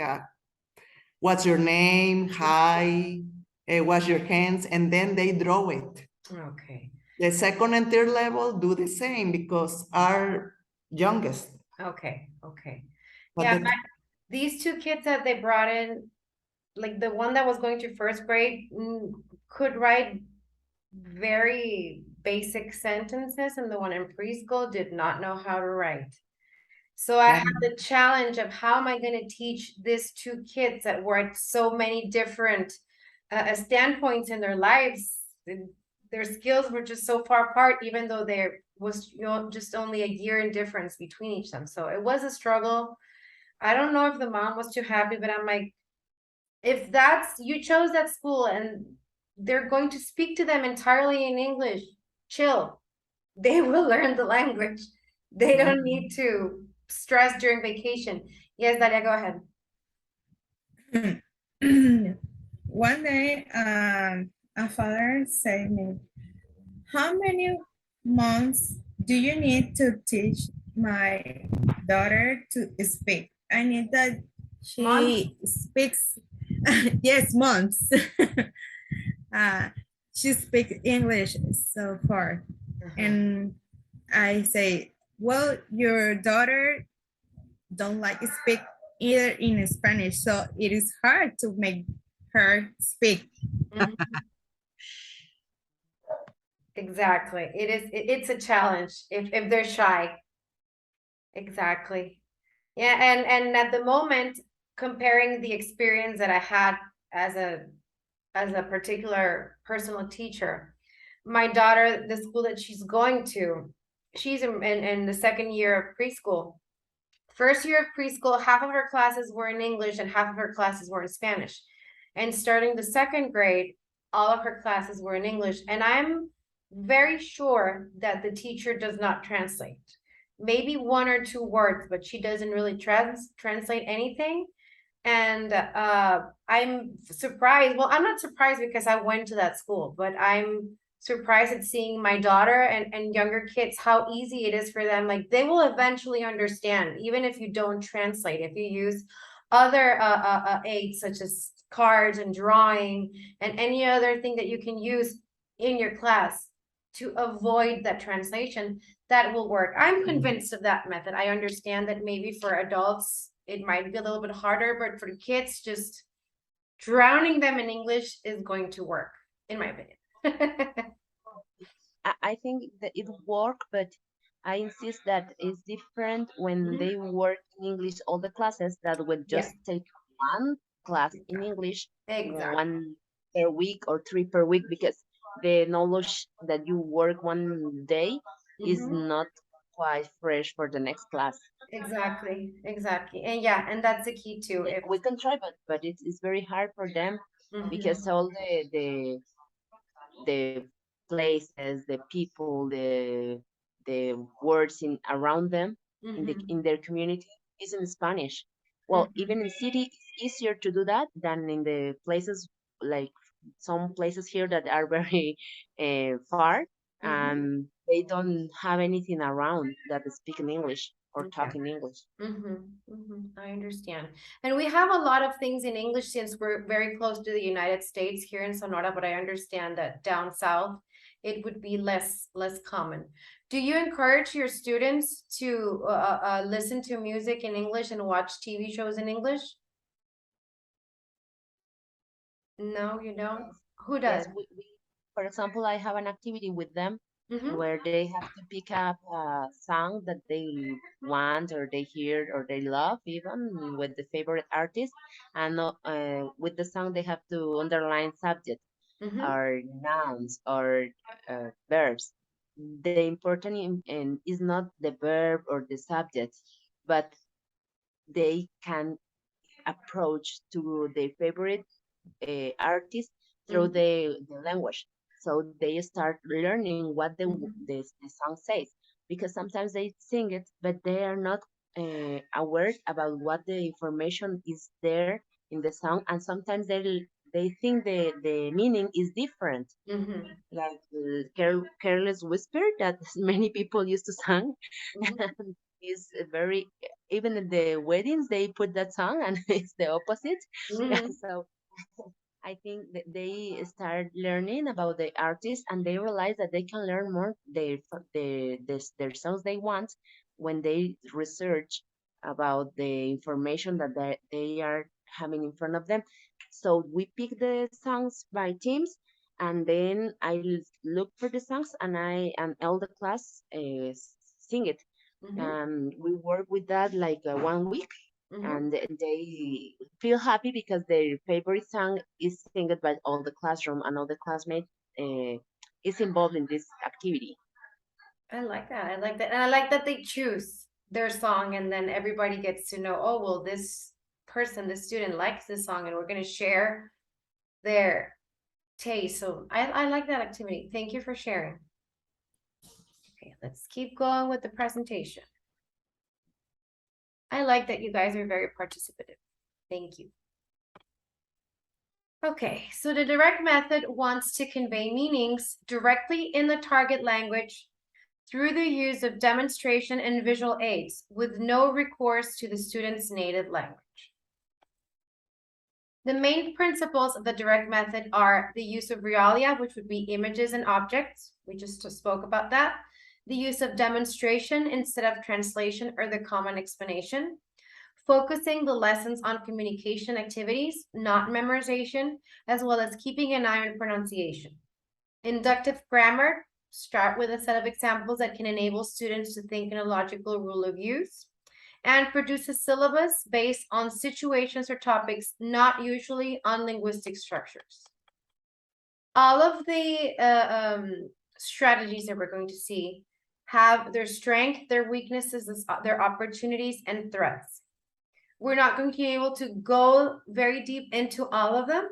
what's your name, hi, wash your hands, and then they draw it. Okay. The second and third level do the same because are youngest. Okay. But Yeah, these two kids that they brought in, like the one that was going to first grade could write very basic sentences, and the one in preschool did not know how to write. So I had the challenge of, how am I going to teach these two kids that were at so many different standpoints in their lives? Their skills were just so far apart, even though there was, you know, just only a year in difference between each of them. So it was a struggle. I don't know if the mom was too happy, but I'm like, if you chose that school and they're going to speak to them entirely in English, chill. They will learn the language. They don't need to stress during vacation. Yes, Dalia, go ahead. One day, a father said me, how many months do you need to teach my daughter to speak? I need that she speaks, yes, months. She speaks English so far. And I say, well, your daughter don't like to speak either in Spanish, so it is hard to make her speak. Exactly. It's a challenge if they're shy. Exactly. Yeah, and at the moment, comparing the experience that I had as a particular personal teacher, my daughter, the school that she's going to, she's in the second year of preschool. First year of preschool, half of her classes were in English and half of her classes were in Spanish. And starting the second grade, all of her classes were in English. And I'm very sure that the teacher does not translate. maybe 1 or 2 words, but she doesn't really translate anything. And I'm surprised. Well, I'm not surprised because I went to that school, but I'm surprised at seeing my daughter and younger kids, how easy it is for them. Like they will eventually understand, even if you don't translate, if you use other aids such as cards and drawing and any other thing that you can use in your class to avoid that translation, that will work. I'm convinced of that method. I understand that maybe for adults, it might be a little bit harder, but for kids, just drowning them in English is going to work, in my opinion. I think that it work, but I insist that it's different when they work in English, all the classes that would just take one class in English, Exactly. 1 per week or 3 per week, because the knowledge that you work one day is not quite fresh for the next class. Exactly. And yeah, and that's the key too. If We can try, but it's very hard for them because all the places, the people, the words in around them in their community is in Spanish. Well, even in city, it's easier to do that than in the places like some places here that are very far, and they don't have anything around that speak in English or talk in English. I understand. And we have a lot of things in English since we're very close to the United States here in Sonora, but I understand that down south, it would be less common. Do you encourage your students to listen to music in English and watch TV shows in English? No, you don't? Who does? Yes, for example, I have an activity with them where they have to pick up a song that they want or they hear or they love, even with the favorite artist, and with the song they have to underline subject or nouns or verbs. The important is not the verb or the subject, but they can approach to their favorite artist through the language. So they start learning what the song says, because sometimes they sing it, but they are not aware about what the information is there in the song, and sometimes they think the meaning is different. Like Careless Whisper that many people used to sing is very, even in the weddings they put that song and it's the opposite. So I think that they start learning about the artist and they realize that they can learn more their songs they want when they research about the information that they are having in front of them. So we pick the songs by teams, and then I look for the songs and I and all the class sing it. We work with that like 1 week, and they feel happy because their favorite song is sung by all the classroom and all the classmates is involved in this activity. I like that. And I like that they choose their song and then everybody gets to know, oh, well, this person, this student likes this song and we're going to share their taste. So I like that activity. Thank you for sharing. Okay, let's keep going with the presentation. I like that you guys are very participative. Thank you. Okay, so the direct method wants to convey meanings directly in the target language through the use of demonstration and visual aids with no recourse to the student's native language. The main principles of the direct method are the use of realia, which would be images and objects. We just spoke about that. The use of demonstration instead of translation or the common explanation. Focusing the lessons on communication activities, not memorization, as well as keeping an eye on pronunciation. Inductive grammar, start with a set of examples that can enable students to think in a logical rule of use, and produce a syllabus based on situations or topics, not usually on linguistic structures. All of the strategies that we're going to see have their strength, their weaknesses, their opportunities, and threats. We're not going to be able to go very deep into all of them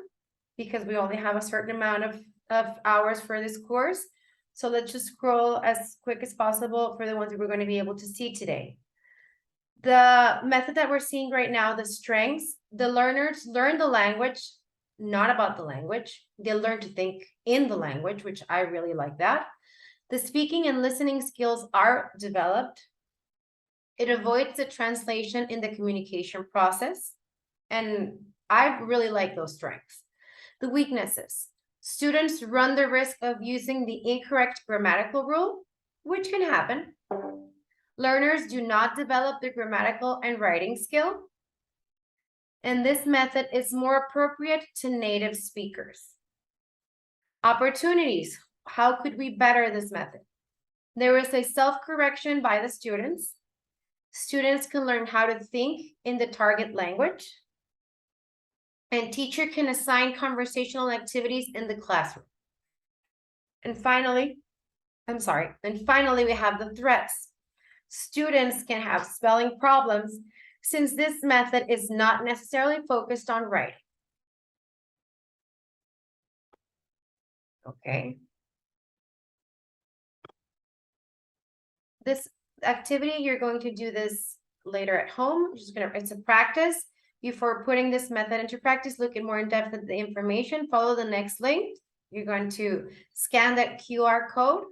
because we only have a certain amount of hours for this course. So let's just scroll as quick as possible for the ones that we're going to be able to see today. The method that we're seeing right now, the strengths, the learners learn the language, not about the language. They learn to think in the language, which I really like that. The speaking and listening skills are developed. It avoids the translation in the communication process. And I really like those strengths. The weaknesses. Students run the risk of using the incorrect grammatical rule, which can happen. Learners do not develop the grammatical and writing skill. And this method is more appropriate to native speakers. Opportunities. How could we better this method? There is a self-correction by the students. Students can learn how to think in the target language. And teacher can assign conversational activities in the classroom. And finally, we have the threats. Students can have spelling problems since this method is not necessarily focused on writing. Okay. This activity, you're going to do this later at home. It's a practice. Before putting this method into practice, look at more in depth at the information, follow the next link. You're going to scan that QR code.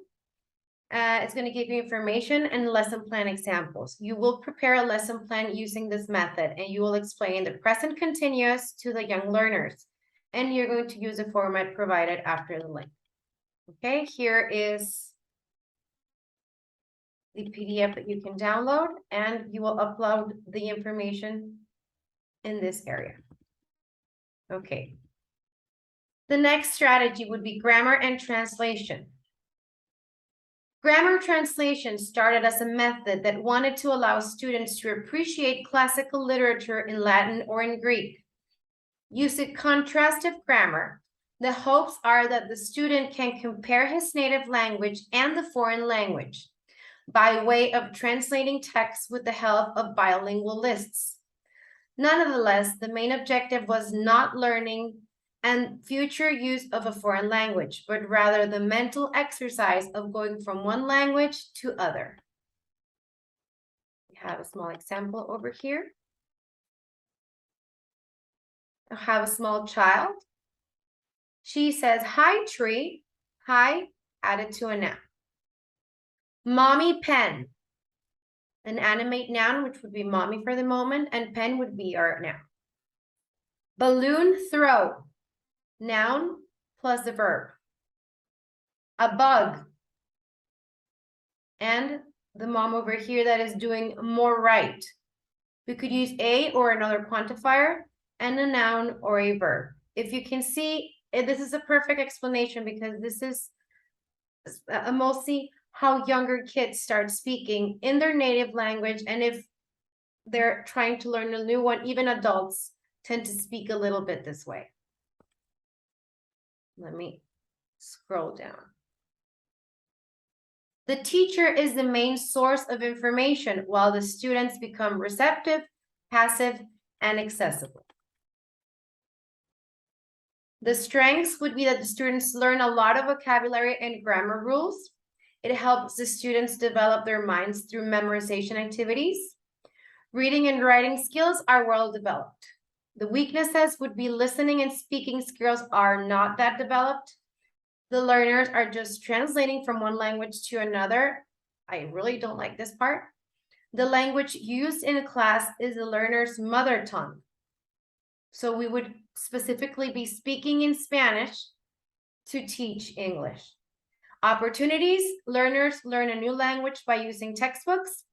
It's going to give you information and lesson plan examples. You will prepare a lesson plan using this method, and you will explain the present continuous to the young learners. And you're going to use the format provided after the link. Okay, here is the PDF that you can download, and you will upload the information in this area. Okay. The next strategy would be grammar and translation. Grammar translation started as a method that wanted to allow students to appreciate classical literature in Latin or in Greek. Using contrastive grammar, the hopes are that the student can compare his native language and the foreign language by way of translating texts with the help of bilingual lists. Nonetheless, the main objective was not learning and future use of a foreign language, but rather the mental exercise of going from one language to other. We have a small example over here. I have a small child. She says, "Hi, tree." Hi, added to a noun. Mommy pen. An animate noun, which would be mommy for the moment, and pen would be our noun. Balloon throw. Noun plus the verb. A bug. And the mom over here that is doing more right. We could use a or another quantifier and a noun or a verb. If you can see, this is a perfect explanation because this is mostly how younger kids start speaking in their native language. And if they're trying to learn a new one, even adults tend to speak a little bit this way. Let me scroll down. The teacher is the main source of information while the students become receptive, passive, and accessible. The strengths would be that the students learn a lot of vocabulary and grammar rules. It helps the students develop their minds through memorization activities. Reading and writing skills are well developed. The weaknesses would be listening and speaking skills are not that developed. The learners are just translating from one language to another. I really don't like this part. The language used in a class is the learner's mother tongue. So we would specifically be speaking in Spanish to teach English. Opportunities, learners learn a new language by using textbooks.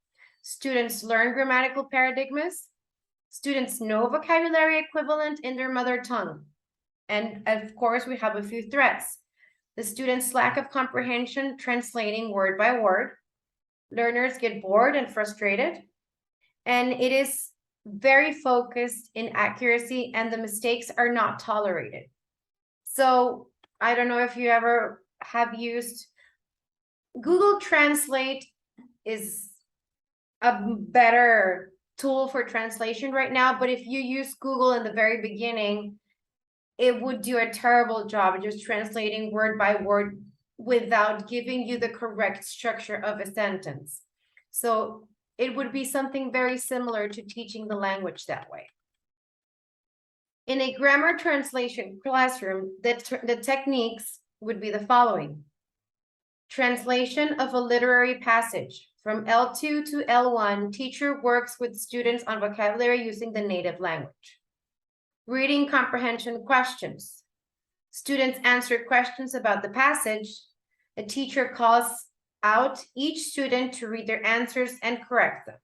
Students learn grammatical paradigms. Students know vocabulary equivalent in their mother tongue. And of course, we have a few threats. The students' lack of comprehension translating word by word. Learners get bored and frustrated. And it is very focused in accuracy and the mistakes are not tolerated. So I don't know if you ever have used Google Translate is a better tool for translation right now, but if you use Google in the very beginning, it would do a terrible job of just translating word by word without giving you the correct structure of a sentence. So it would be something very similar to teaching the language that way. In a grammar translation classroom, the techniques would be the following. Translation of a literary passage. From L2 to L1, teacher works with students on vocabulary using the native language. Reading comprehension questions. Students answer questions about the passage. A teacher calls out each student to read their answers and correct them.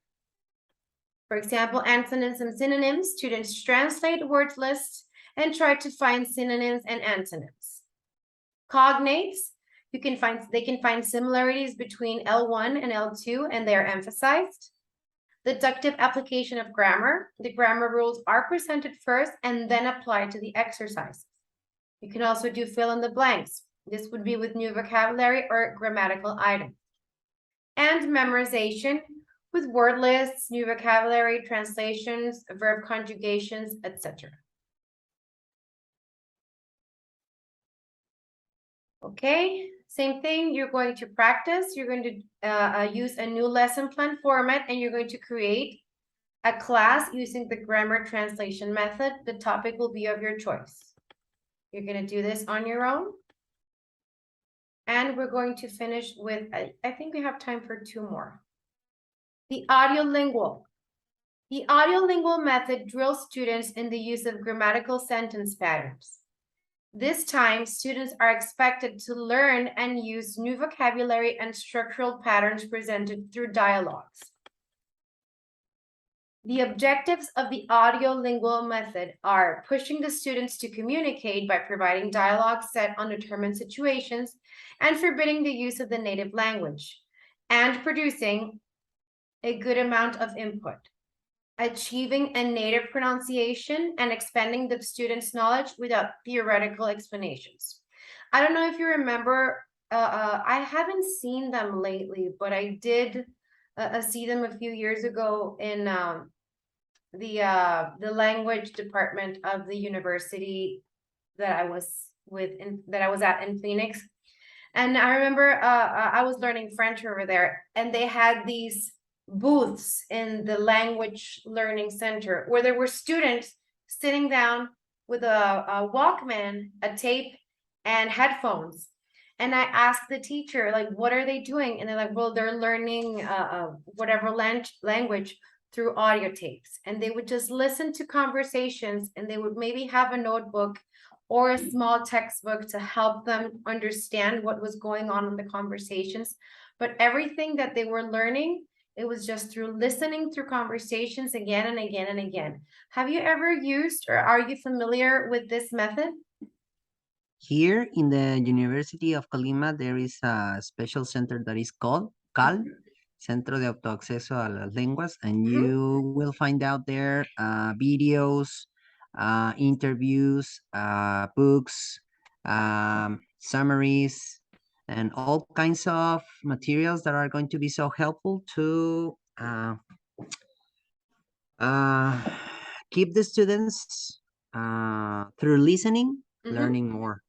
For example, antonyms and synonyms, students translate word lists and try to find synonyms and antonyms. Cognates, they can find similarities between L1 and L2 and they are emphasized. Deductive application of grammar, the grammar rules are presented first and then applied to the exercises. You can also do fill in the blanks. This would be with new vocabulary or grammatical items. And memorization with word lists, new vocabulary, translations, verb conjugations, etc. Okay, same thing, you're going to practice, you're going to use a new lesson plan format and you're going to create a class using the grammar translation method. The topic will be of your choice. You're going to do this on your own. And we're going to finish with, I think we have time for 2 more. The audiolingual. The audiolingual method drills students in the use of grammatical sentence patterns. This time, students are expected to learn and use new vocabulary and structural patterns presented through dialogues. The objectives of the audiolingual method are pushing the students to communicate by providing dialogue set on determined situations and forbidding the use of the native language, and producing a good amount of input. Achieving a native pronunciation and expanding the student's knowledge without theoretical explanations. I don't know if you remember, I haven't seen them lately, but I did see them a few years ago in the language department of the university that I was at in Phoenix. And I remember I was learning French over there, and they had these booths in the language learning center where there were students sitting down with a Walkman, a tape, and headphones. And I asked the teacher, like, what are they doing? And they're like, well, they're learning whatever language through audio tapes. And they would just listen to conversations, and they would maybe have a notebook or a small textbook to help them understand what was going on in the conversations. But everything that they were learning, it was just through listening through conversations again and again and again. Have you ever used or are you familiar with this method? Here in the University of Colima, there is a special center that is called CAL, Centro de Autoacceso a las Lenguas, and you will find out there videos, interviews, books, summaries, and all kinds of materials that are going to be so helpful to keep the students through listening, learning more.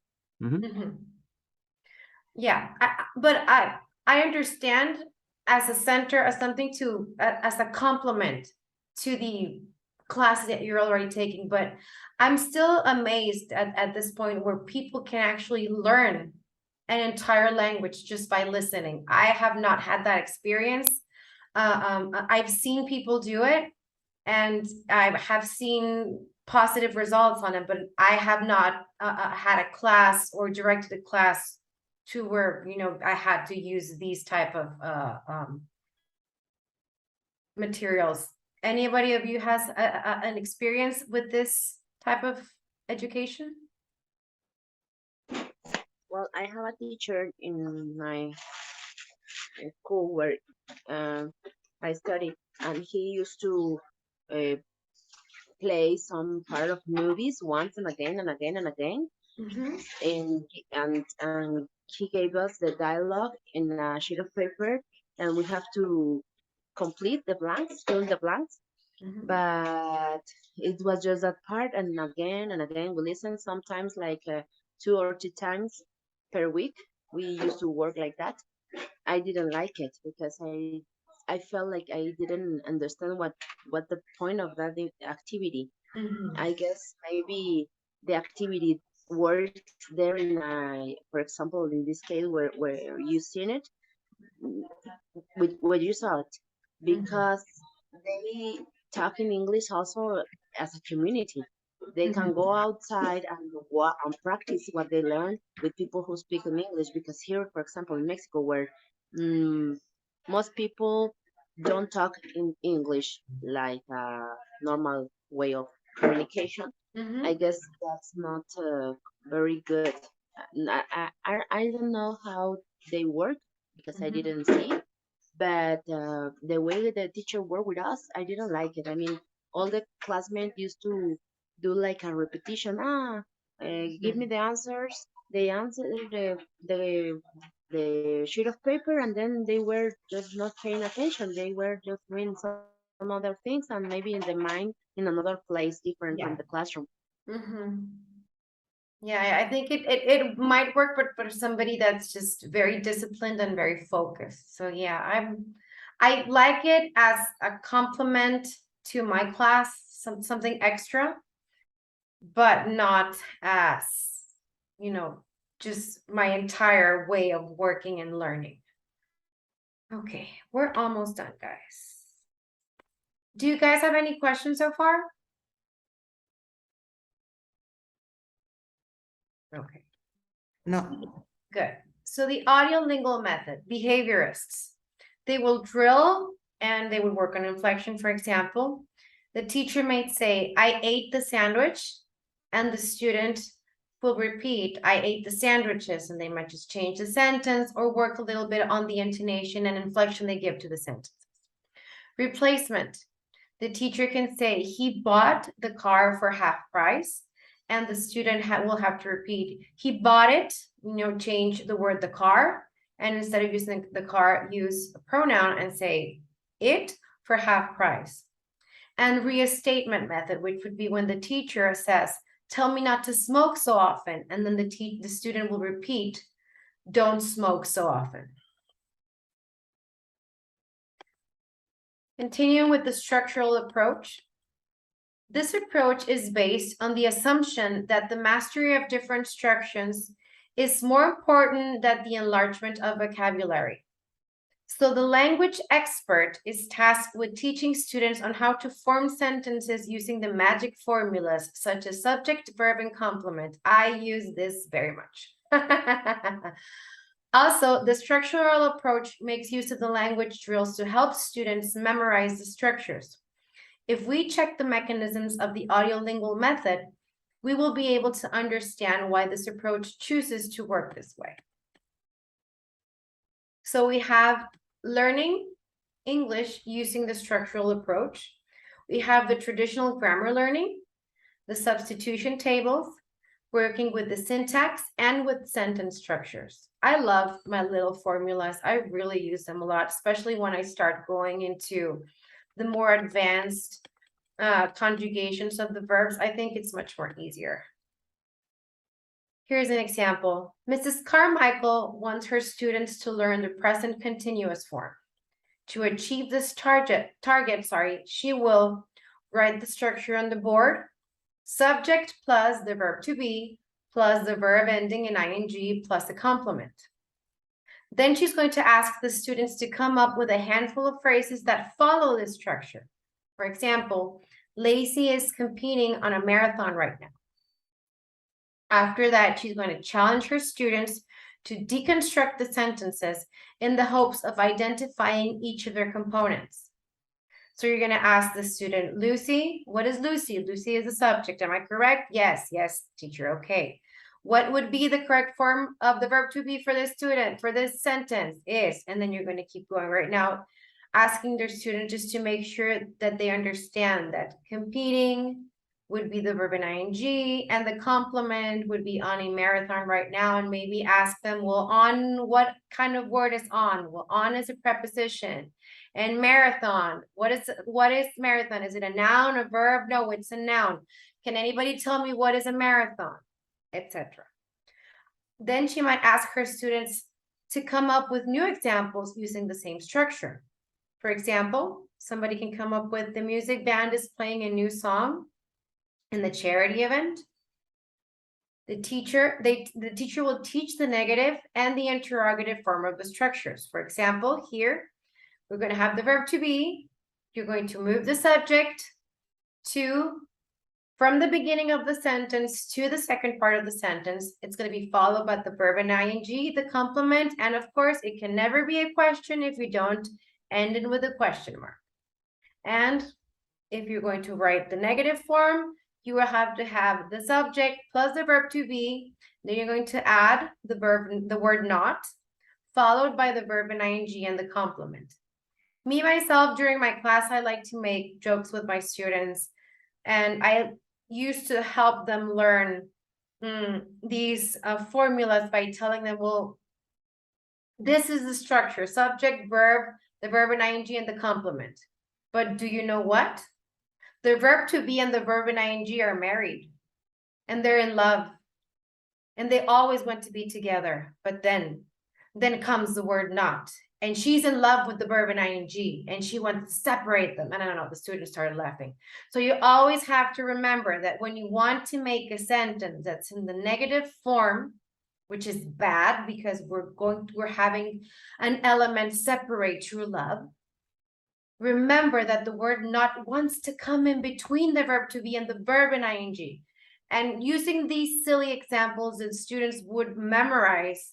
Yeah, but I understand as a center, as something to, as a complement to the class that you're already taking, but I'm still amazed at this point where people can actually learn an entire language just by listening. I have not had that experience. I've seen people do it, and I have seen positive results on it, but I have not had a class or directed a class to where, you know, I had to use these type of materials. Anybody of you has an experience with this type of education? Well, I have a teacher in my school where I studied, and he used to play some part of movies once and again and again and again. And he gave us the dialogue in a sheet of paper, and we have to complete the blanks, fill the blanks. But it was just that part, and again we listen sometimes like 2 or 3 times per week. we used to work like that. I didn't like it because I felt like I didn't understand what the point of that activity. I guess maybe the activity works there in a, for example, in this case where you seen it, with where you saw it, because they talk in English also as a community. They can go outside and practice what they learn with people who speak in English. Because here, for example, in Mexico, where mm, most people don't talk in English like a normal way of communication, I guess that's not very good. I don't know how they work because I didn't see, but the way the teacher worked with us, I didn't like it. I mean, all the classmates used to do like a repetition. Give me the answers. They answered the sheet of paper, and then they were just not paying attention. They were just doing some other things, and maybe in the mind in another place different from the classroom. Yeah, I think it might work, but for somebody that's just very disciplined and very focused. So yeah, I like it as a complement to my class, something extra, but not as, you know, just my entire way of working and learning. Okay, we're almost done, guys. Do you guys have any questions so far? Okay. No. Good. So the audiolingual method, behaviorists, they will drill and they would work on inflection. For example, the teacher might say, I ate the sandwich, and the student will repeat, I ate the sandwiches, and they might just change the sentence or work a little bit on the intonation and inflection they give to the sentence. Replacement, the teacher can say, he bought the car for half price, and the student will have to repeat, he bought it, change the word the car, and instead of using the car, use a pronoun and say it for half price. And restatement method, which would be when the teacher says, tell me not to smoke so often, and then the student will repeat, don't smoke so often. Continuing with the structural approach. This approach is based on the assumption that the mastery of different structures is more important than the enlargement of vocabulary. So the language expert is tasked with teaching students on how to form sentences using the magic formulas such as subject, verb, and complement. I use this very much. Also, the structural approach makes use of the language drills to help students memorize the structures. If we check the mechanisms of the audiolingual method, we will be able to understand why this approach chooses to work this way. So we have learning English using the structural approach. We have the traditional grammar learning, the substitution tables, working with the syntax and with sentence structures. I love my little formulas. I really use them a lot, especially when I start going into the more advanced conjugations of the verbs. I think it's much more easier. Here's an example. Mrs. Carmichael wants her students to learn the present continuous form. To achieve this target, she will write the structure on the board, subject plus the verb to be, plus the verb ending in ing, plus a complement. Then she's going to ask the students to come up with a handful of phrases that follow this structure. For example, Lacey is competing on a marathon right now. After that, she's going to challenge her students to deconstruct the sentences in the hopes of identifying each of their components. So you're going to ask the student, Lucy, what is Lucy? Lucy is the subject. Am I correct? Yes, teacher. Okay. What would be the correct form of the verb to be for this student, for this sentence? Is, and then you're going to keep going right now, asking their student just to make sure that they understand that competing would be the verb in ing, and the complement would be on a marathon right now, and maybe ask them, well, on what kind of word is on? Well, on is a preposition. And marathon, what is marathon? Is it a noun, a verb? No, it's a noun. Can anybody tell me what is a marathon? Etc. Then she might ask her students to come up with new examples using the same structure. For example, somebody can come up with the music band is playing a new song in the charity event. The teacher will teach the negative and the interrogative form of the structures. For example, here, we're going to have the verb to be. You're going to move the subject from the beginning of the sentence to the second part of the sentence. It's going to be followed by the verb and ing, the complement, and of course, it can never be a question if you don't end it with a question mark. And if you're going to write the negative form, you will have to have the subject plus the verb to be. Then you're going to add the word not, followed by the verb and ing and the complement. Me, myself, during my class, I like to make jokes with my students, and I used to help them learn these formulas by telling them, well, this is the structure, subject, verb, the verb and ing, and the complement. But do you know what? The verb to be and the verb and ing are married, and they're in love, and they always want to be together. But then comes the word not, and she's in love with the verb and ing, and she wants to separate them. And I don't know, the students started laughing. So you always have to remember that when you want to make a sentence that's in the negative form, which is bad because we're having an element separate true love. Remember that the word not wants to come in between the verb to be and the verb and ing. And using these silly examples that students would memorize,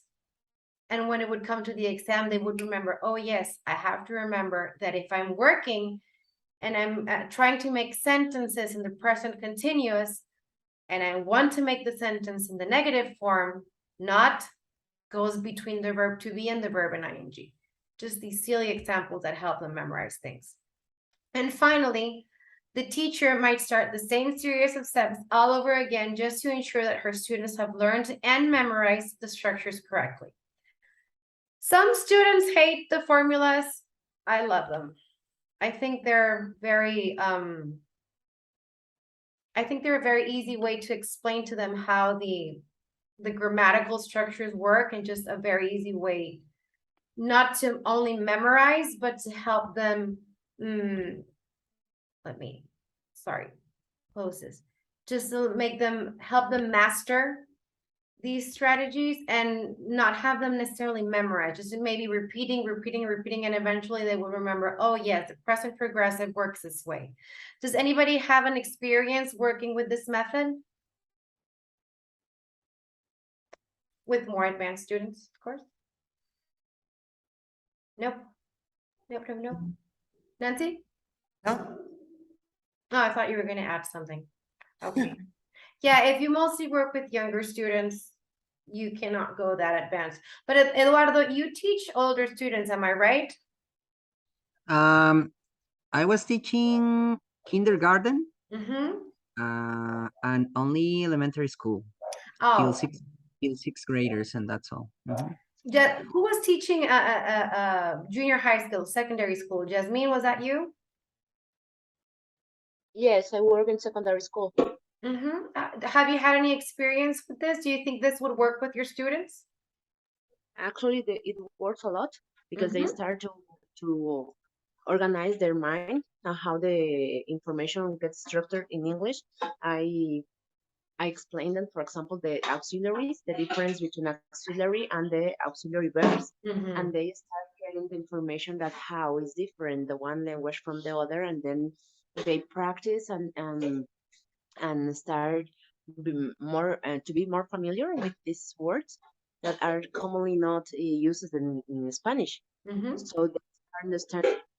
and when it would come to the exam, they would remember, oh yes, I have to remember that if I'm working and I'm trying to make sentences in the present continuous, and I want to make the sentence in the negative form, not goes between the verb to be and the verb and ing. Just these silly examples that help them memorize things. And finally, the teacher might start the same series of steps all over again just to ensure that her students have learned and memorized the structures correctly. Some students hate the formulas. I love them. I think they're a very easy way to explain to them how the grammatical structures work, and just a very easy way not to only memorize, but to help them, just to help them master these strategies and not have them necessarily memorize, just maybe repeating, and eventually they will remember, oh yes, the present progressive works this way. Does anybody have an experience working with this method? With more advanced students, of course. Nope. Nope. Nancy? No? Oh, I thought you were going to add something. Okay. Yeah, if you mostly work with younger students, you cannot go that advanced. But Eduardo, you teach older students, am I right? I was teaching kindergarten Mm-hmm. and only elementary school till Oh, sixth graders, and that's all. yeah. Who was teaching junior high school, secondary school? Jasmine, was that you? Yes, I work in secondary school. Have you had any experience with this? Do you think this would work with your students? Actually, it works a lot because they start to organize their mind and how the information gets structured in English. I explain them, for example, the auxiliaries, the difference between auxiliary and the auxiliary verbs, and they start getting the information that how is different the one language from the other, and then they practice and start to be more familiar with these words that are commonly not used in Spanish. So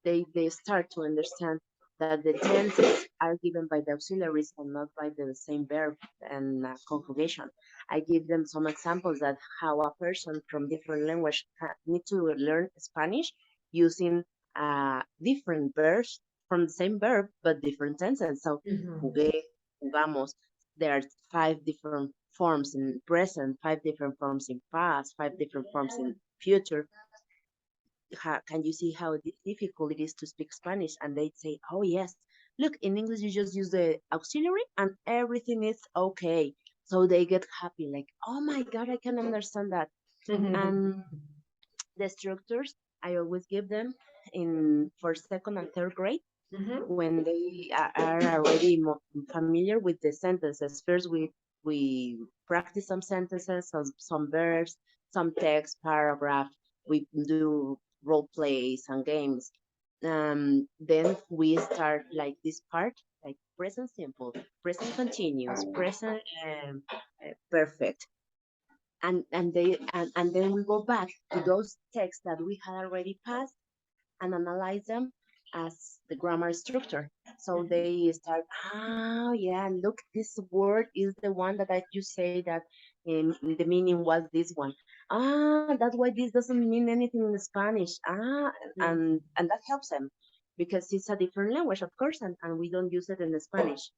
they start to understand that the tenses are given by the auxiliaries and not by the same verb and conjugation. I give them some examples that how a person from different language need to learn Spanish using different verbs from the same verb but different tenses. So jugué, jugamos. There are 5 different forms in present, 5 different forms in past, 5 different forms in future. Can you see how difficult it is to speak Spanish? And they'd say, oh yes, look, in English you just use the auxiliary and everything is okay. So they get happy, like, oh my God, I can understand that. And the structures, I always give them for second and third grade when they are already familiar with the sentences. First, we practice some sentences, some verbs, some text, paragraph. We do role plays and games. Then we start like this part, like present simple, present continuous, present perfect. And then we go back to those texts that we had already passed and analyze them as the grammar structure. So they start, oh yeah, look, this word is the one that you say that the meaning was this one. That's why this doesn't mean anything in Spanish. And that helps them because it's a different language, of course, and we don't use it in Spanish.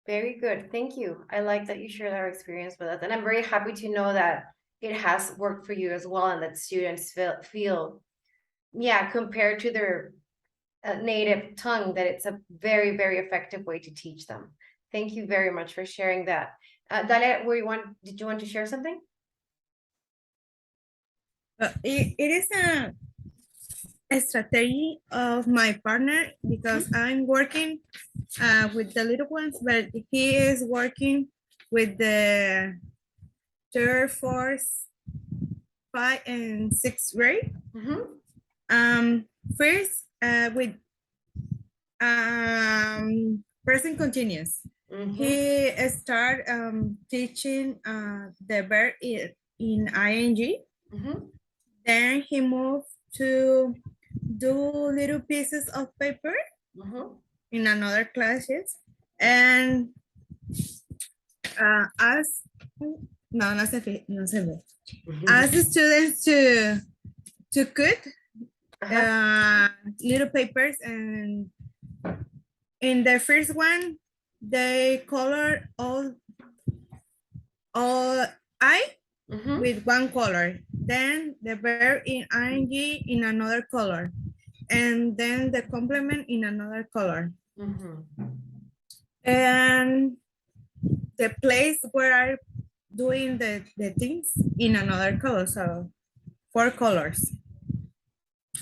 Very good. Thank you. I like that you shared our experience with us. And I'm very happy to know that it has worked for you as well and that students feel yeah, compared to their native tongue, that it's a very, very effective way to teach them. Thank you very much for sharing that. Dalia, did you want to share something? It is a strategy of my partner because I'm working with the little ones, but he is working with the third, fourth, 5th, and 6th grade. First, with present continuous. He start teaching the verb in ing. Then he moved to do little pieces of paper in another classes, and as the students to cut little papers, and in the first one they color all I with one color, then the verb in ing in another color, and then the complement in another color. And the place where I'm doing the things in another color, so 4 colors.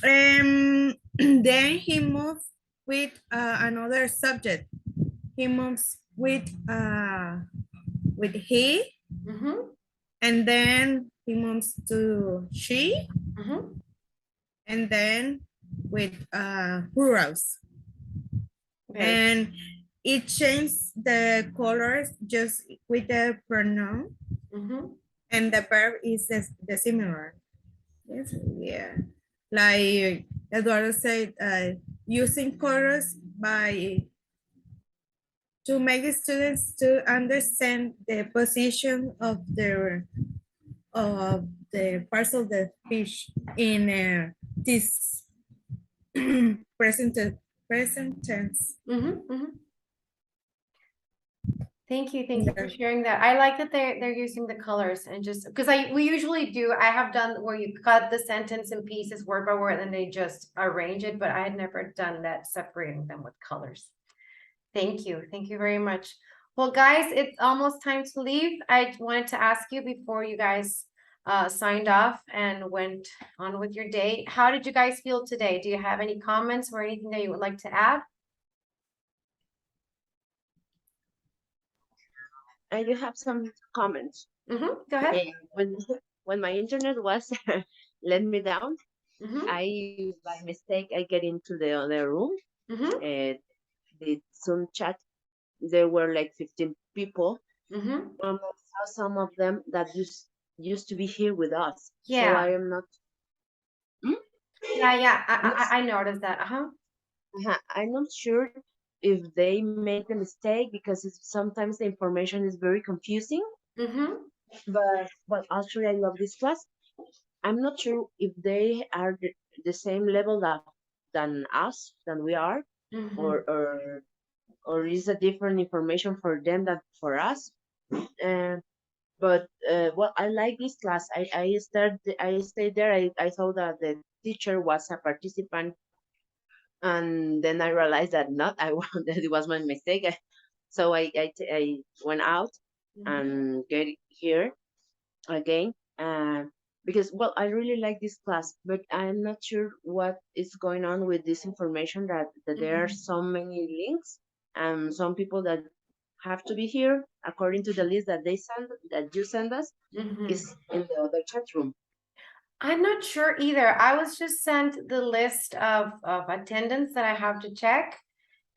And then he moves with another subject. He moves with he, and then he moves to she, and then with plurals. And it changes the colors just with the pronoun, and the verb is the similar. Yes, yeah. Like Eduardo said, using colors to make students to understand the position of the parts of the fish in this present tense. Thank you for sharing that. I like that they're using the colors, and just because we usually do, I have done where you cut the sentence in pieces word by word and they just arrange it, but I had never done that, separating them with colors. Thank you very much. Well, guys, it's almost time to leave. I wanted to ask you before you guys signed off and went on with your day, how did you guys feel today? Do you have any comments or anything that you would like to add? I do have some comments. Go ahead. When my internet was let me down, I by mistake I get into the other room. The Zoom chat. There were like 15 people. I saw some of them that used to be here with us. Yeah. So I am not. Yeah. I noticed that. I'm not sure if they made a mistake because sometimes the information is very confusing. But actually, I love this class. I'm not sure if they are the same level than we are, or is a different information for them than for us. But well, I like this class. I stayed there. I thought that the teacher was a participant, and then I realized that not. That it was my mistake. So I went out and get here again. Because, well, I really like this class, but I'm not sure what is going on with this information that there are so many links and some people that have to be here according to the list that you send us is in the other chat room. I'm not sure either. I was just sent the list of attendance that I have to check.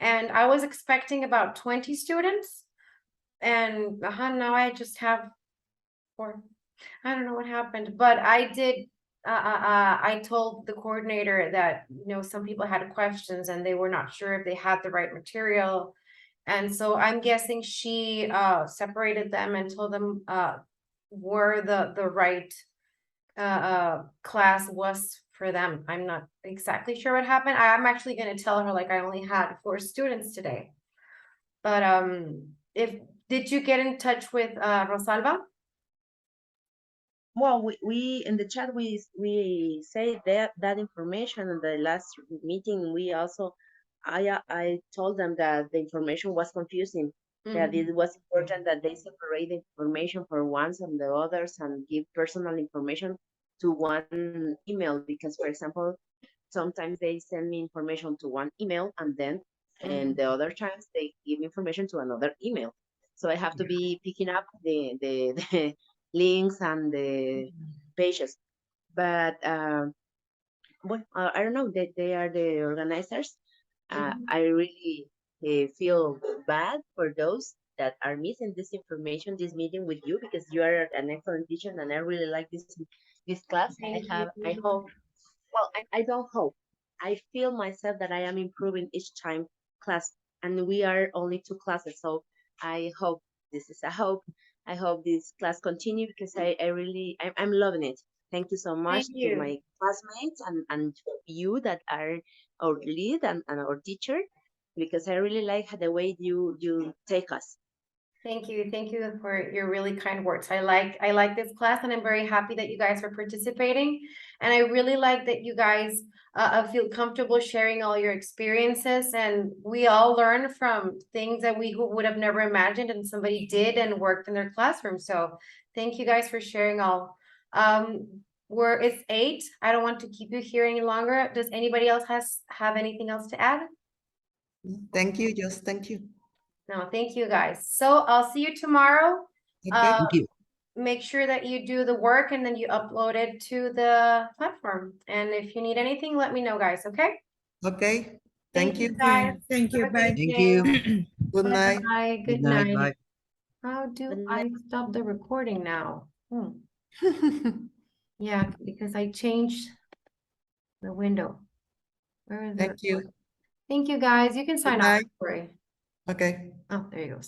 And I was expecting about 20 students. And now I just have 4. I don't know what happened, but I did. I told the coordinator that, some people had questions and they were not sure if they had the right material. And so I'm guessing she separated them and told them where the right class was for them. I'm not exactly sure what happened. I'm actually going to tell her like I only had 4 students today. But did you get in touch with Rosalba? Well, we in the chat we say that information in the last meeting. We also I told them that the information was confusing. That it was important that they separate the information for ones and the others and give personal information to one email, because, for example, sometimes they send me information to one email and then and the other times they give information to another email. So I have to be picking up the links and the pages. But well, I don't know that they are the organizers. I really feel bad for those that are missing this information, this meeting with you, because you are an excellent teacher and I really like this class. I hope, well, I don't hope. I feel myself that I am improving each time class, and we are only 2 classes. So I hope this is a hope. I hope this class continue because I'm loving it. Thank you so much to my classmates and you that are our lead and our teacher, because I really like the way you take us. Thank you for your really kind words. I like this class, and I'm very happy that you guys are participating. And I really like that you guys feel comfortable sharing all your experiences, and we all learn from things that we would have never imagined, and somebody did and worked in their classroom. So thank you guys for sharing all. It's 8. I don't want to keep you here any longer. Does anybody else have anything else to add? Thank you, just thank you. No, thank you guys. So I'll see you tomorrow. Okay. Thank you. Make sure that you do the work and then you upload it to the platform. And if you need anything, let me know, guys. Okay? Okay. Thank you. guys. Thank you. Have a Bye. good Thank day. you. Good night. Bye. Good night. Bye. How do Good I night. stop the recording now? Yeah, because I changed the window. Where is it? Thank you. Thank you, guys. You can sign off. night. Corey. Okay. Oh, there you go. Stop.